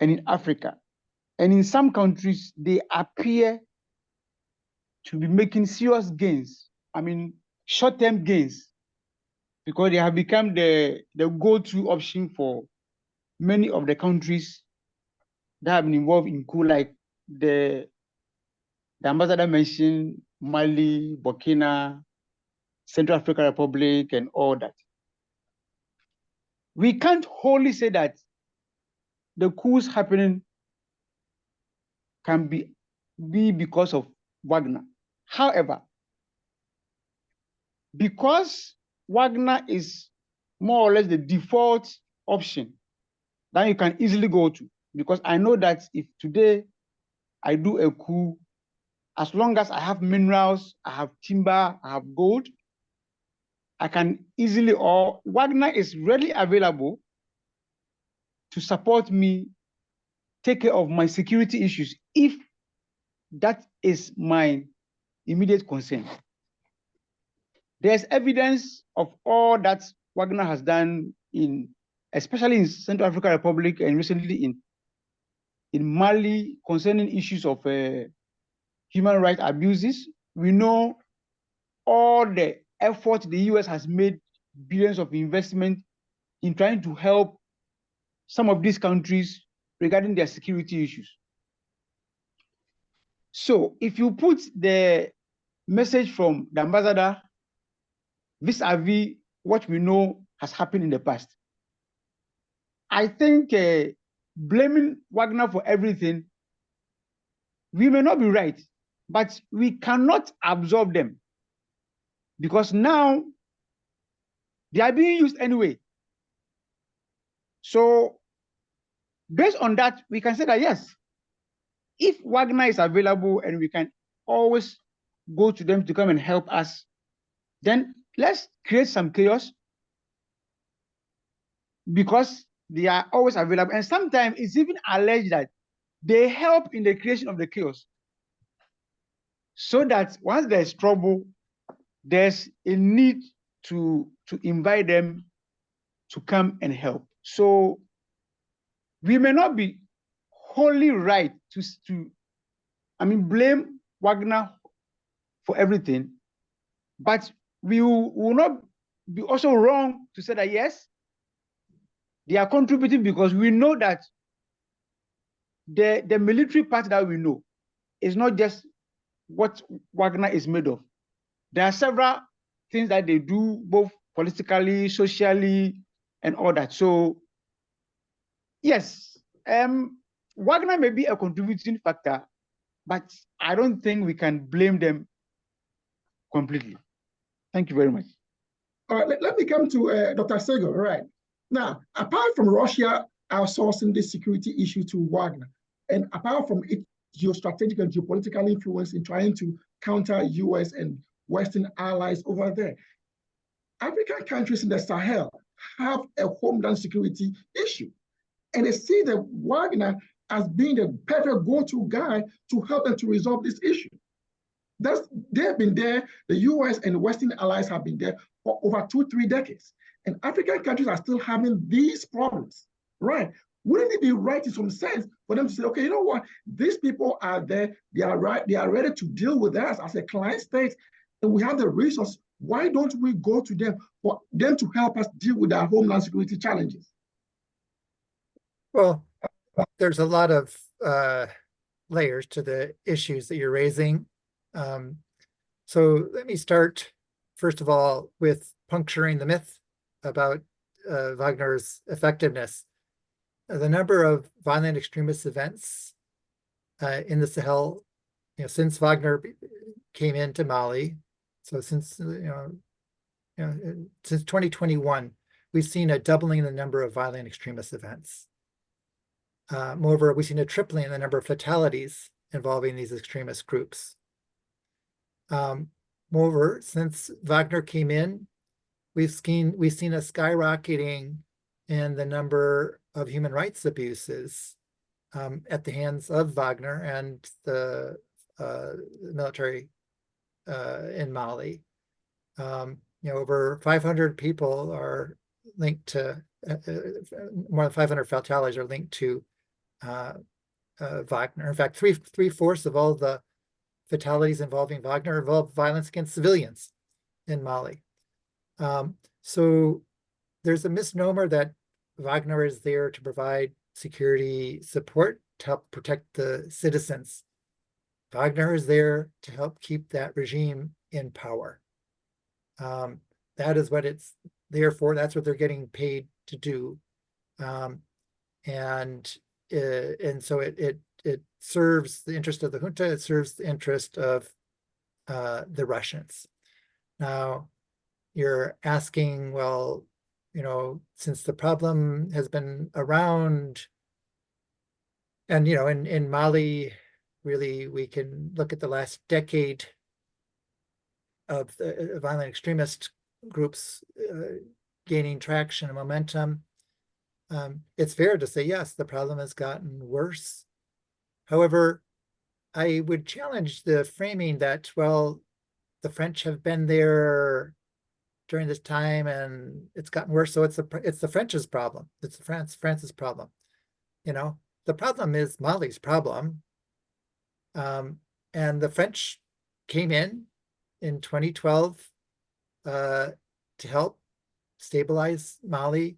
and in Africa. And in some countries, they appear to be making serious gains. I mean, short-term gains, because they have become the go-to option for many of the countries that have been involved in coup, like the ambassador mentioned Mali, Burkina, Central African Republic, and all that. We can't wholly say that the coups happening can be because of Wagner. However, because Wagner is more or less the default option that you can easily go to, because I know that if today I do a coup, as long as I have minerals, I have timber, I have gold, I can easily, or Wagner is readily available to support me, take care of my security issues, if that is my immediate concern. There's evidence of all that Wagner has done especially in Central African Republic and recently in Mali, concerning issues of human rights abuses. We know all the effort the US has made, billions of investment in trying to help some of these countries regarding their security issues. So if you put the message from the ambassador vis-a-vis what we know has happened in the past, I think blaming Wagner for everything, we may not be right, but we cannot absorb them, because now they are being used anyway. So based on that, we can say that yes, if Wagner is available and we can always go to them to come and help us, then let's create some chaos, because they are always available. And sometimes it's even alleged that they help in the creation of the chaos, so that once there's trouble, there's a need to invite them to come and help. So we may not be wholly right to blame Wagner for everything, but we will not be also wrong to say that yes, they are contributing, because we know that the military part that we know is not just what Wagner is made of. There are several things that they do, both politically, socially, and all that. So yes, Wagner may be a contributing factor, but I don't think we can blame them completely. Thank you very much. All right, let me come to Dr. Sego. All right. Now, apart from Russia outsourcing this security issue to Wagner, and apart from its geostrategic and geopolitical influence in trying to counter US and Western allies over there, African countries in the Sahel have a homeland security issue. And they see that Wagner as being the perfect go-to guy to help them to resolve this issue. They have been there, the US and Western allies have been there for over 2-3 decades. And African countries are still having these problems, right? Wouldn't it be right in some sense for them to say, okay, you know what? These people are there, they are right, they are ready to deal with us as a client state, and we have the resources. Why don't we go to them for them to help us deal with our homeland security challenges? Well, there's a lot of layers to the issues that you're raising. So let me start, first of all, with puncturing the myth about Wagner's effectiveness. The number of violent extremist events in the Sahel, since Wagner came into Mali, so since since 2021, we've seen a doubling in the number of violent extremist events. Moreover, we've seen a tripling in the number of fatalities involving these extremist groups. Moreover, since Wagner came in, we've seen a skyrocketing in the number of human rights abuses at the hands of Wagner and the military in Mali. Over 500 people are linked to, more than 500 fatalities are linked to Wagner. In fact, three-fourths of all the fatalities involving Wagner involve violence against civilians in Mali. So there's a misnomer that Wagner is there to provide security support to help protect the citizens. Wagner is there to help keep that regime in power. That is what it's there for. That's what they're getting paid to do. And so it serves the interest of the junta. It serves the interest of the Russians. Now, you're asking, well, since the problem has been around, and in Mali, really, we can look at the last decade of the violent extremist groups gaining traction and momentum. It's fair to say, yes, the problem has gotten worse. However, I would challenge the framing that, well, the French have been there during this time and it's gotten worse, so it's the French's problem. It's France's problem. The problem is Mali's problem. And the French came in 2012 to help stabilize Mali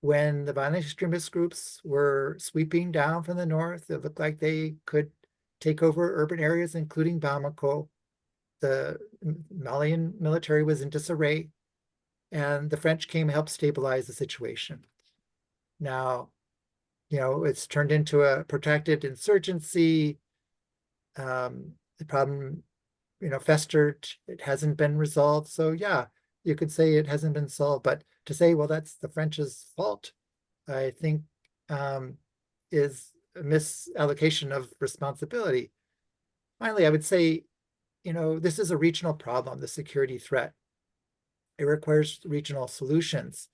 when the violent extremist groups were sweeping down from the north. It looked like they could take over urban areas, including Bamako. The Malian military was in disarray, and the French came and helped stabilize the situation. Now, it's turned into a protracted insurgency. The problem, festered. It hasn't been resolved. So yeah, you could say it hasn't been solved, but to say, well, that's the French's fault, I think is misallocation of responsibility. Finally, I would say, this is a regional problem, the security threat. It requires regional solutions.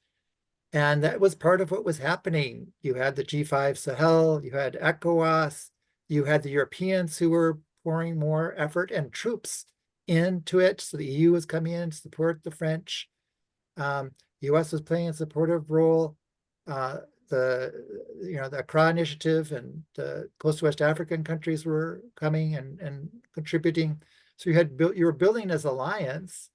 And that was part of what was happening. You had the G5 Sahel, you had ECOWAS, you had the Europeans who were pouring more effort and troops into it. So the EU was coming in to support the French. US was playing a supportive role. The Accra Initiative and the close to West African countries were coming and contributing. So you were building this alliance.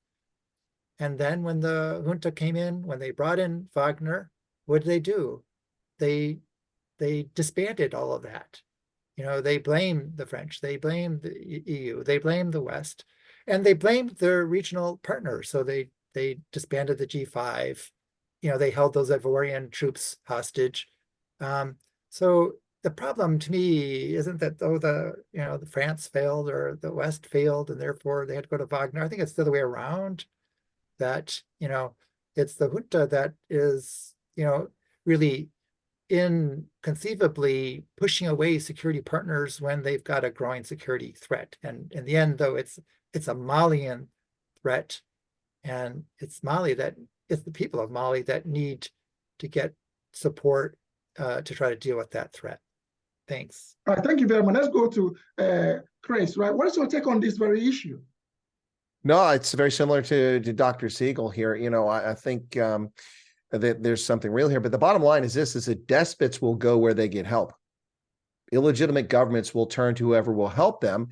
And then when the junta came in, when they brought in Wagner, what did they do? They disbanded all of that. They blamed the French, they blamed the EU, they blamed the West, and they blamed their regional partners. So they disbanded the G5. They held those Ivorian troops hostage. So the problem to me isn't that the France failed or the West failed and therefore they had to go to Wagner. I think it's the other way around. That it's the junta that is really inconceivably pushing away security partners when they've got a growing security threat. And in the end, though, it's a Malian threat, and it's the people of Mali that need to get support to try to deal with that threat. Thanks. All right, thank you very much. Let's go to Chris. Right, what is your take on this very issue? No, it's very similar to Dr. Siegel here. I think that there's something real here. But the bottom line is this, is that despots will go where they get help. Illegitimate governments will turn to whoever will help them,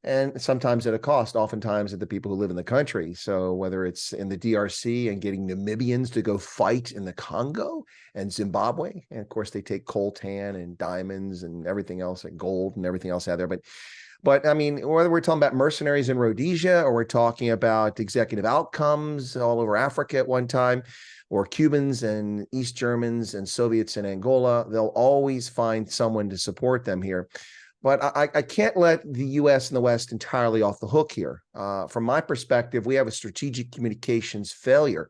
and sometimes at a cost, oftentimes at the people who live in the country. So whether it's in the DRC and getting Namibians to go fight in the Congo and Zimbabwe, and of course they take coltan and diamonds and everything else, and gold and everything else out there. But I mean, whether we're talking about mercenaries in Rhodesia or we're talking about executive outcomes all over Africa at one time, or Cubans and East Germans and Soviets in Angola, they'll always find someone to support them here. But I can't let the U.S. and the West entirely off the hook here. From my perspective, we have a strategic communications failure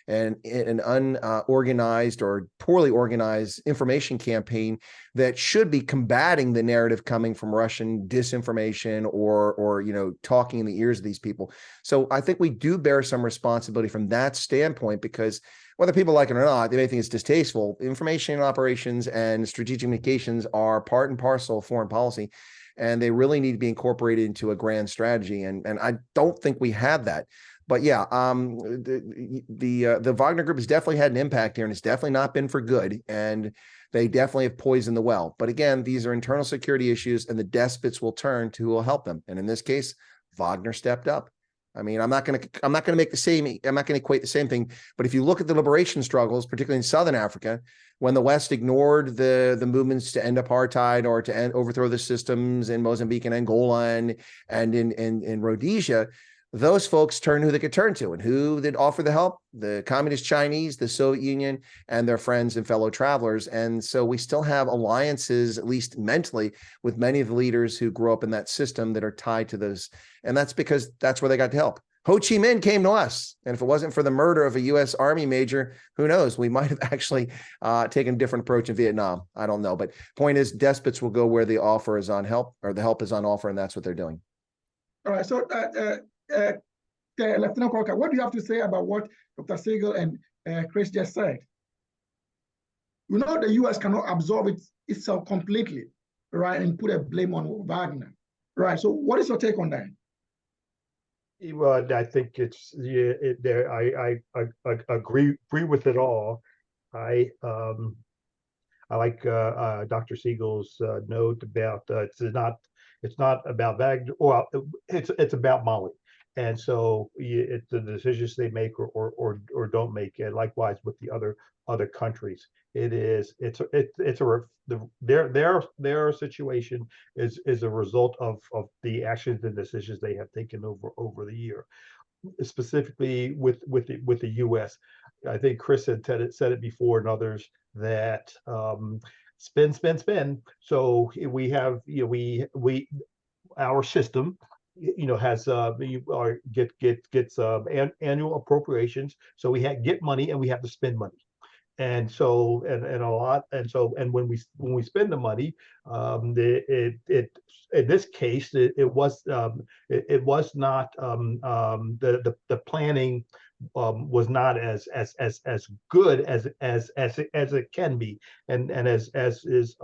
and an unorganized or poorly organized information campaign that should be combating the narrative coming from Russian disinformation or talking in the ears of these people. So I think we do bear some responsibility from that standpoint, because whether people like it or not, they may think it's distasteful. Information operations and strategic communications are part and parcel of foreign policy, and they really need to be incorporated into a grand strategy. And I don't think we have that. But yeah, the Wagner Group has definitely had an impact here, and it's definitely not been for good. And they definitely have poisoned the well. But again, these are internal security issues, and the despots will turn to who will help them. And in this case, Wagner stepped up. I mean, I'm not going to equate the same thing. But if you look at the liberation struggles, particularly in Southern Africa, when the West ignored the movements to end apartheid or to overthrow the systems in Mozambique and Angola and in Rhodesia, those folks turned who they could turn to. And who did offer the help? The Communist Chinese, the Soviet Union, and their friends and fellow travelers. And so we still have alliances, at least mentally, with many of the leaders who grew up in that system that are tied to those. And that's because that's where they got the help. Ho Chi Minh came to us. And if it wasn't for the murder of a U.S. Army major, who knows? We might have actually taken a different approach in Vietnam. I don't know. But point is, despots will go where the offer is on help, or the help is on offer, and that's what they're doing. All right. So Lieutenant Corker, what do you have to say about what Dr. Siegel and Chris just said? The U.S. cannot absorb itself completely, right, and put a blame on Wagner, right? So what is your take on that? Well, I think I agree with it all. I like Dr. Siegel's note about it's not about Wagner. Well, it's about Mali. And so it's the decisions they make or don't make, and likewise with the other countries. Their situation is a result of the actions and decisions they have taken over the year. Specifically with the U.S., I think Chris had said it before, and others, that spend. So we have our system has gets annual appropriations. So we get money and we have to spend money. and so and when we spend the money, in this case it was not the planning was not as good as it can be, and as is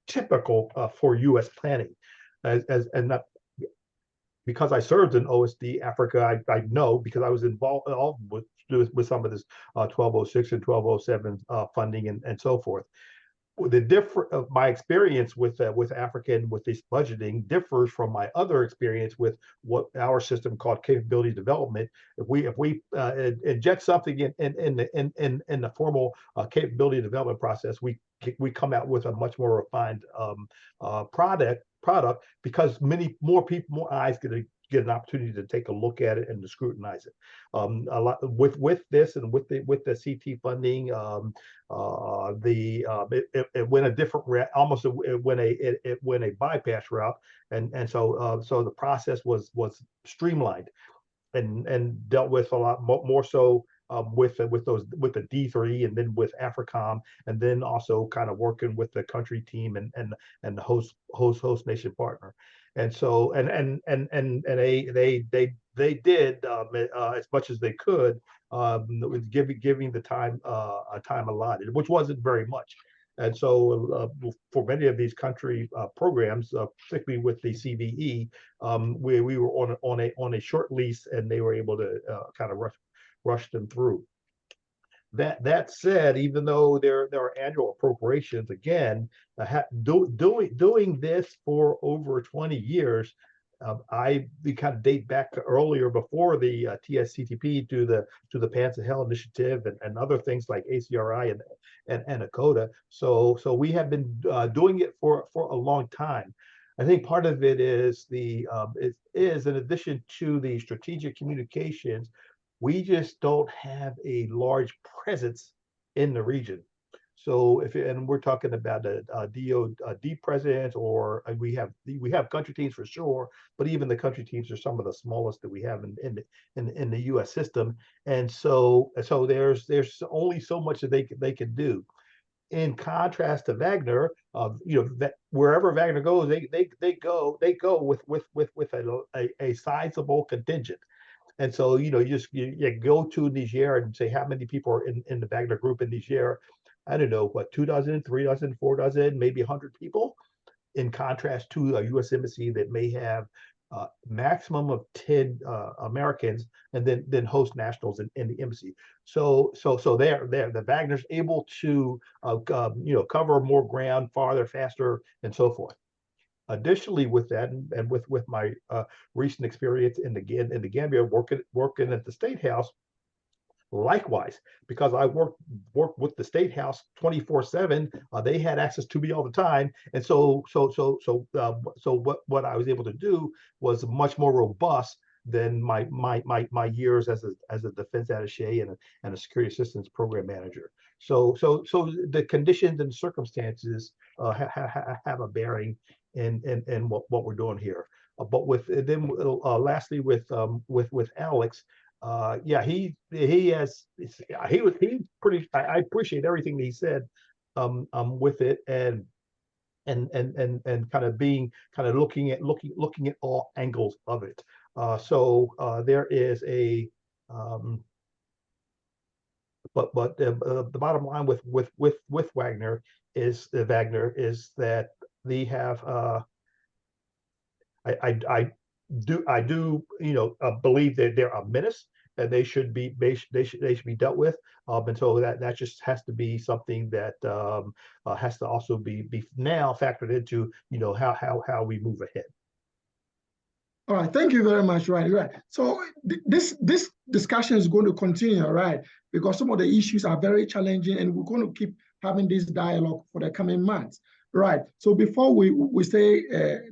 typical for U.S. planning, and that, because I served in OSD Africa, I know, because I was involved with some of this 1206 and 1207 funding and so forth. My experience with Africa and with this budgeting differs from my other experience with what our system called capability development. If we inject something in the formal capability development process, we come out with a much more refined product, because many more people, more eyes get an opportunity to take a look at it and to scrutinize it. A lot with this and with the CT funding, it went a different route, almost it went a bypass route, and so the process was streamlined and dealt with a lot more so with the D3, and then with AFRICOM, and then also kind of working with the country team and the host nation partner. And so they did as much as they could, with giving the time allotted, which wasn't very much. And so for many of these country programs, particularly with the CVE, we were on a short lease, and they were able to kind of rush them through. That said, even though there are annual appropriations, again, doing this for over 20 years, we kind of date back to earlier, before the TSCTP, to the Pan Sahel Initiative and other things like ACRI and ACODA. So we have been doing it for a long time. I think part of it is is in addition to the strategic communications, we just don't have a large presence in the region. So and we're talking about a DOD presence, or we have country teams for sure, but even the country teams are some of the smallest that we have in the U.S. system. And so there's only so much that they can do. In contrast to Wagner, that wherever Wagner goes, they go with a sizable contingent. And so, you go to Niger and say, how many people are in the Wagner group in Niger? I don't know, 2 dozen, 3 dozen, 4 dozen, maybe 100 people, in contrast to a U.S. embassy that may have maximum of 10 Americans, and then host nationals in the embassy. So the Wagner's able to cover more ground farther, faster, and so forth. Additionally, with that, and with my recent experience in the Gambia, working at the State House, likewise, because I worked with the State House 24/7, they had access to me all the time, and so what I was able to do was much more robust than my years as a defense attaché and a security assistance program manager. So the conditions and circumstances have a bearing in what we're doing here. But lastly with Alex, he pretty. I appreciate everything that he said with it, and kind of looking at all angles of it. So there is a but the bottom line with Wagner is that they have I do believe that they're a menace, and they should be dealt with, and so that just has to be something that has to also be now factored into how we move ahead. All right, thank you very much. Right. So this discussion is going to continue, right? Because some of the issues are very challenging, and we're going to keep having this dialogue for the coming months. Right. So before we say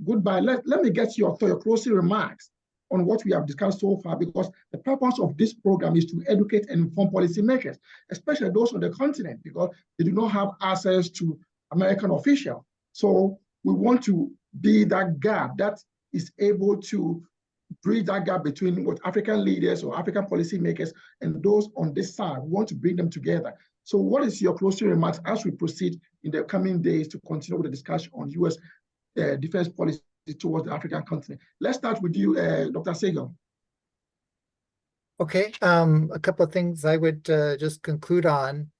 goodbye, let me get your closing remarks on what we have discussed so far, because the purpose of this program is to educate and inform policymakers, especially those on the continent, because they do not have access to American officials. So we want to be that gap that is able to bridge that gap between what African leaders or African policymakers and those on this side. We want to bring them together. So what is your closing remarks as we proceed in the coming days to continue with the discussion on U.S. defense policy towards the African continent? Let's start with you, Dr. Sahel. Okay, a couple of things I would just conclude on.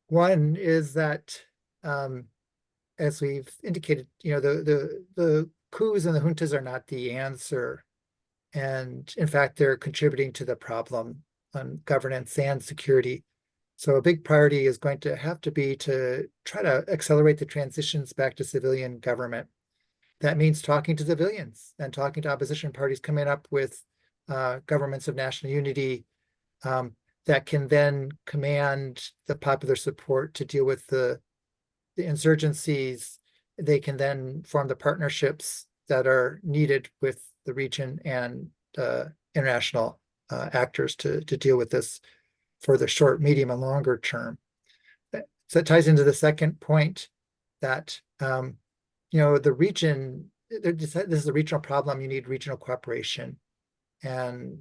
One is that, as we've indicated, the coups and the juntas are not the answer. And in fact, they're contributing to the problem on governance and security. So a big priority is going to have to be to try to accelerate the transitions back to civilian government. That means talking to civilians and talking to opposition parties, coming up with governments of national unity that can then command the popular support to deal with the insurgencies. They can then form the partnerships that are needed with the region and international actors to deal with this for the short, medium, and longer term. So it ties into the second point that the region, this is a regional problem. You need regional cooperation, and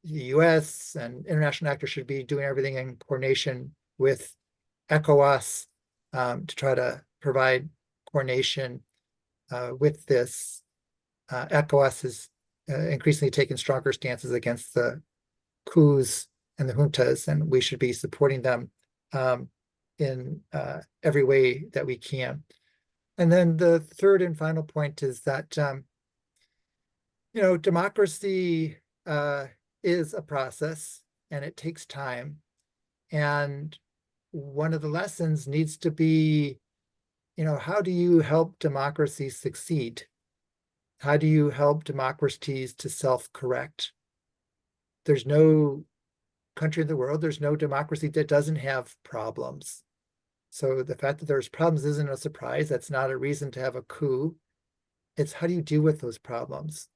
the U.S. and international actors should be doing everything in coordination with ECOWAS to try to provide coordination with this. ECOWAS is increasingly taking stronger stances against the coups and the juntas, and we should be supporting them in every way that we can. And then the third and final point is that democracy is a process and it takes time. And one of the lessons needs to be, how do you help democracy succeed? How do you help democracies to self-correct? There's no country in the world, there's no democracy that doesn't have problems. So the fact that there's problems isn't a surprise. That's not a reason to have a coup. It's how do you deal with those problems?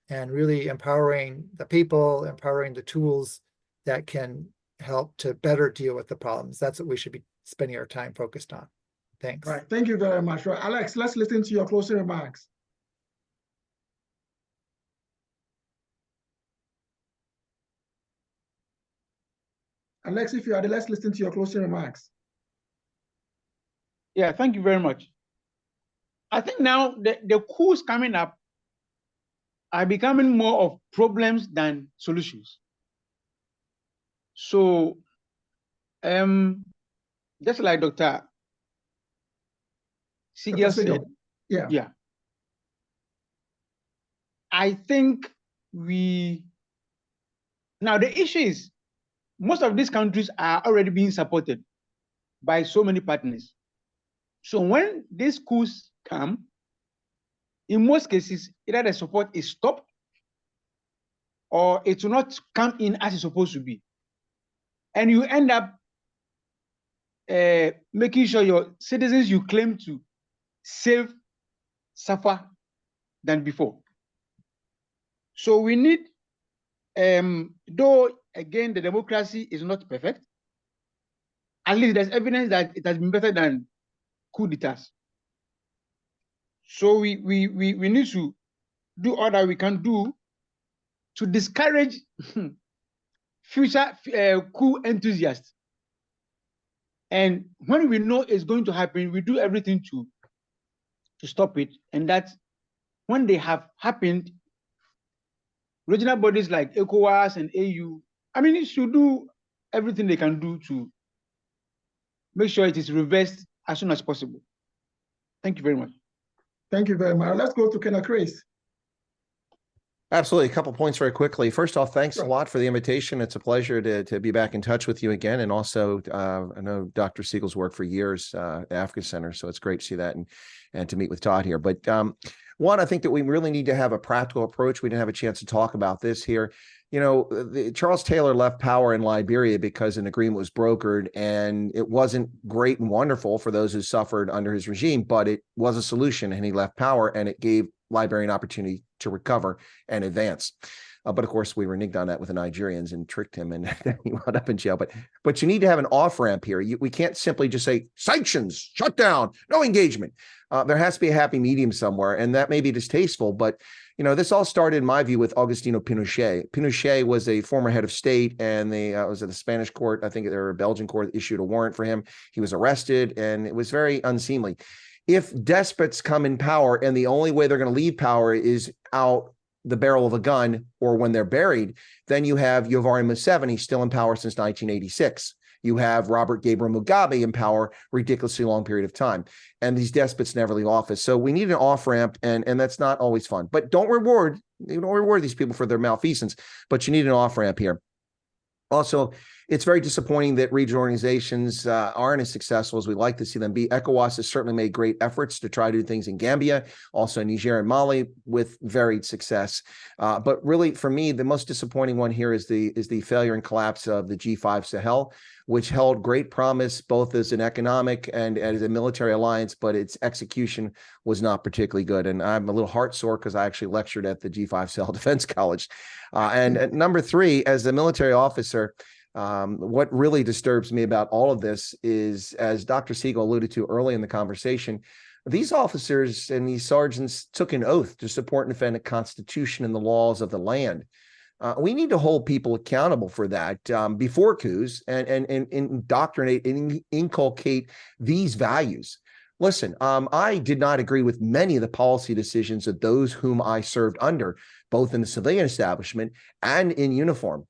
And really empowering the people, empowering the tools that can help to better deal with the problems. That's what we should be spending our time focused on. Thanks. Right. Thank you very much. Right. Alex, let's listen to your closing remarks. Alex, if you are there, let's listen to your closing remarks. Yeah, thank you very much. I think now the coups coming up are becoming more of problems than solutions. So, just like Dr. Sahel said, yeah, I think now the issue is most of these countries are already being supported by so many partners. So when these coups come, in most cases, either the support is stopped or it will not come in as it's supposed to be. And you end up making sure your citizens you claim to save suffer than before. So we need, though again, the democracy is not perfect, at least there's evidence that it has been better than coup d'etats. So we need to do all that we can do to discourage future coup enthusiasts. And when we know it's going to happen, we do everything to stop it. And that when they have happened, regional bodies like ECOWAS and AU, it should do everything they can do to make sure it is reversed as soon as possible. Thank you very much. Thank you very much. Let's go to Kenneth Chris. Absolutely. A couple points very quickly. First off, thanks a lot for the invitation. It's a pleasure to be back in touch with you again. And also, I know Dr. Siegel's worked for years at the Africa Center, so it's great to see that and to meet with Todd here. But one, I think that we really need to have a practical approach. We didn't have a chance to talk about this here. Charles Taylor left power in Liberia because an agreement was brokered, and it wasn't great and wonderful for those who suffered under his regime, but it was a solution, and he left power, and it gave Liberia an opportunity to recover and advance. But of course, we reneged on that with the Nigerians and tricked him, and he wound up in jail. But you need to have an off ramp here. We can't simply just say sanctions, shut down, no engagement. There has to be a happy medium somewhere, and that may be distasteful. But this all started, in my view, with Augustino Pinochet. Pinochet was a former head of state, and they was at the Spanish court, I think, or a Belgian court, issued a warrant for him. He was arrested, and it was very unseemly. If despots come in power, and the only way they're going to leave power is out the barrel of a gun or when they're buried, then you have Yoweri Museveni still in power since 1986. You have Robert Gabriel Mugabe in power ridiculously long period of time. And these despots never leave office. So we need an off-ramp, and that's not always fun. But don't reward these people for their malfeasance, but you need an off-ramp here. Also, it's very disappointing that regional organizations aren't as successful as we'd like to see them be. ECOWAS has certainly made great efforts to try to do things in Gambia, also in Niger and Mali, with varied success. But really, for me, the most disappointing one here is the failure and collapse of the G5 Sahel, which held great promise both as an economic and as a military alliance, but its execution was not particularly good. And I'm a little heart sore because I actually lectured at the G5 Sahel Defense College. And at number 3, as a military officer, what really disturbs me about all of this is, as Dr. Siegel alluded to early in the conversation, these officers and these sergeants took an oath to support and defend the Constitution and the laws of the land. We need to hold people accountable for that before coups and indoctrinate and inculcate these values. Listen, I did not agree with many of the policy decisions of those whom I served under, both in the civilian establishment and in uniform.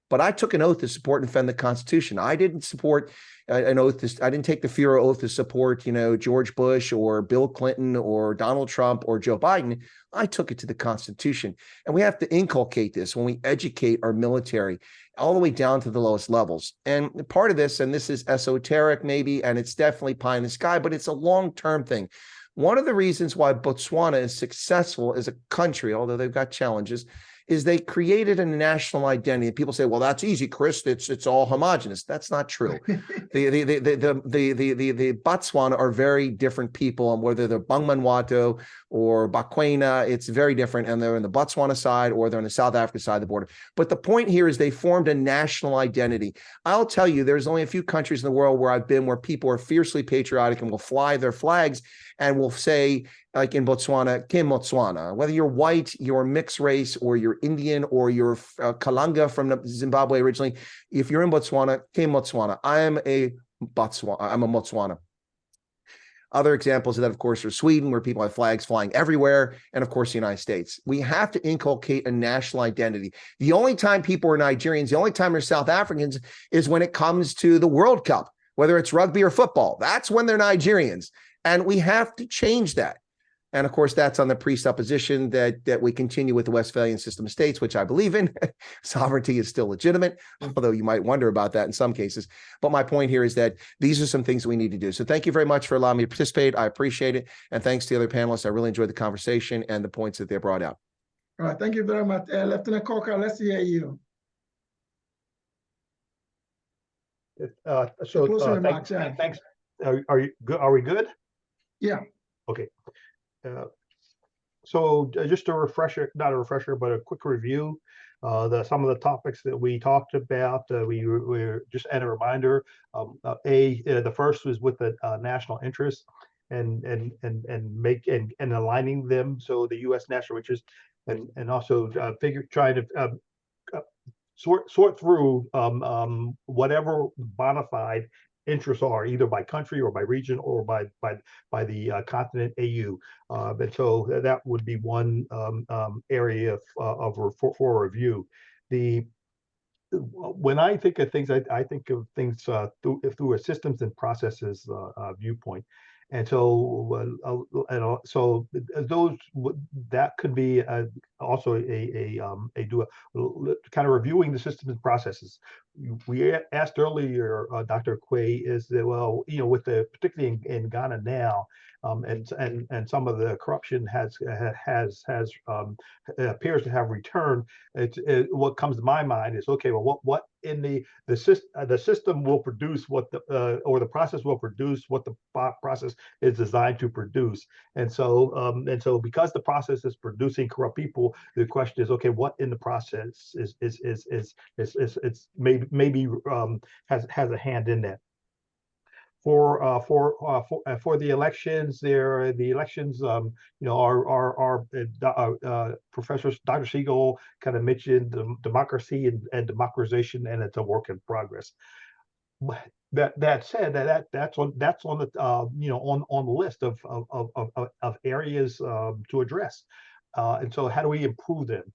But I took an oath to support and defend the Constitution. I didn't support an oath. I didn't take the FERA oath to support, George Bush or Bill Clinton or Donald Trump or Joe Biden. I took it to the Constitution. And we have to inculcate this when we educate our military all the way down to the lowest levels. And part of this, and this is esoteric maybe, and it's definitely pie in the sky, but it's a long-term thing. One of the reasons why Botswana is successful as a country, although they've got challenges, is they created a national identity. And people say, well, that's easy, Chris. It's all homogenous. That's not true. The Botswana are very different people, and whether they're Bangmanwato or Bakwena, it's very different. And they're on the Botswana side or they're on the South Africa side of the border. But the point here is they formed a national identity. I'll tell you, there's only a few countries in the world where I've been where people are fiercely patriotic and will fly their flags and will say, like in Botswana, Ke Motswana. Whether you're white, you're mixed race, or you're Indian, or you're Kalanga from Zimbabwe originally, if you're in Botswana, Ke Motswana. I'm a Motswana. Other examples of that, of course, are Sweden, where people have flags flying everywhere, and of course, the United States. We have to inculcate a national identity. The only time people are Nigerians, the only time they're South Africans is when it comes to the World Cup, whether it's rugby or football. That's when they're Nigerians. And we have to change that. And of course, that's on the presupposition that we continue with the Westphalian system of states, which I believe in. Sovereignty is still legitimate, although you might wonder about that in some cases. But my point here is that these are some things we need to do. So thank you very much for allowing me to participate. I appreciate it. And thanks to the other panelists. I really enjoyed the conversation and the points that they brought out. All right. Thank you very much. Lieutenant Corker, let's hear you. Thanks. Are you good? Are we good? Yeah. Okay. So just a refresher, not a refresher, but a quick review. Some of the topics that we talked about. We were just and a reminder. The first was with the national interest and aligning them so the U.S. national interest and also trying to sort through whatever bona fide interests are, either by country or by region or by the continent AU, and so that would be one area for review. When I think of things, I think of things through a systems and processes viewpoint. And so, so those that could be also a kind of reviewing the systems and processes. We asked earlier, Dr. Quay, is that with the particularly in Ghana now, and some of the corruption has appears to have returned. What comes to my mind is, okay, well, what in the system will produce what or the process will produce what the process designed to produce. And so because the process is producing corrupt people, the question is, okay, what in the process is maybe has a hand in that. For the elections, Professor Dr. Siegel kind of mentioned democracy and democratization, and it's a work in progress. That said, that's on the on the list of areas to address. And so how do we improve them?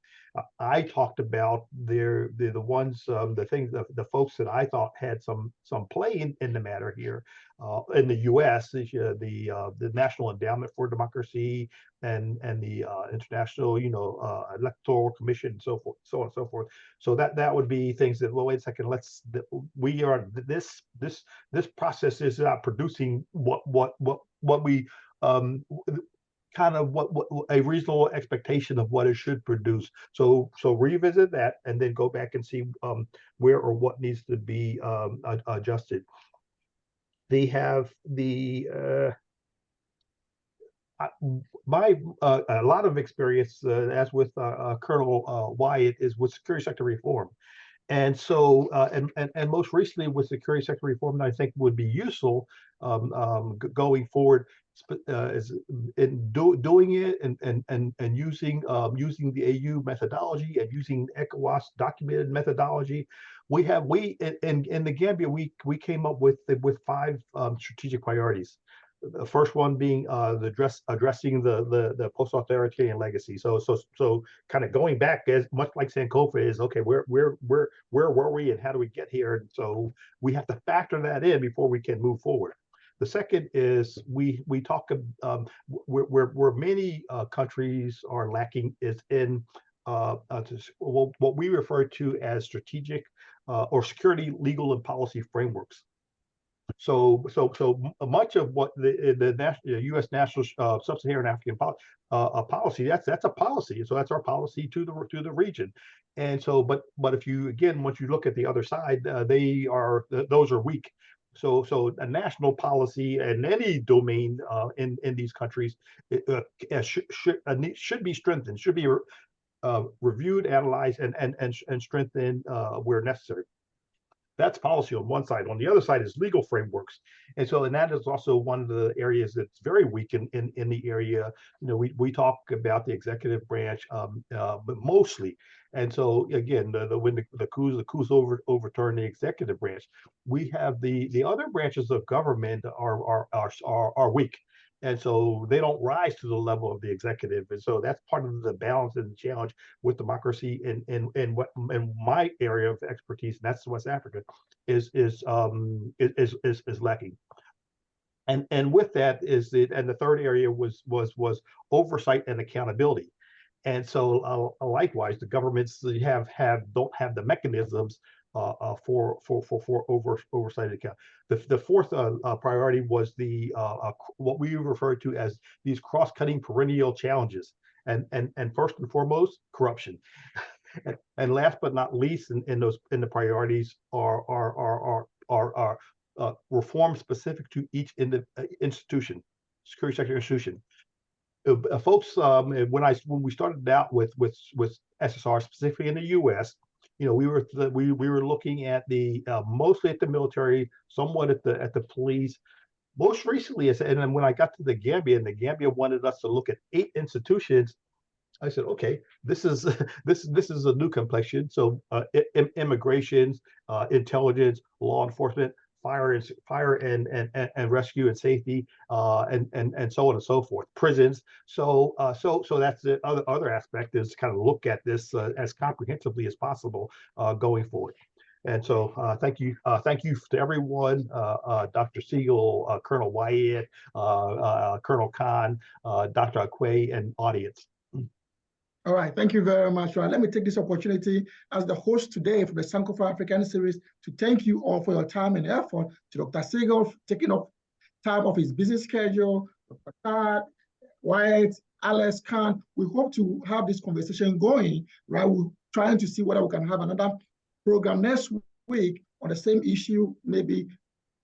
I talked about the ones, the folks that I thought had some play in the matter here in the U.S. The National Endowment for Democracy and the International Electoral Commission and so forth, so on and so forth. So that would be things that, well, wait a second, this process is not producing what we kind of what a reasonable expectation of what it should produce. So revisit that and then go back and see where or what needs to be adjusted. They have a lot of experience, as with Colonel Wyatt, is with security sector reform. And so, and most recently with security sector reform, I think would be useful going forward, is in doing it and using the AU methodology and using ECOWAS documented methodology. In the Gambia, we came up with 5 strategic priorities. The first one being addressing the post-authoritarian legacy. So kind of going back, as much like Sankofa is, okay, where were we and how do we get here? And so we have to factor that in before we can move forward. The second is we talk where many countries are lacking is in what we refer to as strategic or security, legal, and policy frameworks. So much of what the U.S. national sub-Saharan African policy, that's a policy. So that's our policy to the region. And so, but if you, again, once you look at the other side, those are weak. So a national policy in any domain in these countries should be strengthened, should be reviewed, analyzed, and strengthened where necessary. That's policy on one side. On the other side is legal frameworks. And that is also one of the areas that's very weak in the area. We talk about the executive branch, but mostly. And so again, when the coups overturn the executive branch, we have the other branches of government are weak. And so they don't rise to the level of the executive. And so that's part of the balance and the challenge with democracy in my area of expertise, and that's West Africa, is lacking. And with that is the third area was oversight and accountability. And so likewise, the governments don't have the mechanisms for oversight account. The fourth priority was what we refer to as these cross-cutting perennial challenges, and first and foremost, corruption, and last but not least, in the priorities are reform specific to each institution, security sector institution. Folks, when we started out with SSR, specifically in the U.S., we were looking at mostly at the military, somewhat at the police. Most recently, and then when I got to the Gambia, and the Gambia wanted us to look at 8 institutions, I said, okay, this is a new complexion. So immigration, intelligence, law enforcement, fire and rescue and safety, and so on and so forth. Prisons. So that's the other aspect, is kind of look at this as comprehensively as possible going forward. And so thank you to everyone, Dr. Siegel, Colonel Wyatt, Colonel Khan, Dr. Akwe, and audience. All right, thank you very much. Let me take this opportunity as the host today for the Sankofa African series to thank you all for your time and effort, to Dr. Siegel taking up time off his busy schedule, Dr. Khan, Wyatt, Alex, Khan. We hope to have this conversation going, right? We're trying to see whether we can have another program next week on the same issue, maybe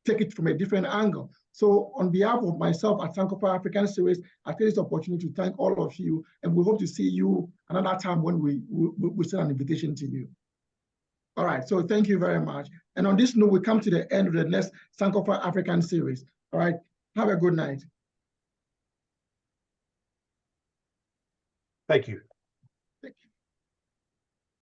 take it from a different angle. So on behalf of myself at Sankofa African Series, I take this opportunity to thank all of you, and we hope to see you another time when we send an invitation to you. All right, so thank you very much. And on this note, we come to the end of the next Sankofa African Series. All right, have a good night. Thank you.